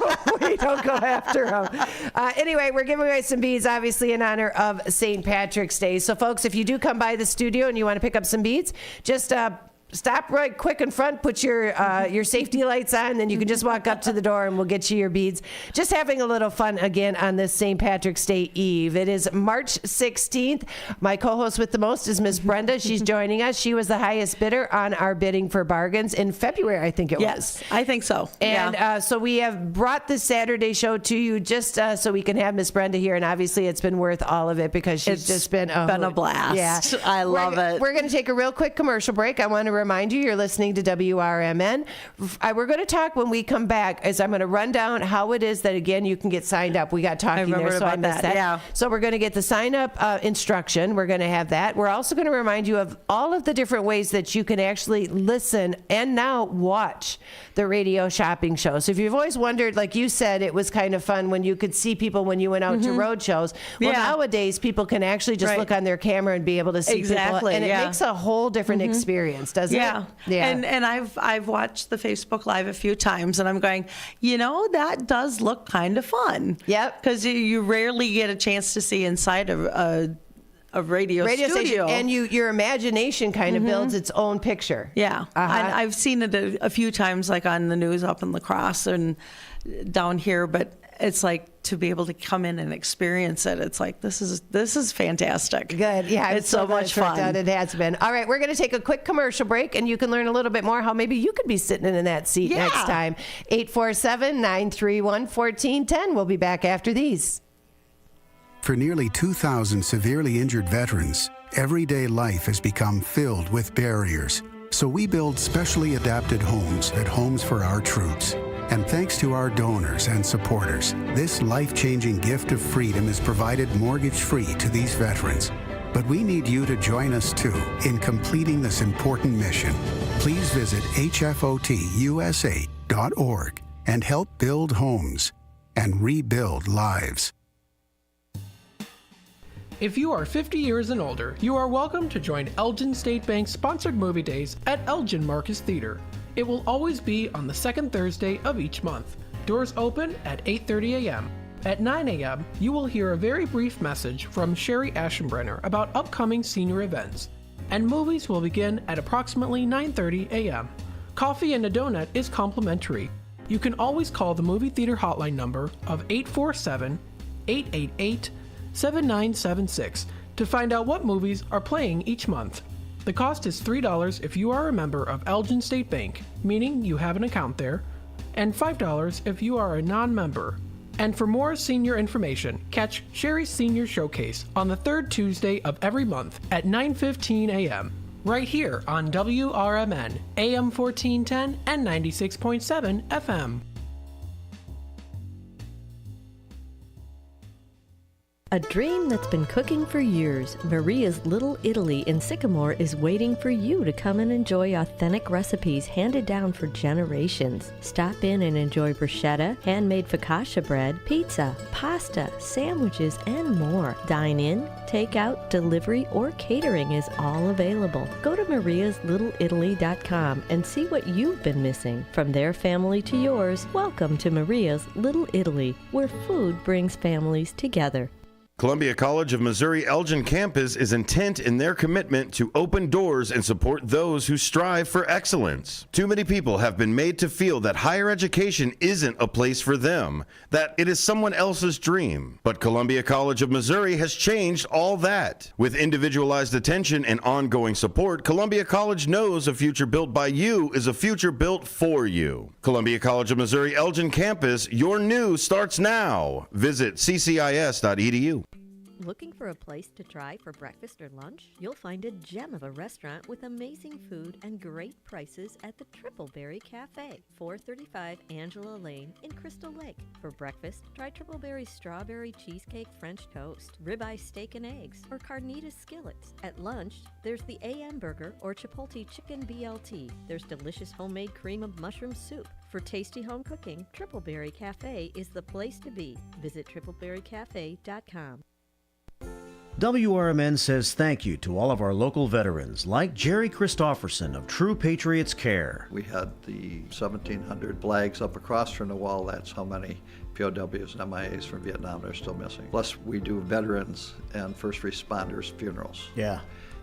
we don't go after him. Anyway, we're giving away some beads, obviously in honor of St. Patrick's Day. So, folks, if you do come by the studio and you want to pick up some beads, just stop right quick in front, put your safety lights on, then you can just walk up to the door and we'll get you your beads. Just having a little fun again on this St. Patrick's Day Eve. It is March 16th. My co-host with the most is Miss Brenda. She's joining us. She was the highest bidder on our bidding for bargains in February, I think it was. Yes, I think so. And so we have brought this Saturday show to you just so we can have Miss Brenda here, and obviously it's been worth all of it because she's just been a blast. Yeah, I love it. We're going to take a real quick commercial break. I want to remind you, you're listening to WRMN. We're going to talk when we come back, as I'm going to run down how it is that, again, you can get signed up. We got talking there, so I missed that. Yeah. So we're going to get the sign-up instruction. We're going to have that. We're also going to remind you of all of the different ways that you can actually listen and now watch the radio shopping show. So if you've always wondered, like you said, it was kind of fun when you could see people when you went out to road shows. Well, nowadays, people can actually just look on their camera and be able to see people. And it makes a whole different experience, doesn't does it? Yeah. And I've watched the Facebook Live a few times, and I'm going, that does look kind of fun. Yep. Because you rarely get a chance to see inside of a radio studio. Station, and your imagination kind of builds its own picture. Yeah. I've seen it a few times, like on the news up in La Crosse and down here, but it's like to be able to come in and experience it. It's like, this is fantastic. Good. Yeah. It's so much fun. It has been. All right. We're going to take a quick commercial break, and you can learn a little bit more how maybe you could be sitting in that seat next time. 847-931-1410. We'll be back after these. For nearly 2,000 severely injured veterans, everyday life has become filled with barriers. So we build specially adapted homes at Homes for Our Troops. And thanks to our donors and supporters, this life-changing gift of freedom is provided mortgage-free to these veterans. But we need you to join us, too, in completing this important mission. Please visit hfotusa.org and help build homes and rebuild lives. If you are 50 years and older, you are welcome to join Elgin State Bank's sponsored movie days at Elgin Marcus Theater. It will always be on the second Thursday of each month. Doors open at 8:30 a.m. At 9 a.m., you will hear a very brief message from Sherry Aschenbrenner about upcoming senior events, and movies will begin at approximately 9:30 a.m. Coffee and a donut is complimentary. You can always call the movie theater hotline number of 847-888-7976 to find out what movies are playing each month. The cost is $3 if you are a member of Elgin State Bank, meaning you have an account there, and $5 if you are a non-member. And for more senior information, catch Sherry's Senior Showcase on the third Tuesday of every month at 9:15 a.m. right here on WRMN, AM 1410 and 96.7 FM. A dream that's been cooking for years, Maria's Little Italy in Sycamore is waiting for you to come and enjoy authentic recipes handed down for generations. Stop in and enjoy bruschetta, handmade focaccia bread, pizza, pasta, sandwiches, and more. Dine in, take out, delivery, or catering is all available. Go to mariaslittleitaly.com and see what you've been missing. From their family to yours, welcome to Maria's Little Italy, where food brings families together. Columbia College of Missouri Elgin campus is intent in their commitment to open doors and support those who strive for excellence. Too many people have been made to feel that higher education isn't a place for them, that it is someone else's dream. But Columbia College of Missouri has changed all that. With individualized attention and ongoing support, Columbia College knows a future built by you is a future built for you. Columbia College of Missouri Elgin campus, your new starts now. Visit ccis.edu. Looking for a place to try for breakfast or lunch? You'll find a gem of a restaurant with amazing food and great prices at the Tripleberry Cafe, 435 Angela Lane in Crystal Lake. For breakfast, try Tripleberry's strawberry cheesecake French toast, ribeye steak and eggs, or carnitas skillets. At lunch, there's the AM burger or Chipotle chicken BLT. There's delicious homemade cream of mushroom soup. For tasty home cooking, Tripleberry Cafe is the place to be. Visit tripleberrycafe.com. WRMN says thank you to all of our local veterans, like Jerry Christofferson of True Patriots Care. We had the 1,700 flags up across from the wall. That's how many POWs and MIAs from Vietnam are still missing. Plus, we do veterans and first responders funerals. Yeah.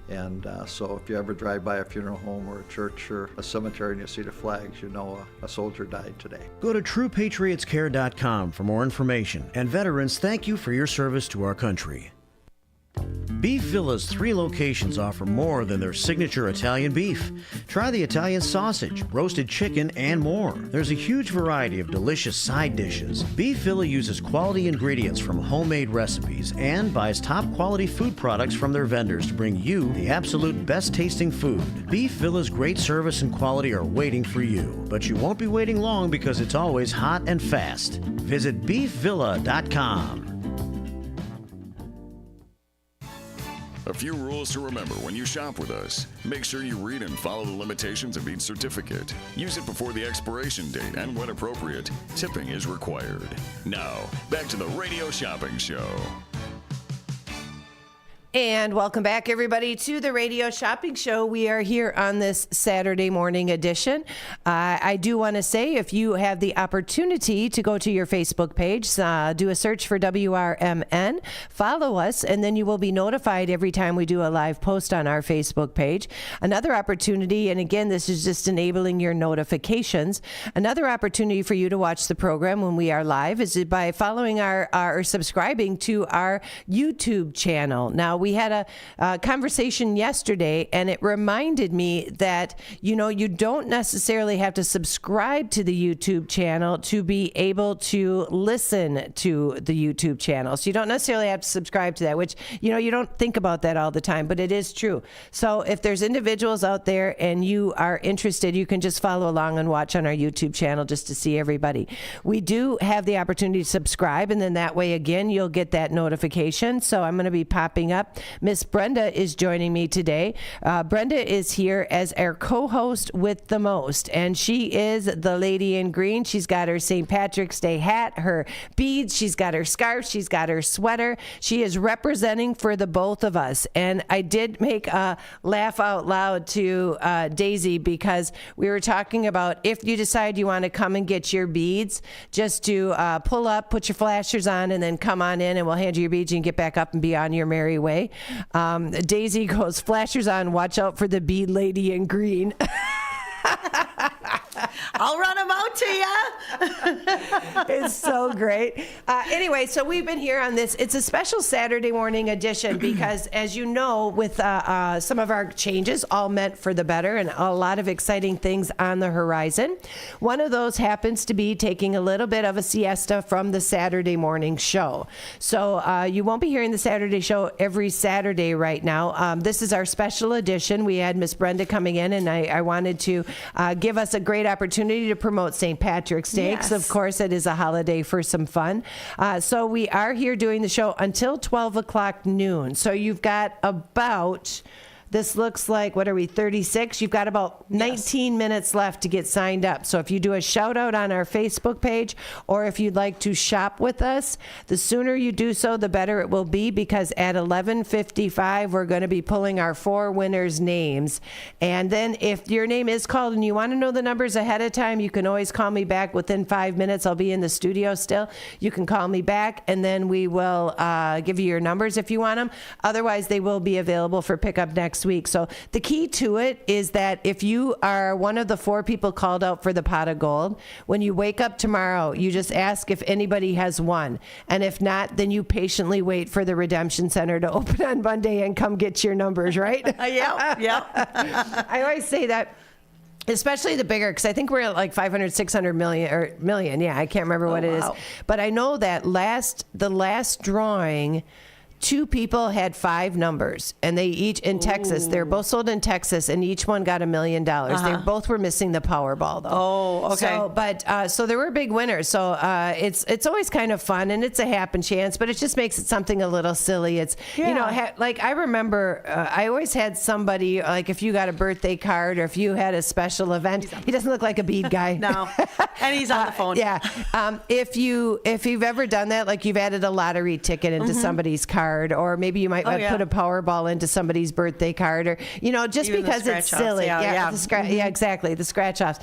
And so if you ever drive by a funeral home or a church or a cemetery and you see the flags, you know a soldier died today. Go to TruePatriotsCare.com for more information. And veterans, thank you for your service to our country. Beef Villa's 3 locations offer more than their signature Italian beef. Try the Italian sausage, roasted chicken, and more. There's a huge variety of delicious side dishes. Beef Villa uses quality ingredients from homemade recipes and buys top quality food products from their vendors to bring you the absolute best tasting food. Beef Villa's great service and quality are waiting for you, but you won't be waiting long because it's always hot and fast. Visit beefvilla.com. A few rules to remember when you shop with us. Make sure you read and follow the limitations of each certificate. Use it before the expiration date, and when appropriate, tipping is required. Now, back to the Radio Shopping Show. And welcome back, everybody, to the Radio Shopping Show. We are here on this Saturday morning edition. I do want to say, if you have the opportunity to go to your Facebook page, do a search for WRMN, follow us, and then you will be notified every time we do a live post on our Facebook page. Another opportunity, and again, this is just enabling your notifications. Another opportunity for you to watch the program when we are live is by following or subscribing to our YouTube channel. Now, we had a conversation yesterday, and it reminded me that, you don't necessarily have to subscribe to the YouTube channel to be able to listen to the YouTube channel. So you don't necessarily have to subscribe to that, which, you don't think about that all the time, but it is true. So if there's individuals out there and you are interested, you can just follow along and watch on our YouTube channel just to see everybody. We do have the opportunity to subscribe, and then that way, again, you'll get that notification. So I'm going to be popping up. Miss Brenda is joining me today. Brenda is here as our co-host with the most, and she is the lady in green. She's got her St. Patrick's Day hat, her beads, she's got her scarf, she's got her sweater. She is representing for the both of us. And I did make a laugh out loud to Daisy, because we were talking about, if you decide you want to come and get your beads, just to pull up, put your flashers on, and then come on in, and we'll hand you your beads. You can get back up and be on your merry way. Daisy goes, flashers on, watch out for the bead lady in green. I'll run them out to you. It's so great. Anyway, so we've been here on this. It's a special Saturday morning edition because, as you know, with some of our changes, all meant for the better, and a lot of exciting things on the horizon. One of those happens to be taking a little bit of a siesta from the Saturday morning show. So you won't be hearing the Saturday show every Saturday right now. This is our special edition. We had Miss Brenda coming in, and I wanted to give us a great opportunity to promote St. Patrick's Day. Yes. Of course, it is a holiday for some fun. So we are here doing the show until 12 o'clock noon. So you've got about... This looks like, what are we, 36? You've got about 19 minutes left to get signed up. So if you do a shout out on our Facebook page, or if you'd like to shop with us, the sooner you do so, the better it will be, because at 11:55, we're going to be pulling our 4 winners' names. And then if your name is called and you want to know the numbers ahead of time, you can always call me back within 5 minutes. I'll be in the studio still. You can call me back, and then we will give you your numbers if you want them. Otherwise, they will be available for pickup next week. So the key to it is that if you are one of the 4 people called out for the pot of gold, when you wake up tomorrow, you just ask if anybody has won. And if not, then you patiently wait for the Redemption Center to open on Monday and come get your numbers, right? Yep. I always say that. Especially the bigger, because I think we're at like 500, 600 million. Yeah, I can't remember what it is. But I know that the last drawing, 2 people had 5 numbers, and they each in Texas. They're both sold in Texas, and each one got $1 million. They both were missing the Powerball, though. Oh, okay. So there were big winners. So it's always kind of fun, and it's a happen chance, but it just makes it something a little silly. It's like I remember I always had somebody, like if you got a birthday card or if you had a special event. He doesn't look like a bead guy. No, and he's on the phone. Yeah. If you've ever done that, like you've added a lottery ticket into somebody's card, or maybe you might put a Powerball into somebody's birthday card, or just even because it's silly. Exactly, the scratch offs.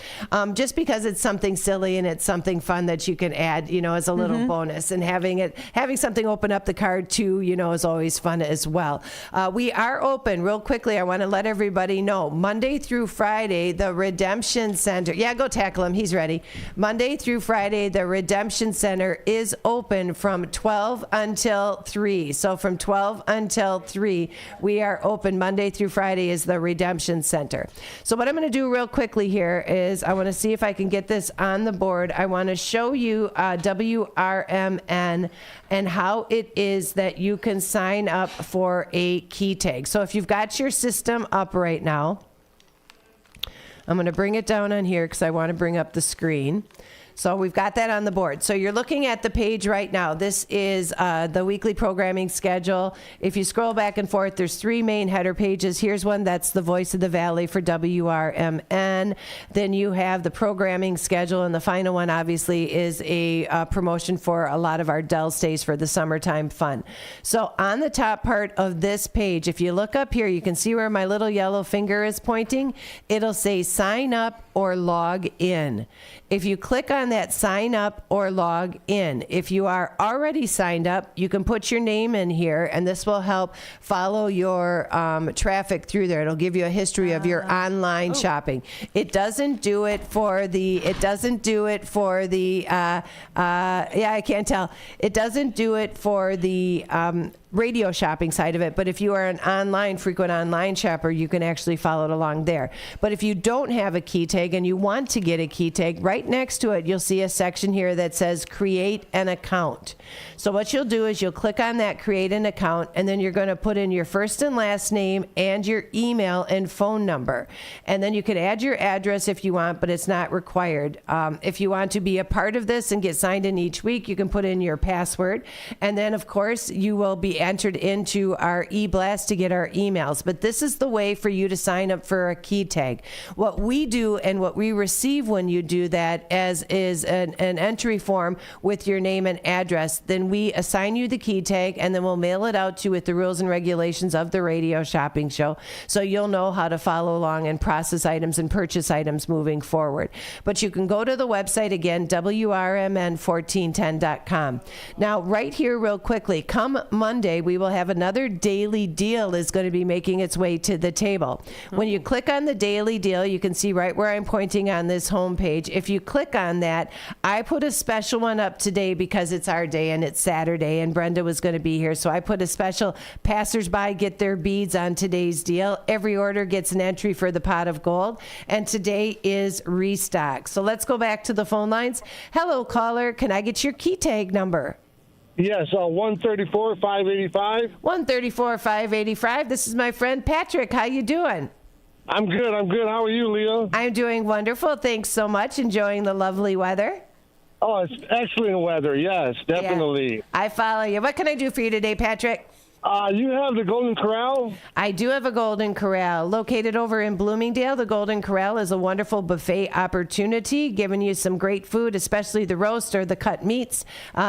Just because it's something silly and it's something fun that you can add, as a little bonus, and having something open up the card too, is always fun as well. We are open real quickly. I want to let everybody know Monday through Friday, the Redemption Center. Yeah, go tackle him. He's ready. Monday through Friday, the Redemption Center is open from 12 until 3. So from 12 until 3, we are open Monday through Friday is the Redemption Center. So what I'm going to do real quickly here is I want to see if I can get this on the board. I want to show you WRMN and how it is that you can sign up for a key tag. So if you've got your system up right now, I'm going to bring it down on here because I want to bring up the screen. So we've got that on the board. So you're looking at the page right now. This is the weekly programming schedule. If you scroll back and forth, there's 3 main header pages. Here's one that's the Voice of the Valley for WRMN. Then you have the programming schedule, and the final one obviously is a promotion for a lot of our Dell stays for the summertime fun. So on the top part of this page, if you look up here, you can see where my little yellow finger is pointing. It'll say sign up or log in. If you click on that sign up or log in, if you are already signed up, you can put your name in here, and this will help follow your traffic through there. It'll give you a history of your online shopping. It doesn't do it for the, yeah, I can't tell. It doesn't do it for the radio shopping side of it, but if you are an frequent online shopper, you can actually follow it along there. But if you don't have a key tag and you want to get a key tag, right next to it, you'll see a section here that says create an account. So what you'll do is you'll click on that create an account, and then you're going to put in your first and last name and your email and phone number. And then you can add your address if you want, but it's not required. If you want to be a part of this and get signed in each week, you can put in your password. And then, of course, you will be entered into our e-blast to get our emails. But this is the way for you to sign up for a key tag. What we do and what we receive when you do that as is an entry form with your name and address. Then we assign you the key tag, and then we'll mail it out to you with the rules and regulations of the radio shopping show, so you'll know how to follow along and process items and purchase items moving forward. But you can go to the website again, WRMN1410.com. Now, right here real quickly, come Monday, we will have another daily deal is going to be making its way to the table. When you click on the daily deal, you can see right where I'm pointing on this homepage. If you click on that, I put a special one up today because it's our day and it's Saturday and Brenda was going to be here. So I put a special passersby get their beads on today's deal. Every order gets an entry for the pot of gold. And today is restock. So let's go back to the phone lines. Hello, caller. Can I get your key tag number? Yes, 134-585. 134-585. This is my friend Patrick. How you doing? I'm good. How are you, Leah? I'm doing wonderful. Thanks so much. Enjoying the lovely weather. Oh, it's excellent weather. Yes, definitely. Yeah, I follow you. What can I do for you today, Patrick? You have the Golden Corral? I do have a Golden Corral. Located over in Bloomingdale, the Golden Corral is a wonderful buffet opportunity, giving you some great food, especially the roast or the cut meats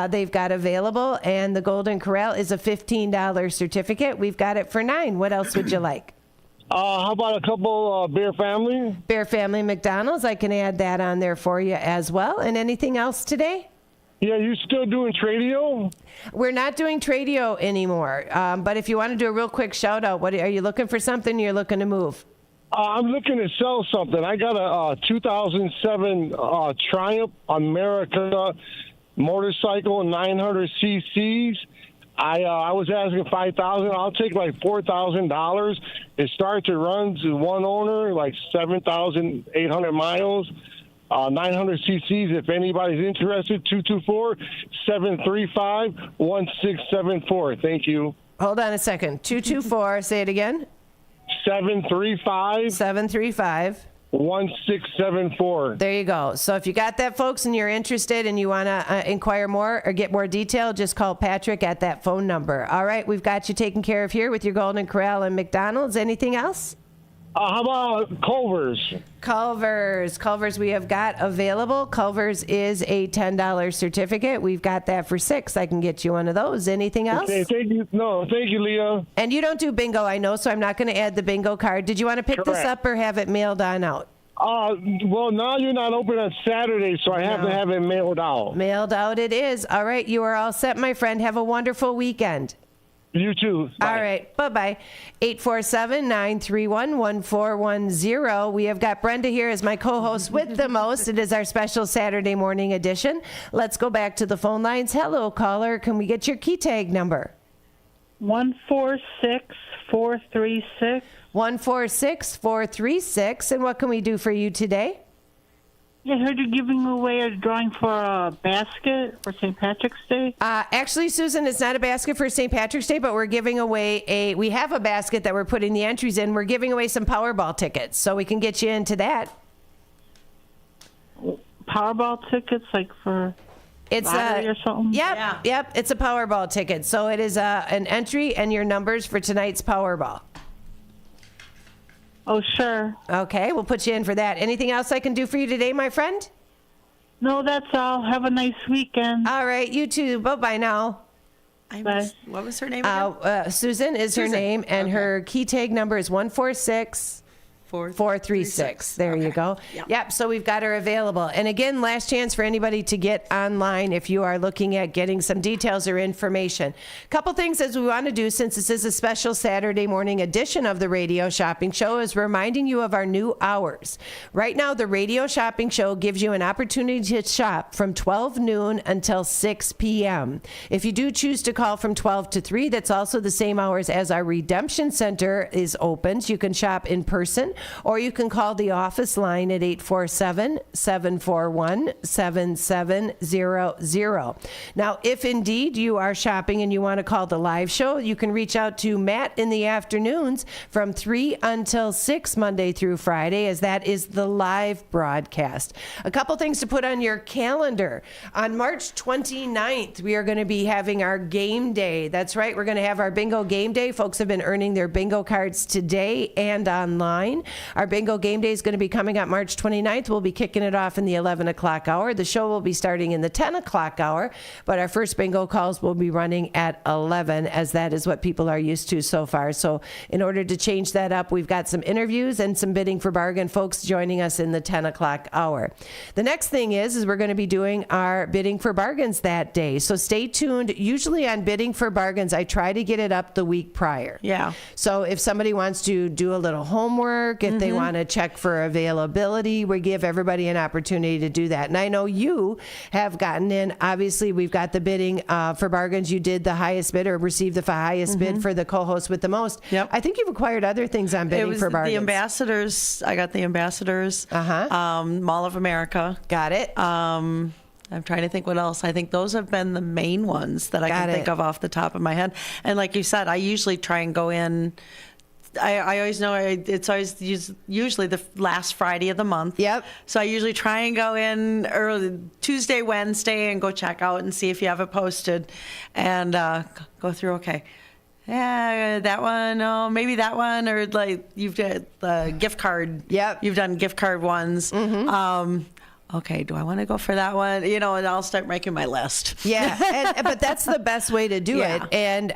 they've got available. And the Golden Corral is a $15 certificate. We've got it for $9. What else would you like? How about a couple Bear Family? Bear Family McDonald's. I can add that on there for you as well. And anything else today? Yeah, you still doing Tradio? We're not doing Tradio anymore. But if you want to do a real quick shout out, what are you looking for something you're looking to move? I'm looking to sell something. I got a 2007 Triumph America motorcycle, 900 cc's. I was asking $5,000. I'll take like $4,000. It starts to run to one owner, like 7,800 miles. 900 cc's. If anybody's interested, 224-735-1674. Thank you. Hold on a second. 224. Say it again. 735. 1674. There you go. So if you got that, folks, and you're interested and you want to inquire more or get more detail, just call Patrick at that phone number. All right, we've got you taken care of here with your Golden Corral and McDonald's. Anything else? How about Culver's? Culver's we have got available. Culver's is a $10 certificate. We've got that for $6. I can get you one of those. Anything else? Okay, thank you. No, thank you, Leah. And you don't do bingo, I know, so I'm not going to add the bingo card. Did you want to pick this up or have it mailed on out? Well, now you're not open on Saturday, so I have to have it mailed out. Mailed out it is. All right, you are all set, my friend. Have a wonderful weekend. You too. Bye. All right. Bye-bye. 847-931-1410. We have got Brenda here as my co-host with the most. It is our special Saturday morning edition. Let's go back to the phone lines. Hello, caller. Can we get your key tag number? 146436. 146436. And what can we do for you today? I heard you're giving away a drawing for a basket for St. Patrick's Day. Actually, Susan, it's not a basket for St. Patrick's Day, but we're giving away we have a basket that we're putting the entries in. We're giving away some Powerball tickets, so we can get you into that. Powerball tickets, like for It's lottery or something? Yep. It's a Powerball ticket. So it is an entry and your numbers for tonight's Powerball. Oh, sure. Okay, we'll put you in for that. Anything else I can do for you today, my friend? No, that's all. Have a nice weekend. All right, you too. Bye-bye now. What was her name again? Susan is her name, and her key tag number is 146. 436. There you go. Yep. So we've got her available. And again, last chance for anybody to get online if you are looking at getting some details or information. A couple things as we want to do, since this is a special Saturday morning edition of the Radio Shopping Show, is reminding you of our new hours. Right now, the Radio Shopping Show gives you an opportunity to shop from 12 noon until 6 p.m. If you do choose to call from 12 to 3, that's also the same hours as our Redemption Center is open. You can shop in person, or you can call the office line at 847-741-7700. Now, if indeed you are shopping and you want to call the live show, you can reach out to Matt in the afternoons from 3 until 6 Monday through Friday, as that is the live broadcast. A couple things to put on your calendar. On March 29th, we are going to be having our game day. That's right, we're going to have our bingo game day. Folks have been earning their bingo cards today and online. Our bingo game day is going to be coming up March 29th. We'll be kicking it off in the 11 o'clock hour. The show will be starting in the 10 o'clock hour, but our first bingo calls will be running at 11, as that is what people are used to so far. So in order to change that up, we've got some interviews and some bidding for bargain folks joining us in the 10 o'clock hour. The next thing is we're going to be doing our bidding for bargains that day. So stay tuned. Usually on bidding for bargains, I try to get it up the week prior. Yeah. So if somebody wants to do a little homework, if they want to check for availability, we give everybody an opportunity to do that. And I know you have gotten in. Obviously, we've got the bidding for bargains. You did the highest bid or received the highest bid for the co-host with the most. Yep. I think you've acquired other things on bidding for bargains. The ambassadors. I got the ambassadors. Mall of America. Got it. I'm trying to think what else. I think those have been the main ones that I can think of off the top of my head. And like you said, I usually try and go in. I always know it's always usually the last Friday of the month. Yep. So I usually try and go in early Tuesday, Wednesday, and go check out and see if you have it posted, and go through. Okay, yeah, that one. Oh, maybe that one, or like you've got the gift card. Yep. You've done gift card ones. Okay, do I want to go for that one? And I'll start making my list. Yeah, but that's the best way to do it. And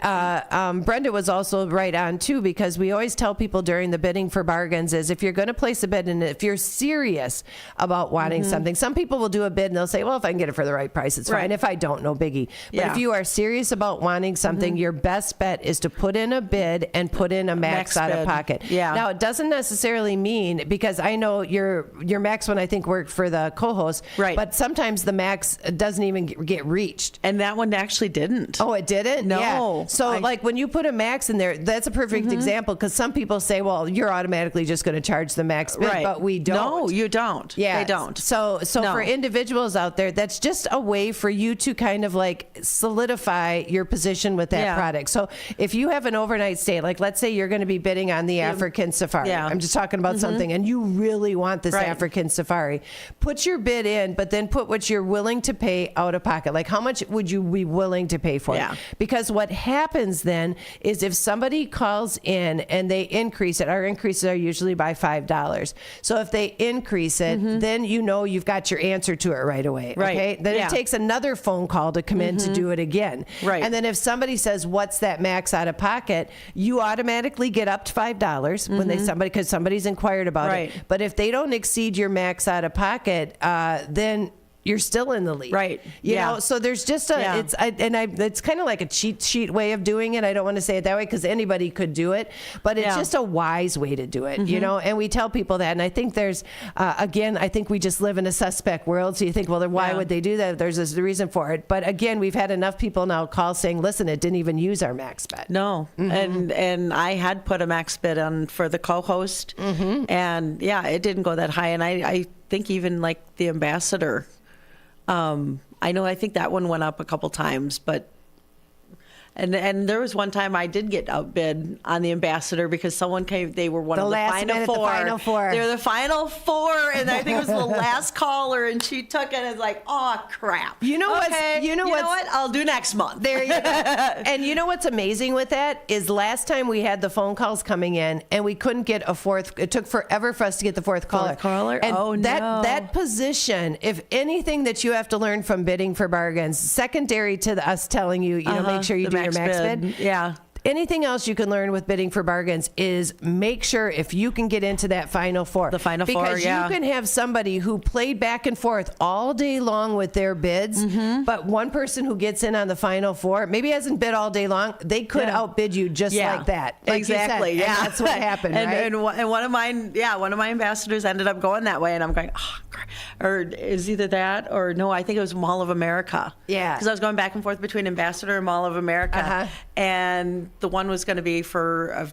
Brenda was also right on, too, because we always tell people during the bidding for bargains is if you're going to place a bid and if you're serious about wanting something, some people will do a bid and they'll say, well, if I can get it for the right price, it's fine. If I don't, no biggie. But if you are serious about wanting something, your best bet is to put in a bid and put in a max out of pocket. Yeah. Now, it doesn't necessarily mean, because I know your max one, I think, worked for the co-host. Right. But sometimes the max doesn't even get reached. And that one actually didn't. Oh, it didn't? No. Yeah. So, like, when you put a max in there, that's a perfect example, because some people say, well, you're automatically just going to charge the max bid, but we don't. No, you don't. Yeah. They don't. So for individuals out there, that's just a way for you to kind of like solidify your position with that product. So if you have an overnight stay, like let's say you're going to be bidding on the African safari. I'm just talking about something, and you really want this African safari. Put your bid in, but then put what you're willing to pay out of pocket. Like, how much would you be willing to pay for it? Because what happens then is if somebody calls in and they increase it, our increases are usually by $5. So if they increase it, then you've got your answer to it right away. Okay? Then it takes another phone call to come in to do it again. And then if somebody says, what's that max out of pocket, you automatically get up to $5 when because somebody's inquired about it. But if they don't exceed your max out of pocket, then you're still in the lead. Right. You know, so there's just it's kind of like a cheat sheet way of doing it. I don't want to say it that way because anybody could do it, but it's just a wise way to do it, you know, and we tell people that. And I think there's, again, I think we just live in a suspect world. So you think, well, then why would they do that? There's a reason for it. But again, we've had enough people now call saying, listen, it didn't even use our max bid. No. And I had put a max bid on for the co-host and it didn't go that high. And I think even like the ambassador, I think that one went up a couple times, but And there was one time I did get outbid on the Ambassador because someone came. They were one of the final four. They were the final four, and I think it was the last caller, and she took it as like, oh crap. You know what? What? I'll do next month. There you go. And you know what's amazing with that is last time we had the phone calls coming in, and we couldn't get a fourth. It took forever for us to get the fourth caller. And that position, if anything that you have to learn from bidding for bargains, secondary to us telling you, make sure you do your max bid. Yeah. Anything else you can learn with bidding for bargains is make sure if you can get into that final four. The final four, because you can have somebody who played back and forth all day long with their bids, but one person who gets in on the final four maybe hasn't bid all day long. They could outbid you just like that. Like exactly. You said. And that's what happened, right? And one of mine, one of my ambassadors ended up going that way, and I'm going, oh, or is either that or no, I think it was Mall of America. Yeah. Because I was going back and forth between Ambassador and Mall of America, and the one was going to be for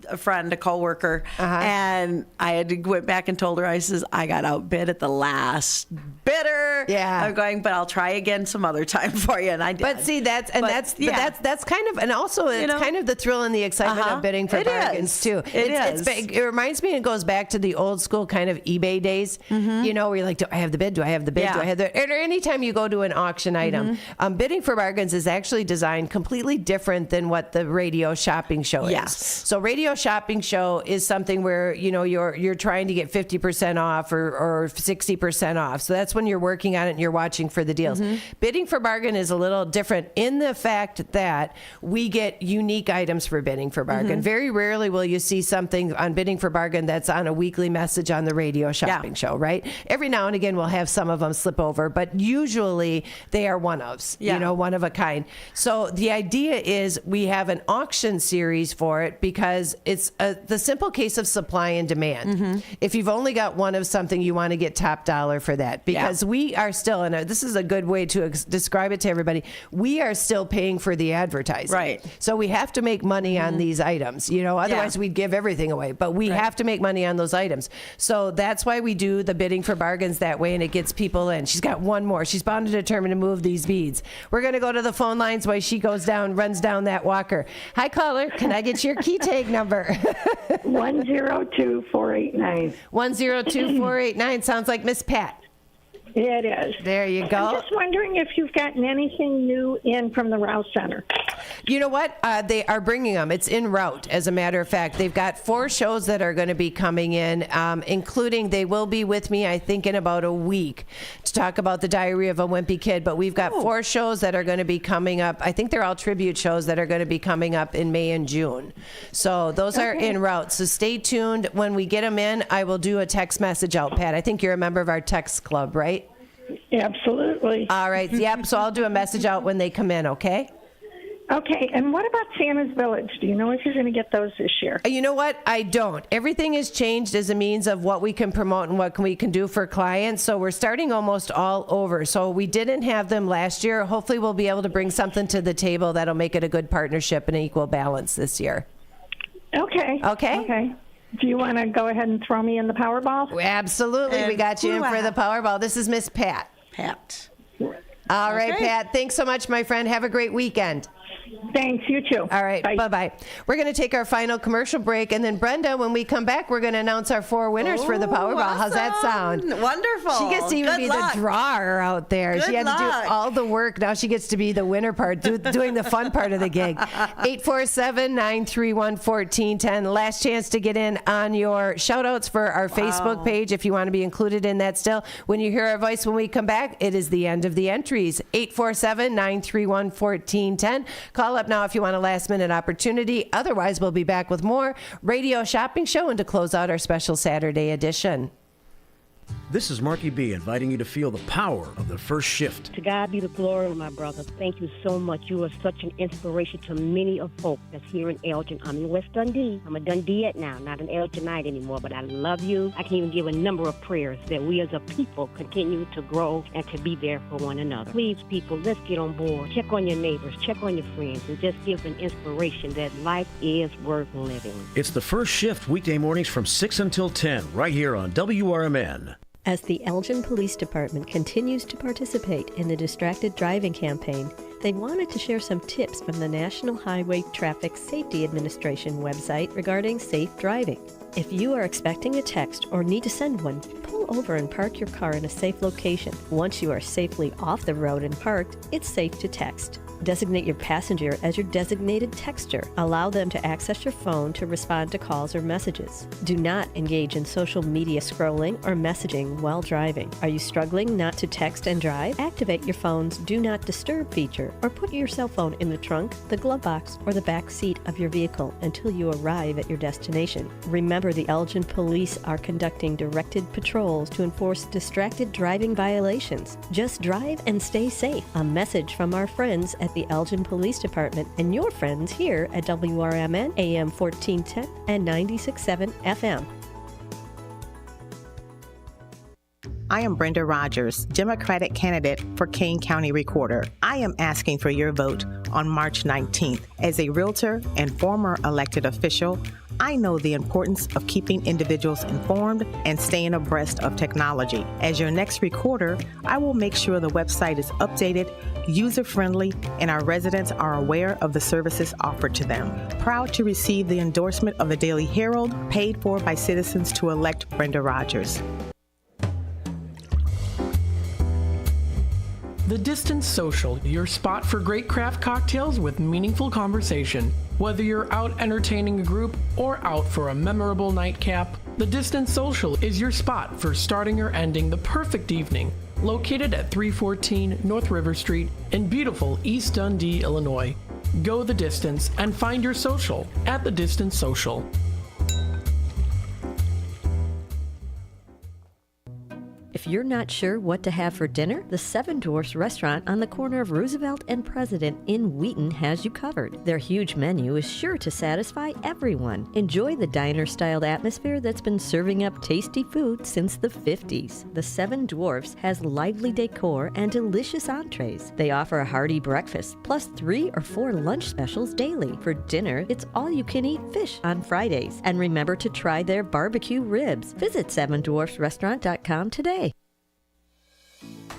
a friend, a coworker, and I had to went back and told her, I says, I got outbid at the last bidder. Yeah. I'm going, but I'll try again some other time for you, and I did. But see, that's kind of, and also it's kind of the thrill and the excitement of bidding for bargains too. It reminds me, it goes back to the old school kind of eBay days, where you're like, do I have the bid? Do I have the bid? Do I have the, or anytime you go to an auction item, bidding for bargains is actually designed completely different than what the radio shopping show is. So radio shopping show is something where you're trying to get 50% off or 60% off. So that's when you're working on it and you're watching for the deals. Bidding for bargain is a little different in the fact that we get unique items for bidding for bargain. Very rarely will you see something on bidding for bargain that's on a weekly message on the radio shopping show, right? Every now and again we'll have some of them slip over, but usually they are one-ofs, one of a kind. So the idea is we have an auction series for it because it's the simple case of supply and demand. If you've only got one of something, you want to get top dollar for that because we are still, and this is a good way to describe it to everybody, we are still paying for the advertising. Right. So we have to make money on these items, otherwise we'd give everything away, but we have to make money on those items. So that's why we do the bidding for bargains that way, and it gets people in. She's got one more. She's bound and determined to move these beads. We're going to go to the phone lines while she runs down that walker. Hi, caller. Can I get your key tag number? 102489. 102489 sounds like Miss Pat. Yeah, it is. There you go. I'm just wondering if you've gotten anything new in from the Rouse Center. You know what? They are bringing them. It's en route, as a matter of fact. They've got 4 shows that are going to be coming in, including they will be with me, I think, in about a week to talk about the Diary of a Wimpy Kid. But we've got 4 shows that are going to be coming up. I think they're all tribute shows that are going to be coming up in May and June. So those are en route. So stay tuned. When we get them in, I will do a text message out, Pat. I think you're a member of our text club, right? Absolutely. All right. Yep. So I'll do a message out when they come in, okay? Okay. And what about Santa's Village? Do you know if you're going to get those this year? You know what? I don't. Everything has changed as a means of what we can promote and what we can do for clients. So we're starting almost all over. So we didn't have them last year. Hopefully we'll be able to bring something to the table that'll make it a good partnership and an equal balance this year. Okay. Okay? Okay. Do you want to go ahead and throw me in the Powerball? Absolutely. And we got you in for the Powerball. This is Miss Pat. Pat. All right, Pat. Thanks so much, my friend. Have a great weekend. Thanks. You too. All right. Bye-bye. We're going to take our final commercial break, and then Brenda, when we come back, we're going to announce our 4 winners for the Powerball. Awesome. How's that sound? Wonderful. She gets to even be the drawer out there. Good she had to do all the work. Now she gets to be the winner part, doing the fun part of the gig. 847-931-1410. Last chance to get in on your shout-outs for our Facebook page if you want to be included in that still. When you hear our voice when we come back, it is the end of the entries. 847-931-1410. Call up now if you want a last-minute opportunity. Otherwise, we'll be back with more Radio Shopping Show and to close out our special Saturday edition. This is Marky B inviting you to feel the power of the first shift. To God be the glory, my brother. Thank you so much. You are such an inspiration to many of folk that's here in Elgin. I'm in West Dundee. I'm a Dundeeite now, not an Elginite anymore, but I love you. I can even give a number of prayers that we as a people continue to grow and to be there for one another. Please, people, let's get on board. Check on your neighbors, check on your friends, and just give an inspiration that life is worth living. It's the first shift weekday mornings from 6 until 10, right here on WRMN. As the Elgin Police Department continues to participate in the Distracted Driving campaign, they wanted to share some tips from the National Highway Traffic Safety Administration website regarding safe driving. If you are expecting a text or need to send one, pull over and park your car in a safe location. Once you are safely off the road and parked, it's safe to text. Designate your passenger as your designated texter. Allow them to access your phone to respond to calls or messages. Do not engage in social media scrolling or messaging while driving. Are you struggling not to text and drive? Activate your phone's Do Not Disturb feature or put your cell phone in the trunk, the glove box, or the back seat of your vehicle until you arrive at your destination. Remember, the Elgin Police are conducting directed patrols to enforce distracted driving violations. Just drive and stay safe. A message from our friends at the Elgin Police Department and your friends here at WRMN AM 1410 and 96.7 FM. I am Brenda Rogers, Democratic candidate for Kane County Recorder. I am asking for your vote on March 19th. As a realtor and former elected official, I know the importance of keeping individuals informed and staying abreast of technology. As your next recorder, I will make sure the website is updated, user-friendly, and our residents are aware of the services offered to them. Proud to receive the endorsement of the Daily Herald, paid for by citizens to elect Brenda Rogers. The Distance Social, your spot for great craft cocktails with meaningful conversation. Whether you're out entertaining a group or out for a memorable nightcap, The Distance Social is your spot for starting or ending the perfect evening. Located at 314 North River Street in beautiful East Dundee, Illinois. Go the distance and find your social at The Distance Social. If you're not sure what to have for dinner, the Seven Dwarfs restaurant on the corner of Roosevelt and President in Wheaton has you covered. Their huge menu is sure to satisfy everyone. Enjoy the diner-styled atmosphere that's been serving up tasty food since the 50s. The Seven Dwarfs has lively decor and delicious entrees. They offer a hearty breakfast, plus 3 or 4 lunch specials daily. For dinner, it's all-you-can-eat fish on Fridays. And remember to try their barbecue ribs. Visit sevendwarfsrestaurant.com today.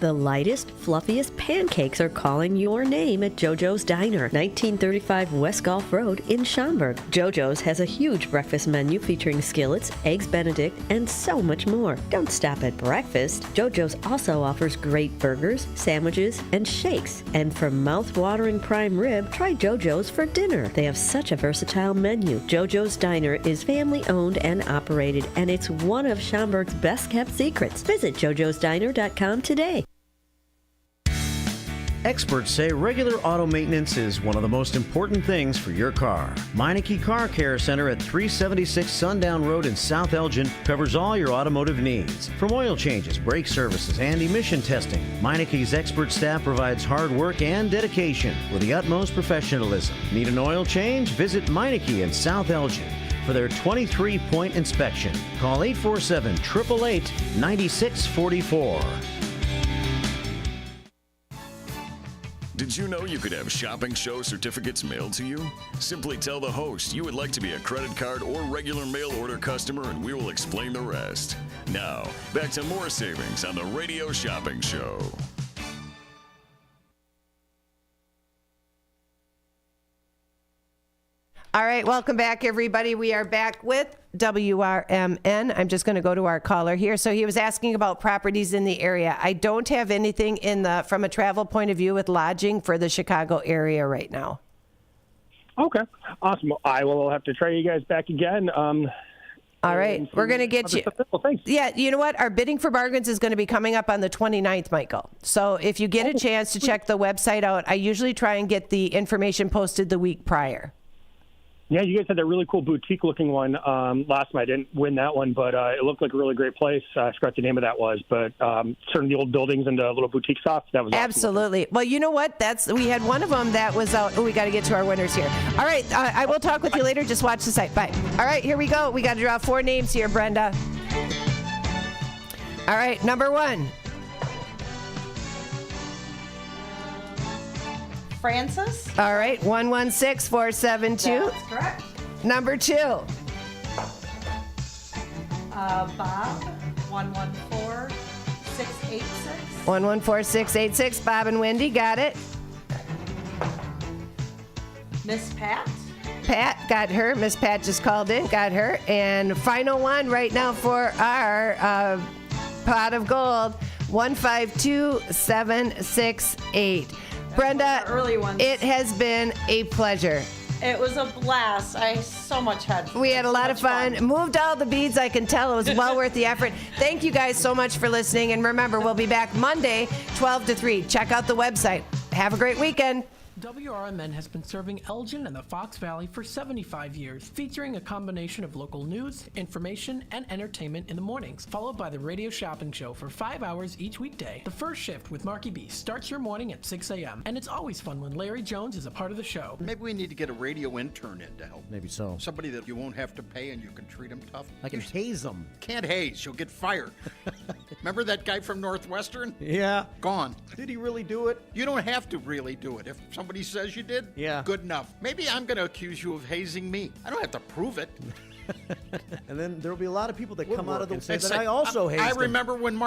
The lightest, fluffiest pancakes are calling your name at JoJo's Diner, 1935 West Gulf Road in Schaumburg. JoJo's has a huge breakfast menu featuring skillets, eggs Benedict, and so much more. Don't stop at breakfast. JoJo's also offers great burgers, sandwiches, and shakes. And for mouth-watering prime rib, try JoJo's for dinner. They have such a versatile menu. JoJo's Diner is family-owned and operated, and it's one of Schaumburg's best-kept secrets. Visit jojosdiner.com today. Experts say regular auto maintenance is one of the most important things for your car. Meineke Car Care Center at 376 Sundown Road in South Elgin covers all your automotive needs. From oil changes, brake services, and emission testing, Meineke's expert staff provides hard work and dedication with the utmost professionalism. Need an oil change? Visit Meineke in South Elgin for their 23-point inspection. Call 847-888-9644. Did you know you could have shopping show certificates mailed to you? Simply tell the host you would like to be a credit card or regular mail order customer and we will explain the rest. Now, back to more savings on the Radio Shopping Show. All right, welcome back, everybody. We are back with WRMN. I'm just going to go to our caller here. So he was asking about properties in the area. I don't have anything from a travel point of view with lodging for the Chicago area right now. Okay, awesome. I will have to try you guys back again. All right, we're going to get you. Yeah, you know what? Our bidding for bargains is going to be coming up on the 29th, Michael. So if you get a chance to check the website out, I usually try and get the information posted the week prior. Yeah, you guys had that really cool boutique-looking one last night. I didn't win that one, but it looked like a really great place. I forgot what the name of that was, but certain the old buildings and the little boutique shops, that was awesome. Absolutely. Well, you know what? We had one of them that was out. Oh, we got to get to our winners here. All right, I will talk with you later. Just watch the site. Bye. All right, here we go. We got to draw 4 names here, Brenda. All right, number 1. Francis? All right, 116472. That's correct. Number 2. Bob, 114686. 114686. Bob and Wendy, got it. Miss Pat? Pat got her. Miss Pat just called in, got her. And final one right now for our pot of gold, 152768. Brenda, early ones. it has been a pleasure. It was a blast. I so much had fun. We had a lot of fun. Moved all the beads. I can tell it was well worth the effort. Thank you guys so much for listening. And remember, we'll be back Monday, 12 to 3. Check out the website. Have a great weekend. Wrmn has been serving Elgin and the Fox Valley for 75 years, featuring a combination of local news, information, and entertainment in the mornings, followed by the radio shopping show for 5 hours each weekday. The first shift with Marky B starts your morning at 6 a.m., and it's always fun when Larry Jones is a part of the show. Maybe we need to get a radio intern in to help. Maybe so. Somebody that you won't have to pay and you can treat them tough. I can haze them. Can't haze. You'll get fired. Remember that guy from Northwestern? Yeah. Gone. Did he really do it? You don't have to really do it. If somebody says you did, yeah, good enough. Maybe I'm going to accuse you of hazing me. I don't have to prove it. And then there'll be a lot of people that come out of the and say that I also hazed I them. remember when Mark